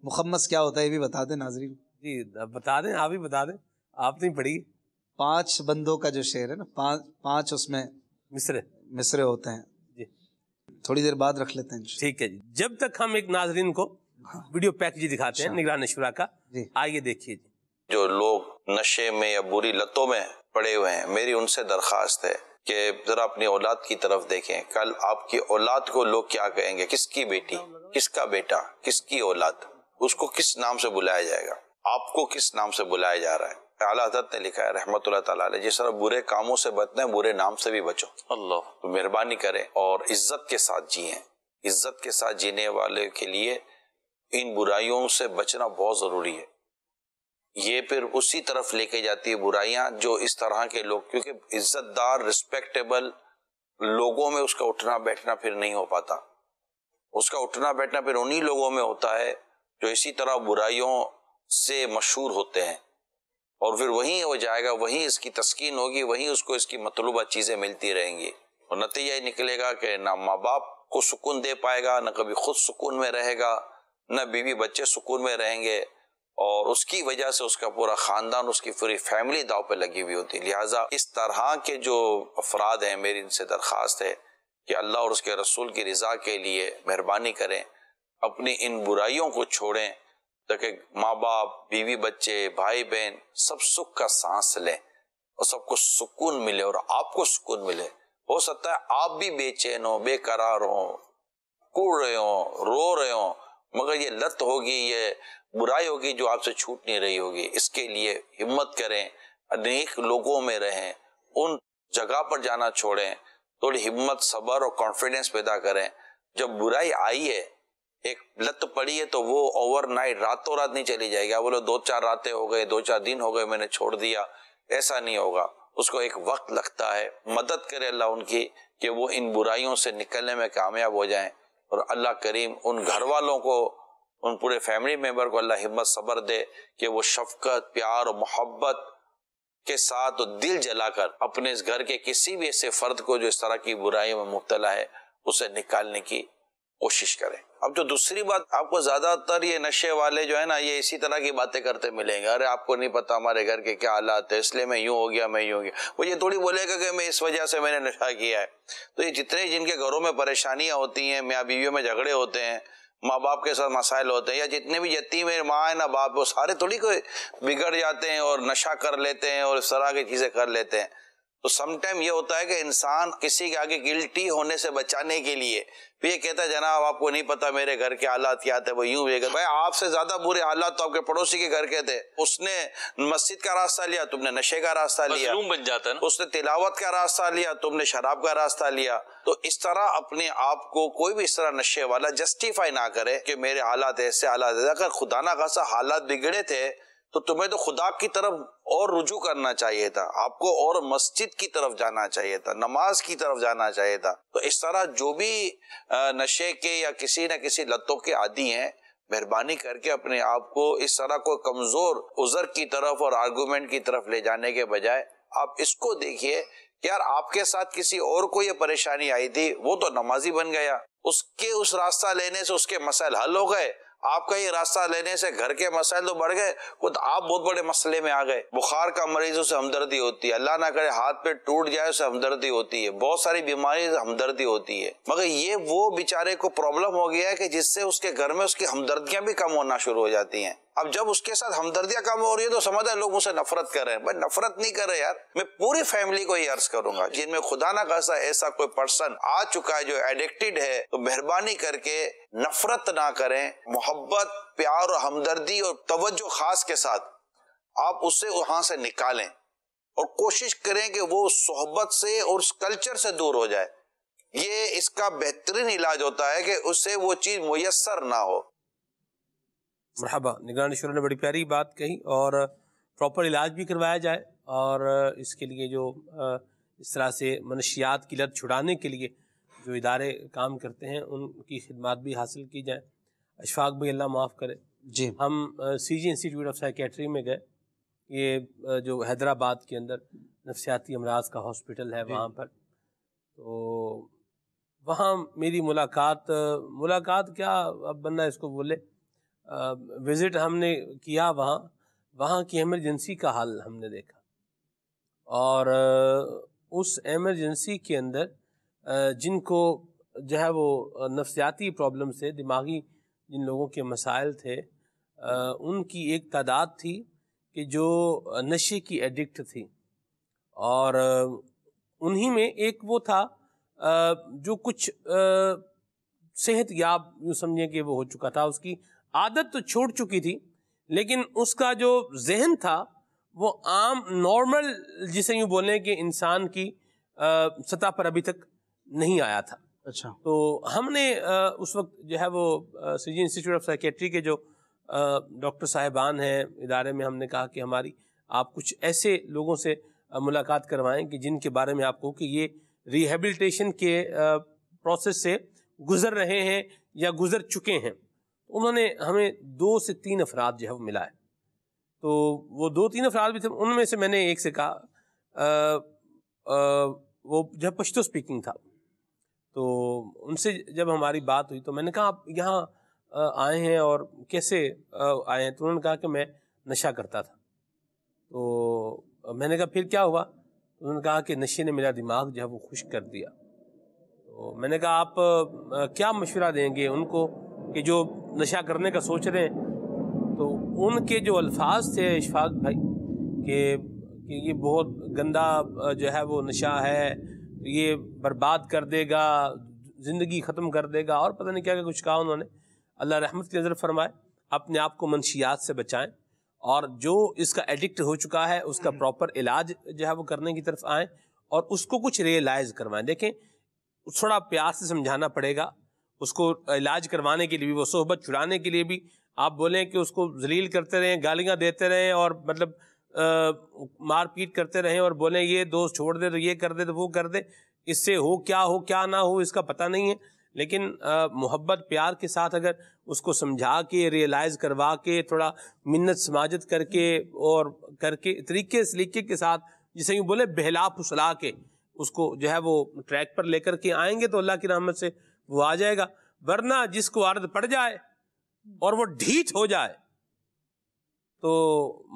مخمس کیا ہوتا ہے یہ بھی بتا دیں ناظرین۔ جی بتا دیں، آپ ہی بتا دیں، آپ نے پڑھی۔ 5 بندوں کا جو شعر ہے نا، 5 اس میں مصرے ہوتے ہیں جی، تھوڑی دیر بعد رکھ لیتے ہیں۔ ٹھیک ہے جی، جب تک ہم ایک ناظرین کو ویڈیو پیکیج دکھاتے ہیں نگران شورا کا، آئیے دیکھیے جی۔ جو لوگ نشے میں یا بری لتوں میں پڑے ہوئے ہیں، میری ان سے درخواست ہے کہ ذرا اپنی اولاد کی طرف دیکھیں۔ کل آپ کی اولاد کو لوگ کیا کہیں گے؟ کس کی بیٹی، کس کا بیٹا، کس کی اولاد، اس کو کس نام سے بلایا جائے گا؟ آپ کو کس نام سے بلایا جا رہا ہے؟ اعلیٰ حضرت نے لکھا ہے رحمت اللہ تعالیٰ علیہ، جس طرح برے کاموں سے بچنا ہے، برے نام سے بھی بچو۔ اللہ تو مہربانی کریں اور عزت کے ساتھ جئیں۔ عزت کے ساتھ جینے والے کے لیے ان برائیوں سے بچنا بہت ضروری ہے۔ یہ پھر اسی طرف لے کے جاتی ہے برائیاں جو اس طرح کے لوگ، کیونکہ عزت دار ریسپیکٹیبل لوگوں میں اس کا اٹھنا بیٹھنا پھر نہیں ہو پاتا۔ اس کا اٹھنا بیٹھنا پھر انہی لوگوں میں ہوتا ہے جو اسی طرح برائیوں سے مشہور ہوتے ہیں، اور پھر وہیں ہو جائے گا، وہیں اس کی تسکین ہوگی، وہیں اس کو اس کی مطلوبہ چیزیں ملتی رہیں گی، اور نتیجہ یہ نکلے گا کہ نہ ماں باپ کو سکون دے پائے گا، نہ کبھی خود سکون میں رہے گا، نہ بیوی بچے سکون میں رہیں گے، اور اس کی وجہ سے اس کا پورا خاندان، اس کی پوری فیملی داؤ پہ لگی ہوئی ہوتی ہے۔ لہٰذا اس طرح کے جو افراد ہیں، میری ان سے درخواست ہے کہ اللہ اور اس کے رسول کی رضا کے لیے مہربانی کریں، اپنی ان برائیوں کو چھوڑیں تاکہ ماں باپ، بیوی بچے، بھائی بہن سب سکھ کا سانس لیں اور سب کو سکون ملے اور آپ کو سکون ملے۔ ہو سکتا ہے آپ بھی بے چین ہو، بے قرار ہو، کوڑ رہے ہوں، رو رہے ہوں، مگر یہ لت ہوگی، یہ برائی ہوگی جو آپ سے چھوٹ نہیں رہی ہوگی۔ اس کے لیے ہمت کریں، نیک لوگوں میں رہیں، ان جگہ پر جانا چھوڑیں، تھوڑی ہمت، صبر اور کانفیڈنس پیدا کریں۔ جب برائی آئی ہے، ایک لت پڑی ہے، تو وہ اوور نائٹ، راتوں رات نہیں چلی جائے گی۔ آپ بولو 2-4 راتیں ہو گئے، 2-4 دن ہو گئے میں نے چھوڑ دیا، ایسا نہیں ہوگا۔ اس کو ایک وقت لگتا ہے۔ مدد کرے اللہ ان کی کہ وہ ان برائیوں سے نکلنے میں کامیاب ہو جائیں، اور اللہ کریم ان گھر والوں کو، ان پورے فیملی ممبر کو اللہ ہمت صبر دے کہ وہ شفقت، پیار اور محبت کے ساتھ دل جلا کر اپنے اس گھر کے کسی بھی ایسے فرد کو جو اس طرح کی برائیوں میں مبتلا ہے اسے نکالنے کی کوشش کریں۔ اب جو دوسری بات، آپ کو زیادہ تر یہ نشے والے جو ہے نا، یہ اسی طرح کی باتیں کرتے ملیں گے، ارے آپ کو نہیں پتا ہمارے گھر کے کیا حالات ہے، اس لیے میں یوں ہو گیا، میں یوں ہو گیا۔ وہ یہ تھوڑی بولے گا کہ میں اس وجہ سے میں نے نشہ کیا ہے۔ تو یہ جتنے جن کے گھروں میں پریشانیاں ہوتی ہیں، میاں بیویوں میں جھگڑے ہوتے ہیں، ماں باپ کے ساتھ مسائل ہوتے ہیں، یا جتنے بھی یتیم ہیں، ماں ہے نہ باپ، وہ سارے تھوڑی کوئی بگڑ جاتے ہیں اور نشہ کر لیتے ہیں اور اس طرح کی چیزیں کر لیتے ہیں۔ تو سم ٹائم یہ ہوتا ہے کہ انسان کسی کے آگے گلٹی ہونے سے بچانے کے لیے یہ کہتا ہے جناب آپ کو نہیں پتا میرے گھر کے حالات کیا تھے، وہ یوں بھی بھائی آپ سے زیادہ برے حالات تو آپ کے پڑوسی کے گھر کے تھے۔ اس نے مسجد کا راستہ لیا، تم نے نشے کا راستہ لیا۔ مظلوم بن جاتا ہے نا۔ اس نے تلاوت کا راستہ لیا، تم نے شراب کا راستہ لیا۔ تو اس طرح اپنے آپ کو کوئی بھی اس طرح نشے والا جسٹیفائی نہ کرے کہ میرے حالات ایسے، حالات ایسے۔ اگر خدا نہ خاصا حالات بگڑے تھے تو تمہیں تو خدا کی طرف اور رجوع کرنا چاہیے تھا، آپ کو اور مسجد کی طرف جانا چاہیے تھا، نماز کی طرف جانا چاہیے تھا۔ تو اس طرح جو بھی نشے کے یا کسی نہ کسی لتوں کے عادی ہیں، مہربانی کر کے اپنے آپ کو اس طرح کو کمزور عذر کی طرف اور آرگومنٹ کی طرف لے جانے کے بجائے آپ اس کو دیکھیے کہ یار آپ کے ساتھ کسی اور کو یہ پریشانی آئی تھی، وہ تو نمازی بن گیا، اس کے اس راستہ لینے سے اس کے مسائل حل ہو گئے۔ آپ کا یہ راستہ لینے سے گھر کے مسائل تو بڑھ گئے، خود آپ بہت بڑے مسئلے میں آ گئے۔ بخار کا مریضوں سے ہمدردی ہوتی ہے، اللہ نہ کرے ہاتھ پہ ٹوٹ جائے اسے ہمدردی ہوتی ہے، بہت ساری بیماری سے ہمدردی ہوتی ہے، مگر یہ وہ بیچارے کو پرابلم ہو گیا ہے کہ جس سے اس کے گھر میں اس کی ہمدردیاں بھی کم ہونا شروع ہو جاتی ہیں۔ اب جب اس کے ساتھ ہمدردیاں کم ہو رہی ہے تو سمجھتا ہے لوگ مجھ سے نفرت کر رہے ہیں۔ بھائی نفرت نہیں کر رہے یار، میں پوری فیملی کو یہ عرض کروں گا جن میں خدا نہ خاصا ایسا کوئی پرسن آ چکا ہے جو ایڈکٹڈ ہے، تو مہربانی کر کے نفرت نہ کریں، محبت، پیار اور ہمدردی اور توجہ خاص کے ساتھ آپ اسے وہاں سے نکالیں اور کوشش کریں کہ وہ صحبت سے اور اس کلچر سے دور ہو جائے۔ یہ اس کا بہترین علاج ہوتا ہے کہ اسے وہ چیز میسر نہ ہو۔ مرحبا، نگران شورا نے بڑی پیاری بات کہی، اور پراپر علاج بھی کروایا جائے، اور اس کے لیے جو اس طرح سے منشیات کی لت چھڑانے کے لیے جو ادارے کام کرتے ہیں ان کی خدمات بھی حاصل کی جائیں۔ اشفاق بھائی اللہ معاف کرے، جی ہم سی جی انسٹیٹیوٹ آف سائیکیٹری میں گئے، یہ جو حیدرآباد کے اندر نفسیاتی امراض کا ہاسپٹل ہے وہاں پر، تو وہاں میری ملاقات کیا اب بندہ اس کو بولے، وزٹ ہم نے کیا وہاں کی ایمرجنسی کا حال ہم نے دیکھا، اور اس ایمرجنسی کے اندر جن کو جو ہے وہ نفسیاتی پرابلم سے، دماغی جن لوگوں کے مسائل تھے، ان کی ایک تعداد تھی کہ جو نشے کی ایڈکٹ تھی، اور انہی میں ایک وہ تھا جو کچھ صحت یاب یوں سمجھیں کہ وہ ہو چکا تھا، اس کی عادت تو چھوڑ چکی تھی، لیکن اس کا جو ذہن تھا وہ عام نارمل جسے یوں بولیں کہ انسان کی سطح پر ابھی تک نہیں آیا تھا۔ اچھا، تو ہم نے اس وقت جو ہے وہ سی جی انسٹیٹیوٹ آف سائیکیٹری کے جو ڈاکٹر صاحبان ہیں ادارے میں، ہم نے کہا کہ آپ کچھ ایسے لوگوں سے ملاقات کروائیں کہ جن کے بارے میں آپ کو کہ یہ ریہیبلیٹیشن کے پروسیس سے گزر رہے ہیں یا گزر چکے ہیں۔ انہوں نے ہمیں 2 سے 3 افراد جو ہے وہ ملائے، تو وہ 2-3 افراد بھی تھے، ان میں سے میں نے ایک سے کہا، وہ جب پشتو سپیکنگ تھا، تو ان سے جب ہماری بات ہوئی تو میں نے کہا آپ یہاں آئے ہیں اور کیسے آئے ہیں؟ تو انہوں نے کہا کہ میں نشہ کرتا تھا. تو میں نے کہا پھر کیا ہوا؟ انہوں نے کہا کہ نشے نے میرا دماغ جو ہے وہ خشک کر دیا. تو میں نے کہا آپ کیا مشورہ دیں گے ان کو کہ جو نشہ کرنے کا سوچ رہے ہیں؟ تو ان کے جو الفاظ تھے اشفاق بھائی کہ یہ بہت گندا جو ہے وہ نشہ ہے، یہ برباد کر دے گا، زندگی ختم کر دے گا، اور پتہ نہیں کیا کہ کچھ کہا انہوں نے. اللہ رحمت کی نظر فرمائے. اپنے آپ کو منشیات سے بچائیں، اور جو اس کا ایڈکٹ ہو چکا ہے اس کا پراپر علاج جو ہے وہ کرنے کی طرف آئیں، اور اس کو کچھ ریئلائز کروائیں. دیکھیں تھوڑا پیار سے سمجھانا پڑے گا اس کو. علاج کروانے کے لیے بھی، وہ صحبت چھڑانے کے لیے بھی آپ بولیں کہ اس کو ذلیل کرتے رہیں، گالیاں دیتے رہیں، اور مطلب مار پیٹ کرتے رہیں، اور بولیں یہ دوست چھوڑ دے تو یہ کر دے تو وہ کر دے. اس سے ہو کیا نہ ہو اس کا پتہ نہیں ہے. لیکن محبت پیار کے ساتھ اگر اس کو سمجھا کے ریئلائز کروا کے تھوڑا منت سماجت کر کے اور کر کے طریقے سلیقے کے ساتھ، جسے یوں بولے بہلا پھسلا کے اس کو جو ہے وہ ٹریک پر لے کر کے آئیں گے تو اللہ کی رحمت سے وہ آ جائے گا. ورنہ جس کو عرض پڑ جائے اور وہ ڈھیٹ ہو جائے تو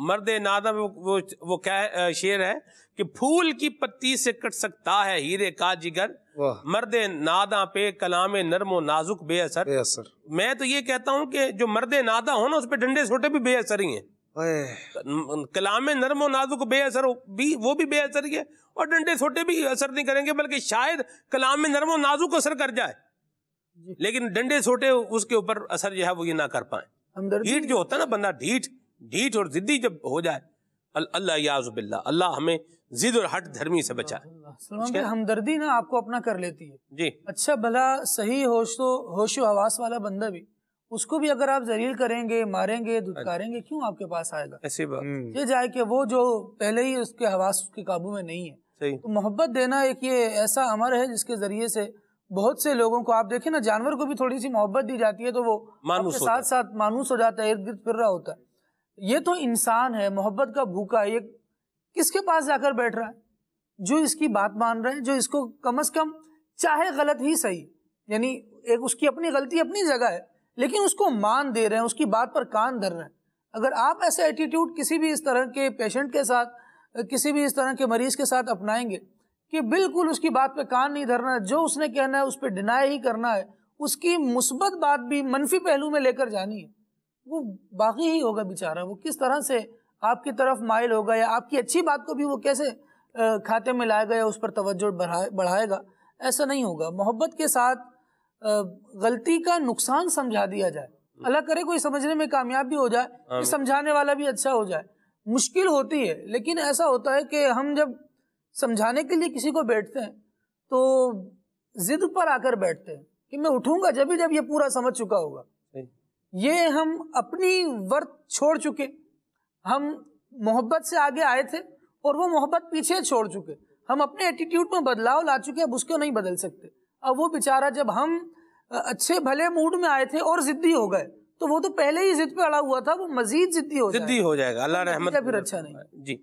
مرد ناداں وہ کیا شعر ہے کہ پھول کی پتی سے کٹ سکتا ہے ہیرے کا جگر، مرد ناداں پہ کلام نرم و نازک بے اثر. میں تو یہ کہتا ہوں کہ جو مرد ناداں ہو نا اس پہ ڈنڈے چھوٹے بھی بے اثر ہی ہیں. کلام نرم و نازک بے اثر بھی وہ بھی بے اثر ہی ہے، اور ڈنڈے چھوٹے بھی اثر نہیں کریں گے، بلکہ شاید کلام نرم و نازک اثر کر جائے لیکن ڈنڈے چھوٹے اس کے اوپر اثر جو ہے وہ یہ نہ کر پائیں. ڈھیٹ جو ہوتا ہے نا بندہ، ڈھیٹ اور ضدی جب ہو جائے، اللہ یعوذ باللہ، اللہ ہمیں ضد اور ہٹ دھرمی سے بچائے. سلمان بھائی ہمدردی نا آپ کو اپنا کر لیتی ہے. جی اچھا بھلا صحیح ہوش و حواس والا بندہ بھی، اس کو بھی اگر آپ ذلیل کریں گے، ماریں گے، دھتکاریں گے، کیوں آپ کے پاس آئے گا؟ ایسی بات یہ جائے کہ وہ جو پہلے ہی اس کے حواس کے قابو میں نہیں ہے. تو محبت دینا ایک یہ ایسا امر ہے جس کے ذریعے سے بہت سے لوگوں کو، آپ دیکھیں نا جانور کو بھی تھوڑی سی محبت دی جاتی ہے تو وہ آپ کے ساتھ ساتھ مانوس ہو جاتا ہے، ارد گرد پھر رہا ہوتا ہے. یہ تو انسان ہے محبت کا بھوکا. یہ کس کے پاس جا کر بیٹھ رہا ہے؟ جو اس کی بات مان رہے ہیں، جو اس کو کم از کم چاہے غلط ہی صحیح، یعنی ایک اس کی اپنی غلطی اپنی جگہ ہے لیکن اس کو مان دے رہے ہیں، اس کی بات پر کان دھر رہے ہیں. اگر آپ ایسے ایٹیٹیوڈ کسی بھی اس طرح کے پیشنٹ کے ساتھ، کسی بھی اس طرح کے مریض کے ساتھ اپنائیں گے کہ بالکل اس کی بات پہ کان نہیں دھرنا، جو اس نے کہنا ہے اس پہ ڈینائی ہی کرنا ہے، اس کی مثبت بات بھی منفی پہلو میں لے کر جانی ہے، وہ باقی ہی ہوگا بیچارہ. وہ کس طرح سے آپ کی طرف مائل ہوگا، یا آپ کی اچھی بات کو بھی وہ کیسے کھاتے میں لائے گا یا اس پر توجہ بڑھائے گا؟ ایسا نہیں ہوگا. محبت کے ساتھ غلطی کا نقصان سمجھا دیا جائے. اللہ کرے کوئی سمجھنے میں کامیاب بھی ہو جائے کہ سمجھانے والا بھی اچھا ہو جائے. مشکل ہوتی ہے لیکن ایسا ہوتا ہے کہ ہم جب سمجھانے کے لیے کسی کو بیٹھتے ہیں تو ضد پر آ کر بیٹھتے ہیں کہ میں اٹھوں گا جب یہ پورا سمجھ چکا ہوگا. یہ ہم اپنی ورت چھوڑ چکے، ہم محبت سے آگے آئے تھے اور وہ محبت پیچھے چھوڑ چکے. ہم اپنے ایٹیٹیوڈ میں بدلاؤ لا چکے، اب اس کو نہیں بدل سکتے. اب وہ بیچارہ جب ہم اچھے بھلے موڈ میں آئے تھے اور ضدی ہو گئے تو وہ تو پہلے ہی ضد پہ اڑا ہوا تھا، وہ مزید ضدی ہو جائے گا. اللہ رحمت پھر اچھا نہیں. جی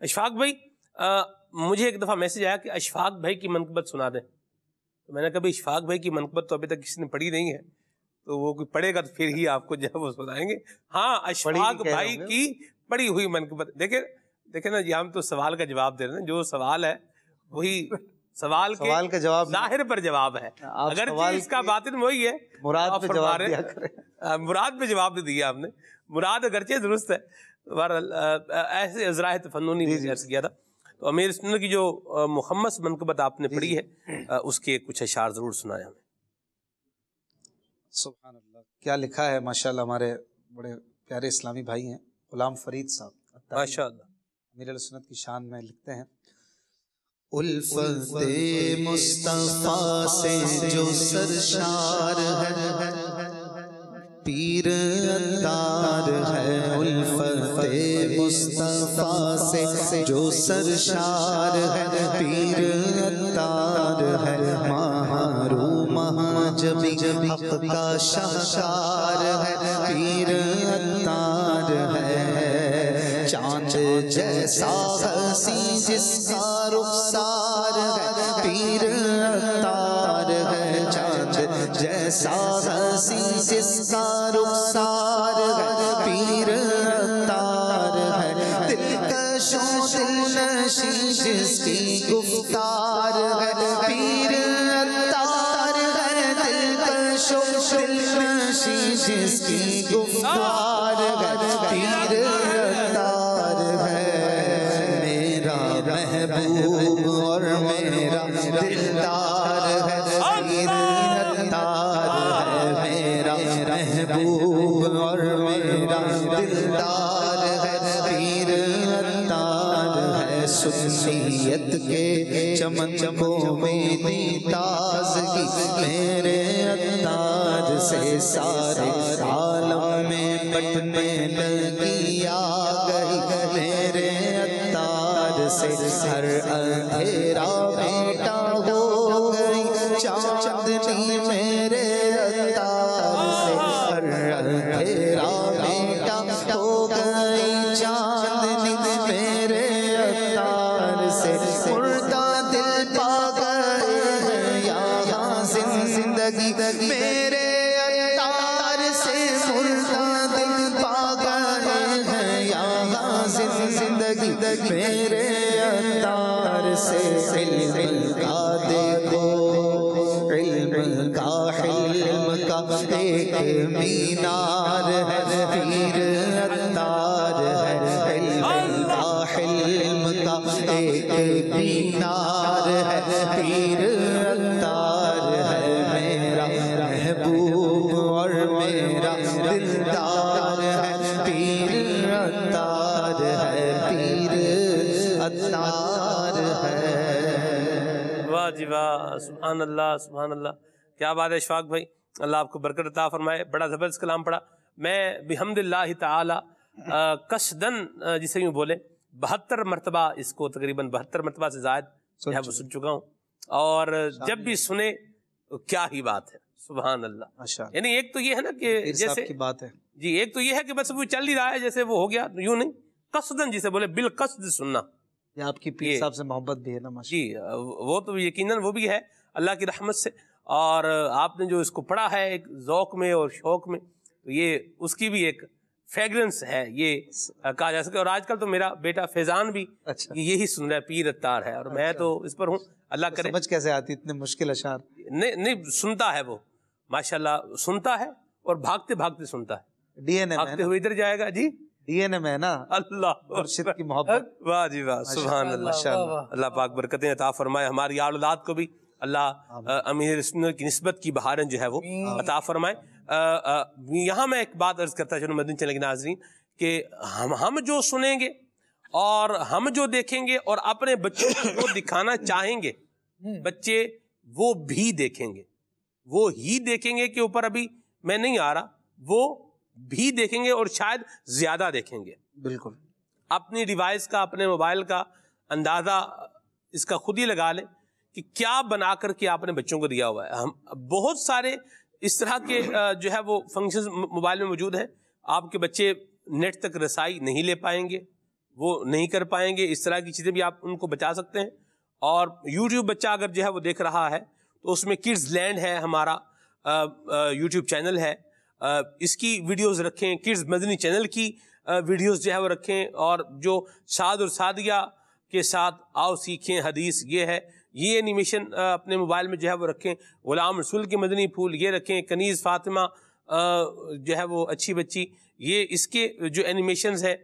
اشفاق بھائی، مجھے ایک دفعہ میسج آیا کہ اشفاق بھائی کی منقبت سنا دیں. تو میں نے کہا اشفاق بھائی کی منقبت تو ابھی تک کسی نے پڑھی نہیں ہے، تو وہ کوئی پڑھے گا تو پھر ہی آپ کو جو ہے وہ سنائیں گے. ہاں اشفاق بھائی کی پڑھی ہوئی منقبت. دیکھیں نا، یہ ہم تو سوال کا جواب دے رہے ہیں، جو سوال ہے وہی سوال کا جواب ظاہر پر جواب ہے، اگر اس کا باطن وہی ہے. مراد پہ جواب دیا کریں. مراد پہ جواب بھی دیا آپ نے، مراد اگرچہ درست ہے. ایسے ازراہ تفننی بھی عرض کیا تھا. تو امیر سنت کی جو محمد منقبت آپ نے پڑھی ہے اس کے کچھ اشعار ضرور سنائیں ہمیں. سبحان اللہ، کیا لکھا ہے ماشاءاللہ. ہمارے بڑے پیارے اسلامی بھائی ہیں غلام فرید صاحب ماشاءاللہ، امیر سنت کی شان میں لکھتے ہیں: الفت مصطفیٰ سے جو سرشار ہے پیر اتار ہے. الفت مصطفیٰ سے جو سرشار ہے پیر اتار ہے. معروم جبی حق کا شاہکار ہے پیر اتار ہے. چاند جیسا ہنسی جس کا رخسار ہے پیر اتار ہے. چاند جیسا ایسا ہنسی جس کا رخسار ہے پیر عطار ہے، دلکش و دلنشین جس کی گفتار ہے پیر عطار ہے، دلکش و دلنشین جس کی گفتار ہے پیر عطار ہے، میرا محبوب اور میرا دلدار ہے پیر عطار ہے، میرا محبوب اور میرا دلدار ہے پیر عطار ہے، سنیت کے چمن کو میری تازگی میرے عطار سے سارے عالم میں بٹنے لگی آ گئی، میرے عطار سے ہر اندھیرا بیٹا ہو گئی چاندنی، میرے عطار سے ہر اندھیرا بیٹا ہو گئی چاندنی، میرے عطار سے مردہ دل پا گئے ہیں یہاں زندگی، میرے عطار سے مردہ دل پا گئے ہیں یہاں زندگی، میرے عطار سے علم کا دیکھو، علم کا حلم کا ایک مینار ہے پیر عطار ہے، علم کا حلم کا ایک مینار ہے پیر عطار ہے، میرا محبوب اور میرا دلدار ہے پیر عطار ہے، پیر عطار ہے۔ واہ جی واہ، سبحان اللہ سبحان اللہ، کیا بات ہے اشفاق بھائی، اللہ آپ کو برکت عطا فرمائے، بڑا زبردست کلام پڑھا۔ میں بحمد اللہ تعالی قصدن جسے یوں بولے 72 مرتبہ اس کو تقریباً 72 مرتبہ سے زائد جو ہے وہ سن چکا ہوں، اور جب بھی سنے کیا ہی بات ہے، سبحان اللہ۔ یعنی ایک تو یہ ہے نا کہ جیسے کی بات ہے جی، ایک تو یہ ہے کہ بس وہ چل ہی رہا ہے جیسے وہ ہو گیا، یوں نہیں، قصدن جسے بولے بالقصد سننا، یہ آپ کی پیر صاحب سے محبت بھی ہے نا جی، وہ تو یقیناً وہ بھی ہے اللہ کی رحمت سے، اور آپ نے جو اس کو پڑھا ہے ایک ذوق میں اور شوق میں، تو یہ اس کی بھی ایک فریگرنس ہے یہ کہا جا سکے۔ اور آج کل تو میرا بیٹا فیضان بھی یہی سن رہا ہے، پیر عطار ہے، اور میں تو اس پر ہوں، اللہ کرے۔ سمجھ کیسے آتی اتنے مشکل اشعار؟ نہیں سنتا ہے وہ ماشاءاللہ، سنتا ہے اور بھاگتے بھاگتے سنتا ہے، ڈی این اے بھاگتے ہوئے ادھر جائے گا، جی ڈی این اے میں نا اللہ مرشد کی محبت۔ واہ جی واہ، سبحان اللہ، اللہ پاک برکتیں عطا فرمائے، ہماری اولاد کو بھی اللہ امیر سنت کی نسبت کی بہاریں جو ہے وہ عطا فرمائے۔ یہاں میں ایک بات عرض کرتا چلوں مدنی چینل کے ناظرین کہ ہم جو سنیں گے اور ہم جو دیکھیں گے اور اپنے بچوں کو جو دکھانا چاہیں گے، بچے وہ بھی دیکھیں گے، وہ ہی دیکھیں گے کہ اوپر ابھی میں نہیں آ رہا، وہ بھی دیکھیں گے اور شاید زیادہ دیکھیں گے۔ بالکل اپنی ڈیوائس کا، اپنے موبائل کا اندازہ اس کا خود ہی لگا لیں کہ کیا بنا کر کے آپ نے بچوں کو دیا ہوا ہے۔ ہم بہت سارے اس طرح کے جو ہے وہ فنکشنز موبائل میں موجود ہیں، آپ کے بچے نیٹ تک رسائی نہیں لے پائیں گے، وہ نہیں کر پائیں گے، اس طرح کی چیزیں بھی آپ ان کو بچا سکتے ہیں۔ اور یوٹیوب بچہ اگر جو ہے وہ دیکھ رہا ہے تو اس میں کڈز لینڈ ہے، ہمارا یوٹیوب چینل ہے، اس کی ویڈیوز رکھیں، کڈز مدنی چینل کی ویڈیوز جو ہے وہ رکھیں، اور جو سعد اور سعدیہ کے ساتھ آؤ سیکھیں حدیث یہ ہے، یہ اینیمیشن اپنے موبائل میں جو ہے وہ رکھیں، غلام رسول کے مدنی پھول یہ رکھیں، کنیز فاطمہ جو ہے وہ اچھی بچی، یہ اس کے جو اینیمیشنز ہے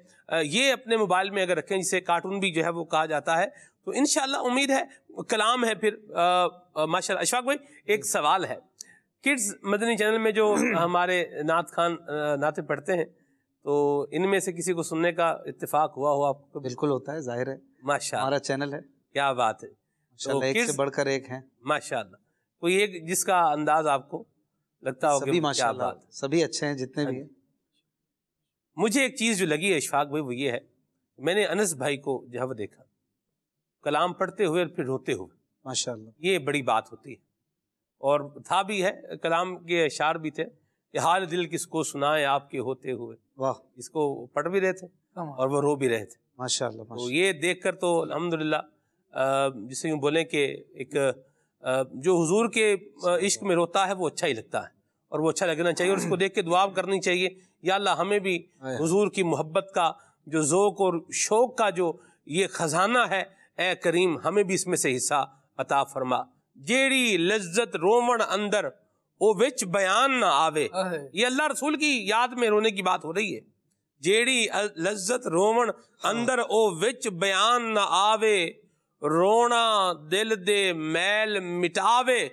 یہ اپنے موبائل میں اگر رکھیں، جسے کارٹون بھی جو ہے وہ کہا جاتا ہے، تو انشاءاللہ امید ہے کلام ہے پھر ماشاءاللہ۔ اشفاق بھائی ایک سوال ہے، کڈز مدنی چینل میں جو ہمارے نعت خان نعتیں پڑھتے ہیں، تو ان میں سے کسی کو سننے کا اتفاق ہوا ہو آپ کو؟ بالکل ہوتا ہے، ظاہر ہے، ماشاءاللہ ہمارا چینل ہے، کیا بات ہے، ایک سے بڑھ کر ایک ہیں ماشاءاللہ۔ کوئی ایک جس کا انداز آپ کو لگتا ہو کہ کیا بات، سبھی اچھے ہیں جتنے بھی ہیں۔ مجھے ایک چیز جو لگی ہے اشفاق بھائی وہ یہ ہے، میں نے انس بھائی کو جو ہے وہ دیکھا کلام پڑھتے ہوئے اور پھر روتے ہوئے، ماشاءاللہ یہ بڑی بات ہوتی ہے، اور تھا بھی ہے، کلام کے اشعار بھی تھے کہ حال دل کس کو سنائے آپ کے ہوتے ہوئے، واہ، اس کو پڑھ بھی رہے تھے اور وہ رو بھی رہے تھے، ماشاءاللہ۔ تو یہ دیکھ کر تو الحمدللہ جسے یوں بولیں کہ ایک جو حضور کے عشق میں روتا ہے وہ اچھا ہی لگتا ہے اور وہ اچھا لگنا چاہیے، اور اس کو دیکھ کے دعا کرنی چاہیے، یا اللہ ہمیں بھی حضور کی محبت کا جو ذوق اور شوق کا جو یہ خزانہ ہے، اے کریم ہمیں بھی اس میں سے حصہ عطا فرما۔ جیڑی لذت رومن اندر او وچ بیان نہ آوے، یہ اللہ رسول کی یاد میں رونے کی بات ہو رہی ہے۔ جیڑی لذت رومن اندر او وچ بیان نہ آوے، رونا دل دے میل مٹاوے،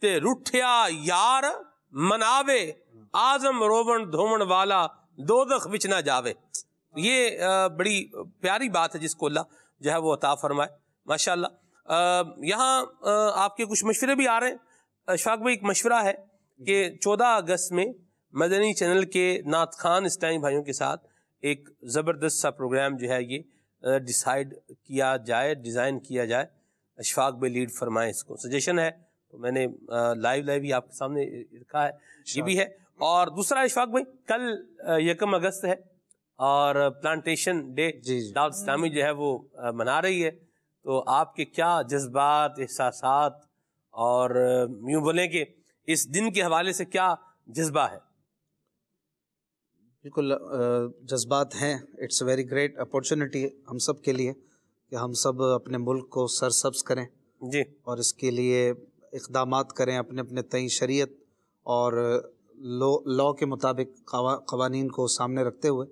تے رٹھیا یار مناوے، آزم روون دھومن والا دوزخ وچ نہ جاوے۔ یہ بڑی پیاری بات ہے جس کو اللہ جو ہے وہ عطا فرمائے ماشاءاللہ۔ یہاں آپ کے کچھ مشورے بھی آ رہے ہیں۔ اشفاق بھائی، ایک مشورہ ہے کہ 14 اگست میں مدنی چینل کے نعت خوان اسلامی بھائیوں کے ساتھ ایک زبردست سا پروگرام جو ہے یہ ڈیسائیڈ کیا جائے، ڈیزائن کیا جائے۔ اشفاق بھائی لیڈ فرمائیں، اس کو سجیشن ہے تو میں نے لائیو ہی آپ کے سامنے رکھا ہے، یہ بھی ہے۔ اور دوسرا اشفاق بھائی، کل 1 اگست ہے اور پلانٹیشن ڈے دعوت اسلامی جو ہے وہ منا رہی ہے، تو آپ کے کیا جذبات، احساسات اور یوں بولیں کہ اس دن کے حوالے سے کیا جذبہ ہے؟ بالکل جذبات ہیں۔ It's a very great opportunity ہم سب کے لیے کہ ہم سب اپنے ملک کو سرسبز کریں جی، اور اس کے لیے اقدامات کریں اپنے اپنے تئیں شریعت اور لا کے مطابق قوانین کو سامنے رکھتے ہوئے۔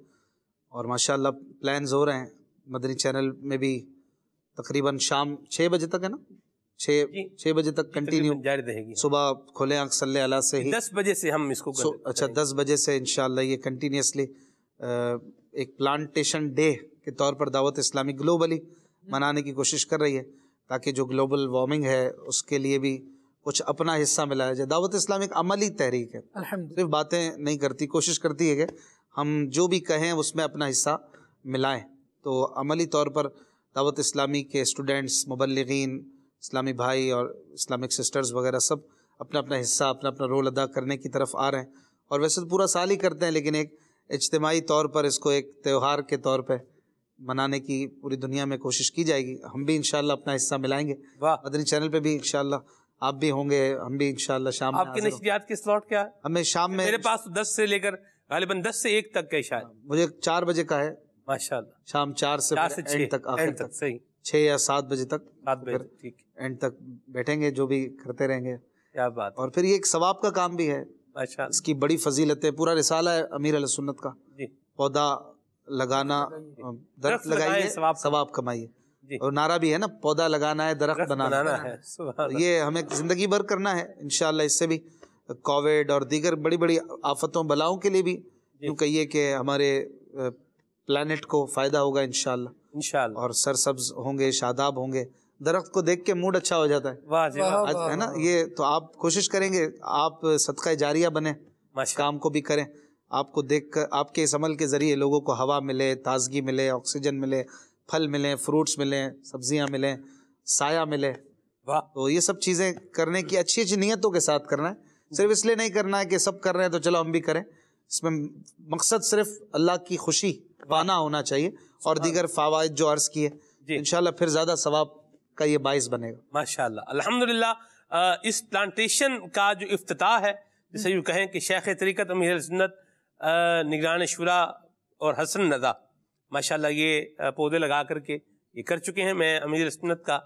اور ماشاءاللہ پلانز ہو رہے ہیں مدنی چینل میں بھی، تقریباً شام 6 بجے تک ہے نا، 6 بجے تک کنٹینیو جاری رہے گی۔ صبح کھولے آنکھ صلی اللہ سے ہی 10 بجے سے ہم اس کو اچھا 10 بجے سے انشاءاللہ یہ کنٹینیوسلی ایک پلانٹیشن ڈے کے طور پر دعوت اسلامی گلوبلی منانے کی کوشش کر رہی ہے، تاکہ جو گلوبل وارمنگ ہے اس کے لیے بھی کچھ اپنا حصہ ملایا جائے۔ دعوت اسلامی ایک عملی تحریک ہے، صرف باتیں نہیں کرتی، کوشش کرتی ہے کہ ہم جو بھی کہیں اس میں اپنا حصہ ملائیں۔ تو عملی طور پر دعوت اسلامی کے اسٹوڈنٹس، مبلغین، اسلامی بھائی اور اسلامک سسٹرز وغیرہ سب اپنا اپنا حصہ، اپنا اپنا رول ادا کرنے کی طرف آ رہے ہیں، اور ویسے تو پورا سال ہی کرتے ہیں، لیکن ایک اجتماعی طور پر اس کو ایک تہوار کے طور پہ منانے کی پوری دنیا میں کوشش کی جائے گی۔ ہم بھی انشاءاللہ اپنا حصہ ملائیں گے، مدنی چینل پہ بھی انشاءاللہ آپ بھی ہوں گے، ہم بھی انشاءاللہ شام میں۔ آپ کے نشریات کے سلاٹ کیا ہے؟ ہمیں شام میں، میرے پاس 10 سے لے کر غالباً 10 سے 1 تک کا شاید، مجھے 4 بجے کا ہے ماشاءاللہ، شام 4 سے 6 تک، آخر تک صحیح 6 یا 7 بجے تک، 7 بجے ٹھیک اینڈ تک بیٹھیں گے، جو بھی کرتے رہیں گے۔ کیا بات، اور پھر یہ ایک ثواب کا کام بھی ہے، اس کی بڑی فضیلت ہے، پورا رسالہ ہے امیر علیہ سنت کا، پودا لگانا، درخت لگائیے ثواب کمائیے، اور نعرہ بھی ہے نا، پودا لگانا ہے درخت بنانا ہے، یہ ہمیں زندگی بھر کرنا ہے انشاءاللہ۔ اس سے بھی کووڈ اور دیگر بڑی بڑی آفتوں بلاؤں کے لیے بھی یوں کہیے کہ ہمارے پلانٹ کو فائدہ ہوگا انشاءاللہ، اور سرسبز ہوں گے، شاداب ہوں گے۔ درخت کو دیکھ کے موڈ اچھا ہو جاتا ہے نا، یہ تو آپ کوشش کریں گے آپ صدقہ جاریہ بنیں، کام کو بھی کریں، آپ کو دیکھ کر آپ کے اس عمل کے ذریعے لوگوں کو ہوا ملے، تازگی ملے، آکسیجن ملے، پھل ملیں، فروٹس ملیں، سبزیاں ملیں، سایہ ملے۔ تو یہ سب چیزیں کرنے کی اچھی اچھی نیتوں کے ساتھ کرنا ہے، صرف اس لیے نہیں کرنا ہے کہ سب کر رہے ہیں تو چلو ہم بھی کریں، اس میں مقصد صرف اللہ کی خوشی پانا ہونا چاہیے، اور دیگر فوائد جو عرض کیے انشاءاللہ پھر زیادہ ثواب کا یہ باعث بنے گا ماشاءاللہ۔ الحمدللہ اس پلانٹیشن کا جو افتتاح ہے، جسے یوں کہیں کہ شیخ طریقت امیر اہل سنت نگران شورا اور حسن رضا ماشاءاللہ یہ پودے لگا کر کے یہ کر چکے ہیں۔ میں امیر اہل سنت کا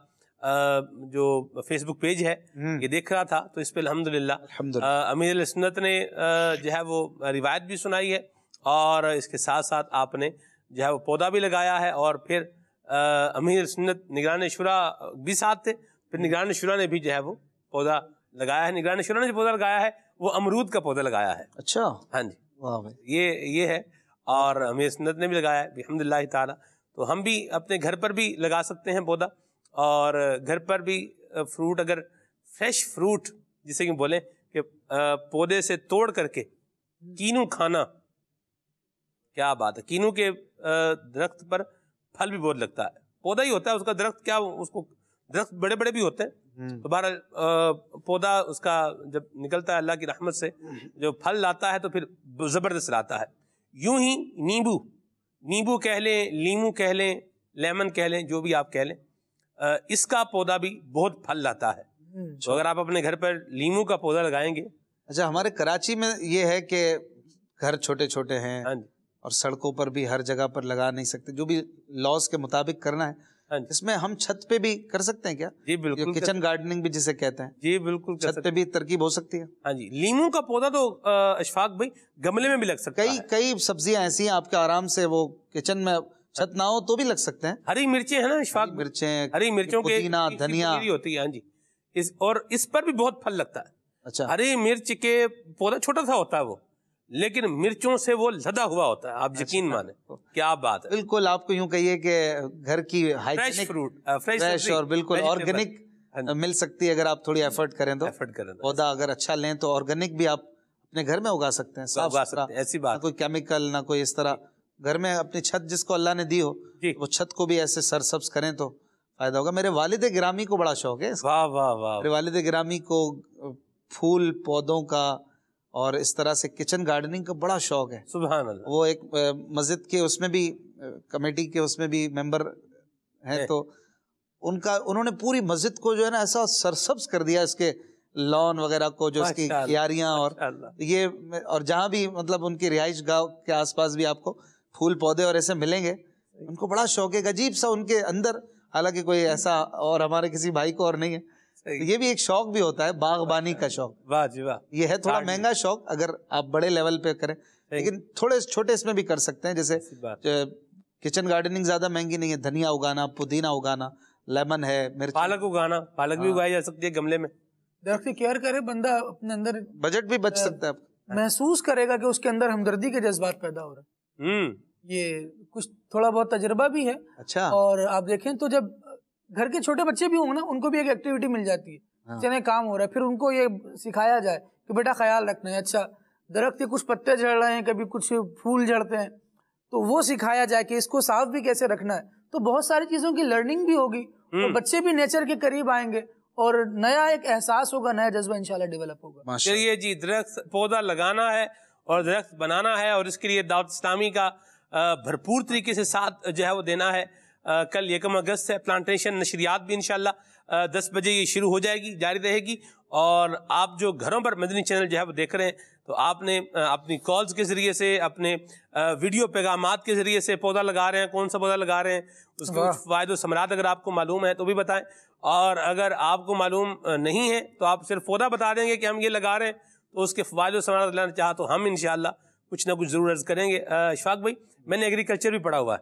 جو فیس بک پیج ہے یہ دیکھ رہا تھا، تو اس پہ الحمدللہ امیر اہل سنت نے جو ہے وہ روایت بھی سنائی ہے، اور اس کے ساتھ ساتھ آپ نے جو ہے وہ پودا بھی لگایا ہے، اور پھر امیر سنت نگران شورا بھی ساتھ تھے، پھر نگران شورا نے بھی جو ہے وہ پودا لگایا ہے۔ نگران شورا نے جو پودا لگایا ہے وہ امرود کا پودا لگایا ہے۔ اچھا، ہاں جی، یہ ہے، اور امیر سنت نے بھی لگایا ہے بحمد اللہ تعالیٰ۔ تو ہم بھی اپنے گھر پر بھی لگا سکتے ہیں پودا، اور گھر پر بھی فروٹ، اگر فریش فروٹ جسے کہ بولیں کہ پودے سے توڑ کر کے کینو کھانا، کیا بات ہے۔ کینو کے درخت پر پھل بھی بہت لگتا ہے، پودا ہی ہوتا ہے اس کا درخت، کیا اس کو درخت بڑے بڑے بھی ہوتے ہیں، تو بہرحال پودا اس کا جب نکلتا ہے اللہ کی رحمت سے جو پھل لاتا ہے تو پھر زبردست لاتا ہے۔ یوں ہی نیمبو کہہ لیں، لیمو کہہ لیں، لیمن کہہ لیں، جو بھی آپ کہہ لیں، اس کا پودا بھی بہت پھل لاتا ہے۔ تو اگر آپ اپنے گھر پر لیمو کا پودا لگائیں گے. اچھا ہمارے کراچی میں یہ ہے کہ گھر چھوٹے چھوٹے ہیں اور سڑکوں پر بھی ہر جگہ پر لگا نہیں سکتے, جو بھی لاز کے مطابق کرنا ہے, اس میں ہم چھت پہ بھی کر سکتے ہیں کیا؟ جی بالکل, کچن گارڈننگ بھی جسے کہتے ہیں. جی بالکل, چھت پہ بھی ترکیب ہو سکتی ہے. ہاں جی, لیمو کا پودا تو اشفاق بھائی گملے میں بھی لگ سکتا ہے. کئی سبزیاں ایسی ہیں آپ کے آرام سے وہ کچن میں چھت نہ ہو تو بھی لگ سکتے ہیں. ہری مرچیں ہیں نا اشفاق, مرچیں, ہری مرچوں کے پودینہ, دھنیا ہوتی ہے. ہاں جی, اور اس پر بھی بہت پھل لگتا ہے. اچھا, ہری مرچ کے پودا چھوٹا سا ہوتا ہے وہ, لیکن مرچوں سے وہ لدا ہوا ہوتا ہے. آپ یقین مانیں, کیا بات ہے. بالکل, آپ کو یوں کہیے کہ گھر کی فریش فروٹ, فریش اور بالکل آرگینک مل سکتی ہے اگر آپ تھوڑی ایفرٹ کریں تو. پودا اگر اچھا لیں تو آرگینک بھی آپ اپنے گھر میں اگا سکتے ہیں, صاف ستھرا, ایسی بات, کوئی کیمیکل نہ کوئی اس طرح. گھر میں اپنی چھت جس کو اللہ نے دی ہو وہ چھت کو بھی ایسے سرسبز کریں تو فائدہ ہوگا. میرے والد گرامی کو بڑا شوق ہے. واہ واہ واہ. میرے والد گرامی کو پھول پودوں کا اور اس طرح سے کچن گارڈننگ کا بڑا شوق ہے. سبحان اللہ. وہ ایک مسجد کے اس میں بھی کمیٹی کے اس میں بھی ممبر ہیں, تو انہوں نے پوری مسجد کو جو ہے نا ایسا سرسبز کر دیا, اس کے لان وغیرہ کو, جو اس کی کیاریاں, اور یہ اور جہاں بھی مطلب ان کی رہائش گاہ کے آس پاس بھی آپ کو پھول پودے اور ایسے ملیں گے. ان کو بڑا شوق ہے, عجیب سا ان کے اندر, حالانکہ کوئی ایسا اور ہمارے کسی بھائی کو اور نہیں ہے. یہ بھی ایک شوق بھی ہوتا ہے, باغبانی کا شوق. واہ جی واہ. یہ ہے تھوڑا مہنگا شوق اگر آپ بڑے لیول پہ کریں, لیکن تھوڑے چھوٹے اس میں بھی کر سکتے ہیں. جیسے کچن گارڈننگ زیادہ مہنگی نہیں ہے, دھنیا اگانا, پودینہ اگانا, لیمن ہے, پالک اگانا, پالک بھی اگائی جا سکتی ہے گملے میں. درخت کی کیئر کرے بندہ, اپنے اندر بجٹ بھی بچ سکتا ہے, محسوس کرے گا کہ اس کے اندر ہمدردی کے جذبات پیدا ہو رہے ہیں. یہ کچھ تھوڑا بہت تجربہ بھی ہے. اچھا, اور آپ دیکھیں تو جب گھر کے چھوٹے بچے بھی ہوں نا, ان کو بھی ایک ایکٹیویٹی مل جاتی ہے, چلے کام ہو رہا ہے, پھر ان کو یہ سکھایا جائے کہ بیٹا خیال رکھنا ہے. اچھا درخت کے کچھ پتے جھڑ رہے ہیں, کبھی کچھ پھول جھڑتے ہیں, تو وہ سکھایا جائے کہ اس کو صاف بھی کیسے رکھنا ہے. تو بہت ساری چیزوں کی لرننگ بھی ہوگی, اور بچے بھی نیچر کے قریب آئیں گے, اور نیا ایک احساس ہوگا, نیا جذبہ انشاءاللہ ڈیولپ ہوگا. چلیے جی, درخت پودا لگانا ہے اور درخت بنانا ہے, اور اس کے لیے دعوت اسلامی کا بھرپور طریقے سے ساتھ جو ہے وہ دینا ہے. کل 1 اگست ہے, پلانٹیشن نشریات بھی انشاءاللہ 10 بجے یہ شروع ہو جائے گی, جاری رہے گی. اور آپ جو گھروں پر مدنی چینل جو ہے وہ دیکھ رہے ہیں, تو آپ نے اپنی کالز کے ذریعے سے, اپنے ویڈیو پیغامات کے ذریعے سے پودا لگا رہے ہیں, کون سا پودا لگا رہے ہیں, اس کے فوائد و ثمرات اگر آپ کو معلوم ہے تو بھی بتائیں. اور اگر آپ کو معلوم نہیں ہے تو آپ صرف پودا بتا دیں گے کہ ہم یہ لگا رہے ہیں, تو اس کے فوائد و ثمرات اللہ نے چاہا تو ہم انشاءاللہ کچھ نہ کچھ ضرور عرض کریں گے. اشفاق بھائی, میں نے ایگریکلچر بھی پڑھا ہوا ہے.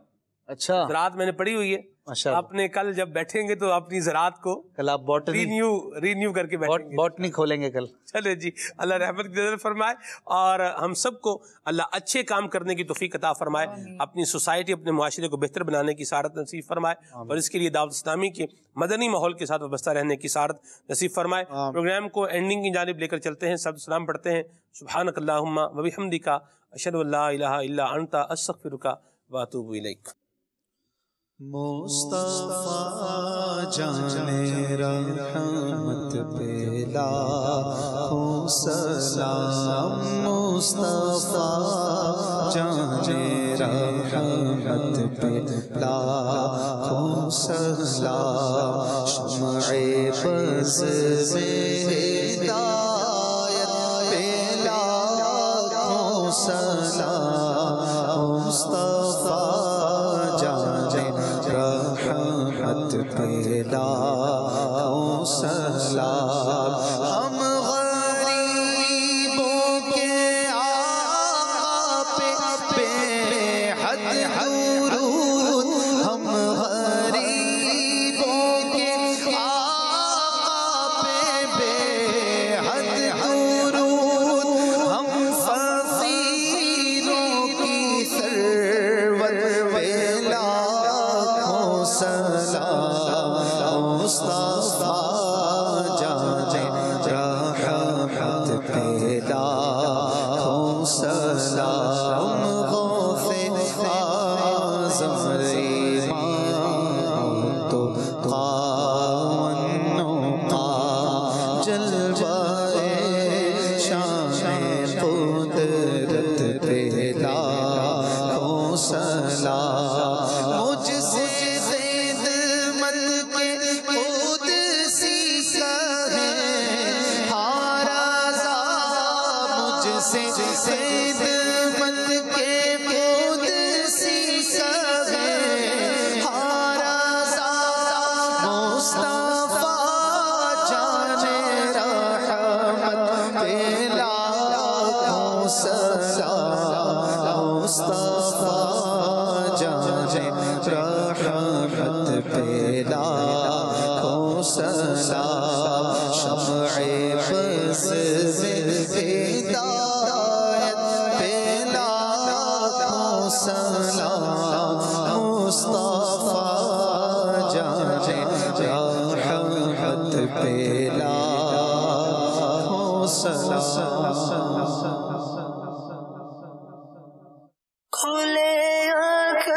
اچھا, زراعت میں نے پڑھی ہوئی ہے. آپ نے کل جب بیٹھیں گے تو اپنی زراعت کو کل آپ رینیو کر کے بیٹھیں گے, بوٹنی کھولیں گے کل. چلے جی, اللہ رحمت کی نظر فرمائے, اور ہم سب کو اللہ اچھے کام کرنے کی توفیق عطا فرمائے, اپنی سوسائٹی, اپنے معاشرے کو بہتر بنانے کی سعادت نصیب فرمائے, اور اس کے لیے دعوت اسلامی کے مدنی ماحول کے ساتھ وابستہ رہنے کی سعادت نصیب فرمائے. پروگرام کو اینڈنگ کی جانب لے کر چلتے ہیں. سب سلام پڑھتے ہیں. سبحانک اللہم و بحمدک, اشہد ان لا الہ الا انت, استغفرک و اتوب الیک. مصطفیٰ جانے رحمت پہ لاکھوں سلام, مصطفیٰ جانے رحمت پہ لاکھوں سلام, شمع بز میں ہدایت پہ لاکھوں سلام, مصطفیٰ رحمت پہ لاکھوں سلام. ہم غریبوں کے آقا پہ بے حد درود, ہم غریبوں کے آقا پہ بے حد درود, ہم فقیروں کی ثروت پہ لاکھوں سلام, مصطفیٰ جانے رحمت پہ لاکھوں سلام, غوث اعظم ایمان تو قانوں کا جلوہ شان قدرت پہ لاکھوں سلام, مجھ سے خدمت کے قدسی کہے رحمت پہ لاکھوں سلام، شمع بز ہدایت پہ لاکھوں سلام، مصطفیٰ جان رحمت پہ لاکھوں سلام۔ کھلے آنکھ